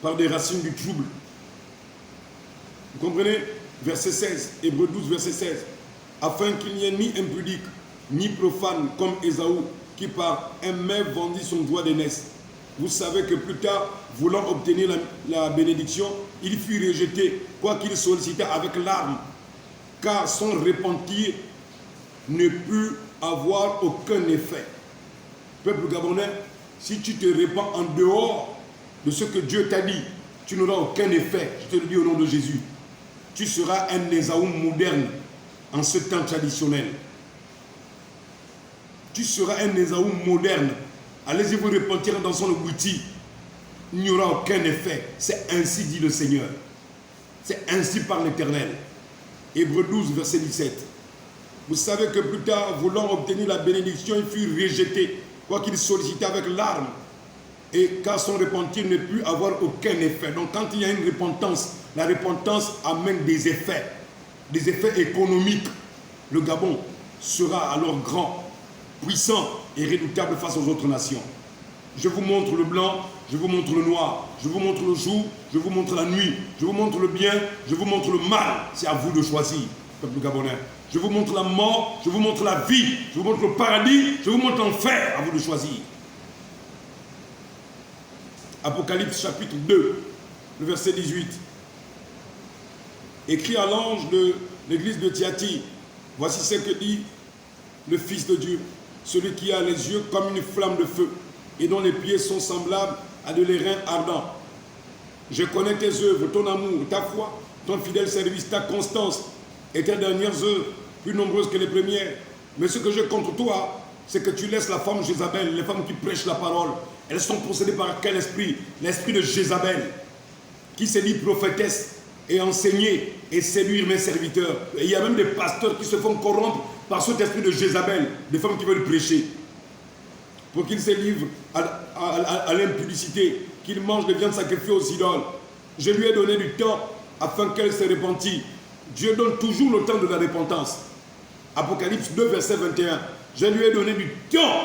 par des racines du trouble. Vous comprenez? Verset 16, Hébreux 12, verset 16. Afin qu'il n'y ait ni impudique, ni profane comme Ésaü, qui par un main vendit son doigt d'aînesse. Vous savez que plus tard, voulant obtenir la bénédiction, il fut rejeté, quoiqu'il sollicita avec larmes, car son repentir ne put avoir aucun effet. Peuple gabonais, si tu te répands en dehors de ce que Dieu t'a dit, tu n'auras aucun effet. Je te le dis au nom de Jésus. Tu seras un Ésaü moderne en ce temps traditionnel. Tu seras un Ésaü moderne. Allez-y vous repentir dans son abouti. Il n'y aura aucun effet. C'est ainsi dit le Seigneur. C'est ainsi par l'Éternel. Hébreux 12, verset 17. Vous savez que plus tard, voulant obtenir la bénédiction, il fut rejeté, quoiqu'il sollicitait avec larmes, et car son repentir ne put avoir aucun effet. Donc quand il y a une repentance, la repentance amène des effets économiques. Le Gabon sera alors grand, puissant et redoutable face aux autres nations. Je vous montre le blanc, je vous montre le noir, je vous montre le jour, je vous montre la nuit, je vous montre le bien, je vous montre le mal. C'est à vous de choisir, peuple gabonais. Je vous montre la mort, je vous montre la vie, je vous montre le paradis, je vous montre l'enfer, à vous de choisir. Apocalypse chapitre 2, le verset 18. Écrit à l'ange de l'église de Thyatire, voici ce que dit le Fils de Dieu, celui qui a les yeux comme une flamme de feu et dont les pieds sont semblables à de l'airain ardent. Je connais tes œuvres, ton amour, ta foi, ton fidèle service, ta constance et tes dernières œuvres, plus nombreuses que les premières. Mais ce que j'ai contre toi, c'est que tu laisses la femme Jézabel, les femmes qui prêchent la parole. Elles sont possédées par quel esprit? L'esprit de Jézabel, qui se dit prophétesse et enseigner et séduire mes serviteurs. Et il y a même des pasteurs qui se font corrompre par cet esprit de Jézabel, des femmes qui veulent prêcher, pour qu'ils se livrent à l'impudicité, qu'ils mangent des viandes sacrifiées aux idoles. Je lui ai donné du temps afin qu'elle se repentisse. Dieu donne toujours le temps de la repentance. Apocalypse 2, verset 21. Je lui ai donné du temps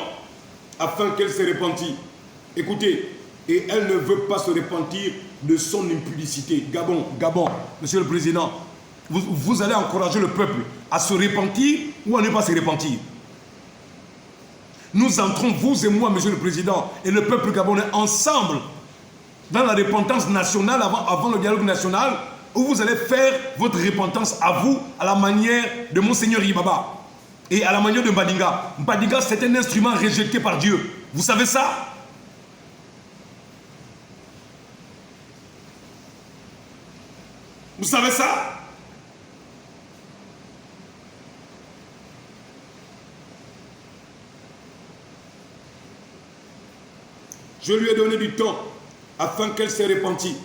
afin qu'elle se repentisse. Écoutez, et elle ne veut pas se repentir de son impudicité. Gabon, Monsieur le Président, vous allez encourager le peuple à se repentir ou à ne pas se repentir. Nous entrons, vous et moi, Monsieur le Président, et le peuple gabonais ensemble dans la repentance nationale avant le dialogue national, où vous allez faire votre repentance à vous, à la manière de Monseigneur Ibaba. et à la manière de Mbadinga. Mbadinga, c'est un instrument rejeté par Dieu. Vous savez ça? Vous savez ça? Je lui ai donné du temps afin qu'elle se repentit.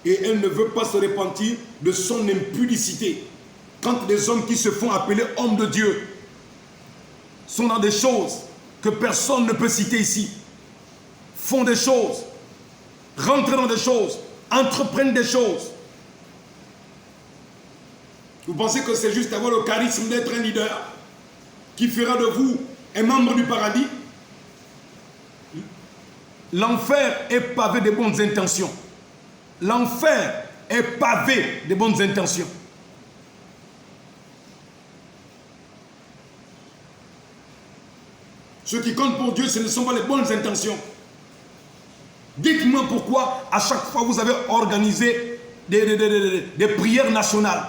Et elle ne veut pas se repentir de son impudicité. Quand les hommes qui se font appeler hommes de Dieu sont dans des choses que personne ne peut citer ici, font des choses, rentrent dans des choses, entreprennent des choses, vous pensez que c'est juste avoir le charisme d'être un leader qui fera de vous un membre du paradis? L'enfer est pavé de bonnes intentions. L'enfer est pavé de bonnes intentions. Ce qui compte pour Dieu, ce ne sont pas les bonnes intentions. Dites-moi pourquoi à chaque fois vous avez organisé des prières nationales.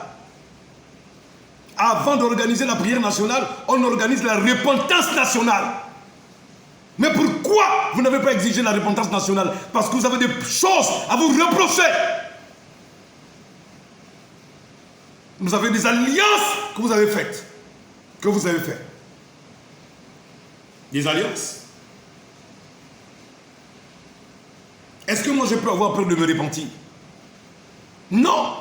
Avant d'organiser la prière nationale, on organise la repentance nationale. Mais pourquoi vous n'avez pas exigé la repentance nationale? Parce que vous avez des choses à vous reprocher. Vous avez des alliances que vous avez faites. Des alliances. Est-ce que moi je peux avoir peur de me repentir? Non.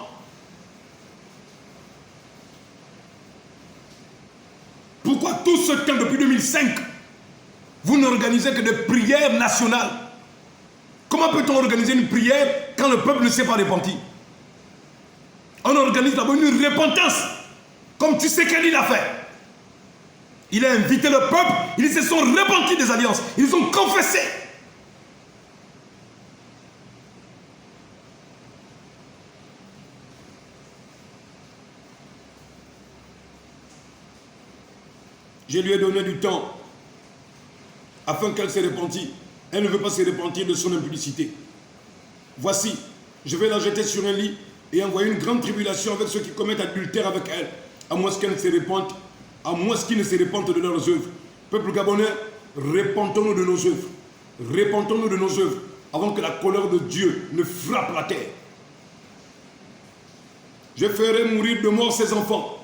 Pourquoi tout ce temps depuis 2005 vous n'organisez que des prières nationales? Comment peut-on organiser une prière quand le peuple ne s'est pas repenti? On organise d'abord une repentance, comme tu sais qu'il a fait. Il a invité le peuple, ils se sont repentis des alliances, ils ont confessé. Je lui ai donné du temps afin qu'elle se repentit. Elle ne veut pas se repentir de son impudicité. Voici, je vais la jeter sur un lit et envoyer une grande tribulation avec ceux qui commettent adultère avec elle, à moins qu'elle ne se repente, à moins qu'ils ne se repentent de leurs œuvres. Peuple gabonais, repentons-nous de nos œuvres. Repentons-nous de nos œuvres avant que la colère de Dieu ne frappe la terre. Je ferai mourir de mort ses enfants.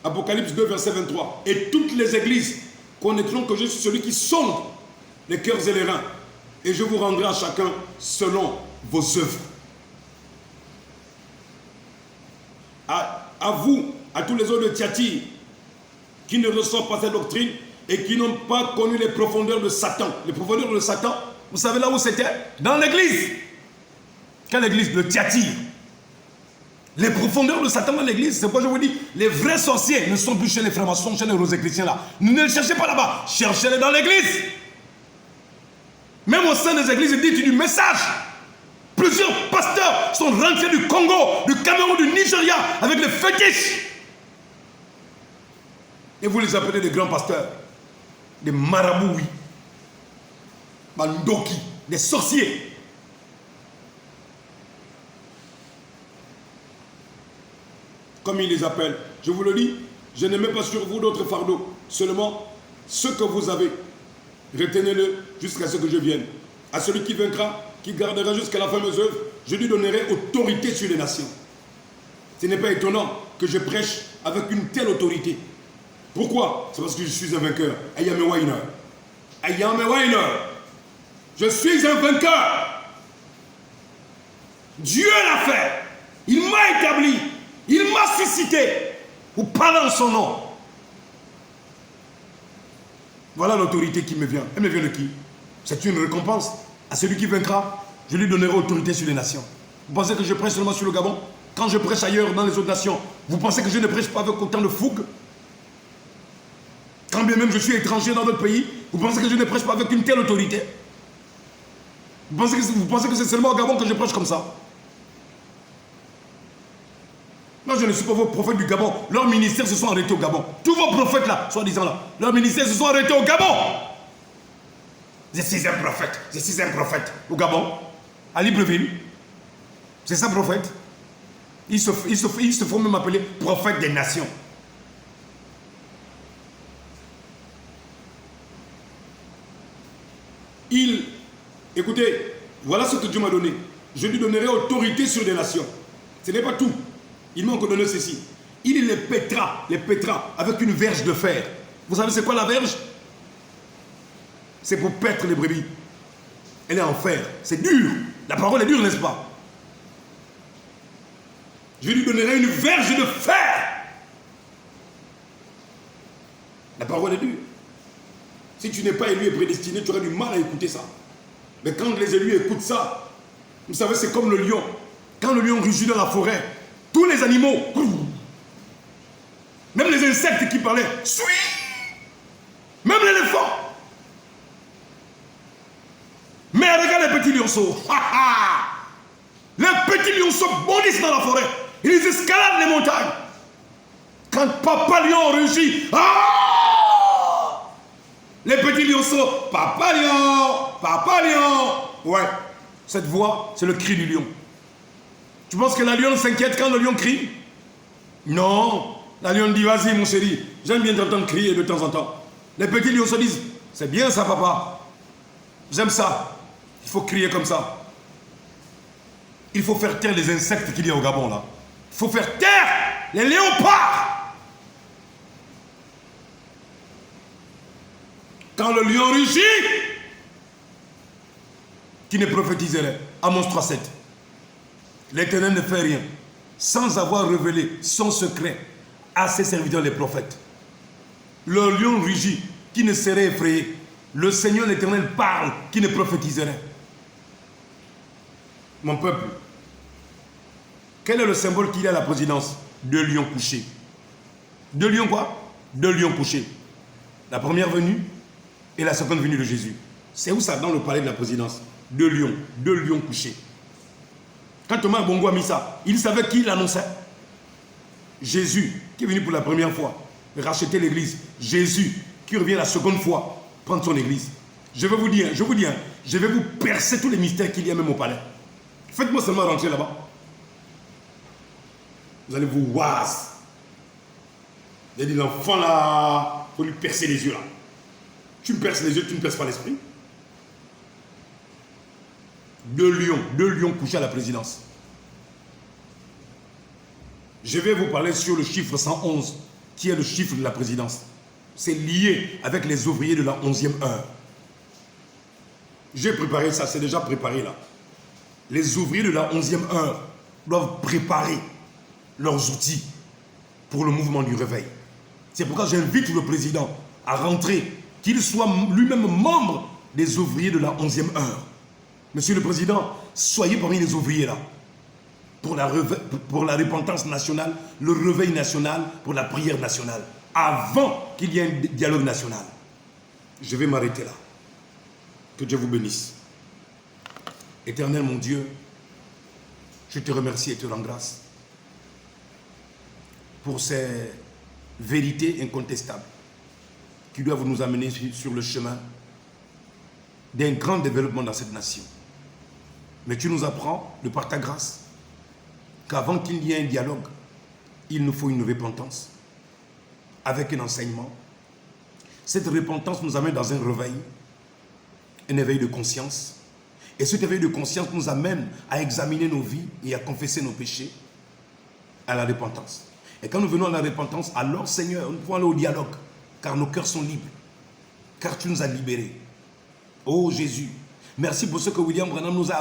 Apocalypse 2, verset 23. Et toutes les églises connaîtront que je suis celui qui sonde les cœurs et les reins. Et je vous rendrai à chacun selon vos œuvres. À vous, à tous les autres de Thyatire, qui ne reçoivent pas cette doctrine et qui n'ont pas connu les profondeurs de Satan. Les profondeurs de Satan, vous savez là où c'était? Dans l'église. Quelle église? De Thyatire. Les profondeurs de Satan dans l'église, c'est pourquoi je vous dis, les vrais sorciers ne sont plus chez les francs-maçons, chez les rosicruciens là. Ne les cherchez pas là-bas, cherchez-les dans l'église. Même au sein des églises, dites du message. Plusieurs pasteurs sont rentrés du Congo, du Cameroun, du Nigeria avec les fétiches. Et vous les appelez des grands pasteurs, des marabouts, oui. Mandoki, des sorciers. Comme ils les appellent. Je vous le dis, je ne mets pas sur vous d'autres fardeaux. Seulement, ce que vous avez, retenez-le jusqu'à ce que je vienne. À celui qui vaincra, qui gardera jusqu'à la fin mes œuvres, je lui donnerai autorité sur les nations. Ce n'est pas étonnant que je prêche avec une telle autorité. Pourquoi? C'est parce que je suis un vainqueur. I am a winner. I am a winner. Je suis un vainqueur. Dieu l'a fait. Il m'a établi. Il m'a suscité. Vous parlez en son nom. Voilà l'autorité qui me vient. Elle me vient de qui? C'est une récompense. À celui qui vaincra, je lui donnerai autorité sur les nations. Vous pensez que je prêche seulement sur le Gabon? Quand je prêche ailleurs dans les autres nations, vous pensez que je ne prêche pas avec autant de fougue? Quand bien même je suis étranger dans d'autres pays, vous pensez que je ne prêche pas avec une telle autorité? Vous pensez que c'est seulement au Gabon que je prêche comme ça? Moi, je ne suis pas vos prophètes du Gabon. Leurs ministères se sont arrêtés au Gabon. Tous vos prophètes là, soi-disant là, leurs ministères se sont arrêtés au Gabon. Je suis un prophète au Gabon, à Libreville. C'est ça, prophète. Ils se font même appeler prophète des nations. Écoutez, voilà ce que Dieu m'a donné. Je lui donnerai autorité sur des nations. Ce n'est pas tout. Il m'a encore donné ceci. Il les pètera avec une verge de fer. Vous savez c'est quoi la verge? C'est pour paître les brebis. Elle est en fer. C'est dur. La parole est dure, n'est-ce pas? Je lui donnerai une verge de fer. La parole est dure. Si tu n'es pas élu et prédestiné, tu auras du mal à écouter ça. Mais quand les élus écoutent ça, vous savez, c'est comme le lion. Quand le lion rugit dans la forêt, tous les animaux, même les insectes qui parlaient, même l'éléphant. Mais regarde les petits lionceaux. Les petits lionceaux bondissent dans la forêt. Ils escaladent les montagnes. Quand papa lion rugit, les petits lionceaux, papa lion. Ouais, cette voix, c'est le cri du lion. Tu penses que la lionne s'inquiète quand le lion crie? Non, la lionne dit, vas-y mon chéri, j'aime bien t'entendre crier de temps en temps. Les petits lionceaux disent, c'est bien ça papa, j'aime ça, il faut crier comme ça. Il faut faire taire les insectes qu'il y a au Gabon là. Il faut faire taire les léopards. Quand le lion rugit, qui ne prophétiserait? Amos 3:7. L'Éternel ne fait rien sans avoir révélé son secret à ses serviteurs les prophètes. Le lion rugit, qui ne serait effrayé? Le Seigneur l'Éternel parle, qui ne prophétiserait? Mon peuple, quel est le symbole qu'il y a à la présidence? Deux lions couchés. Deux lions quoi? Deux lions couchés. La première venue et la seconde venue de Jésus. C'est où ça? Dans le palais de la présidence. Deux lions couchés. Quand Thomas Bongo a mis ça, il savait qui l'annonçait. Jésus, qui est venu pour la première fois, racheter l'église. Jésus, qui revient la seconde fois, prendre son église. Je vais vous dire, je vais vous percer tous les mystères qu'il y a même au palais. Faites-moi seulement rentrer là-bas. Vous allez vous oise. J'ai dit, l'enfant là, il faut lui percer les yeux là. Tu me perces les yeux, tu ne perces pas l'esprit. Deux lions couchés à la présidence. Je vais vous parler sur le chiffre 111, qui est le chiffre de la présidence. C'est lié avec les ouvriers de la 11e heure. J'ai préparé ça, c'est déjà préparé là. Les ouvriers de la 11e heure doivent préparer leurs outils pour le mouvement du réveil. C'est pourquoi j'invite le président à rentrer, qu'il soit lui-même membre des ouvriers de la 11e heure. Monsieur le Président, soyez parmi les ouvriers là, pour la repentance nationale, le réveil national, pour la prière nationale, avant qu'il y ait un dialogue national. Je vais m'arrêter là. Que Dieu vous bénisse. Éternel mon Dieu, je te remercie et te rends grâce pour ces vérités incontestables qui doivent nous amener sur le chemin d'un grand développement dans cette nation. Mais tu nous apprends, de par ta grâce, qu'avant qu'il y ait un dialogue, il nous faut une repentance, avec un enseignement. Cette repentance nous amène dans un réveil, un éveil de conscience. Et cet éveil de conscience nous amène à examiner nos vies et à confesser nos péchés, à la repentance. Et quand nous venons à la repentance, alors Seigneur, nous pouvons aller au dialogue, car nos cœurs sont libres, car tu nous as libérés. Oh Jésus, merci pour ce que William Branham nous a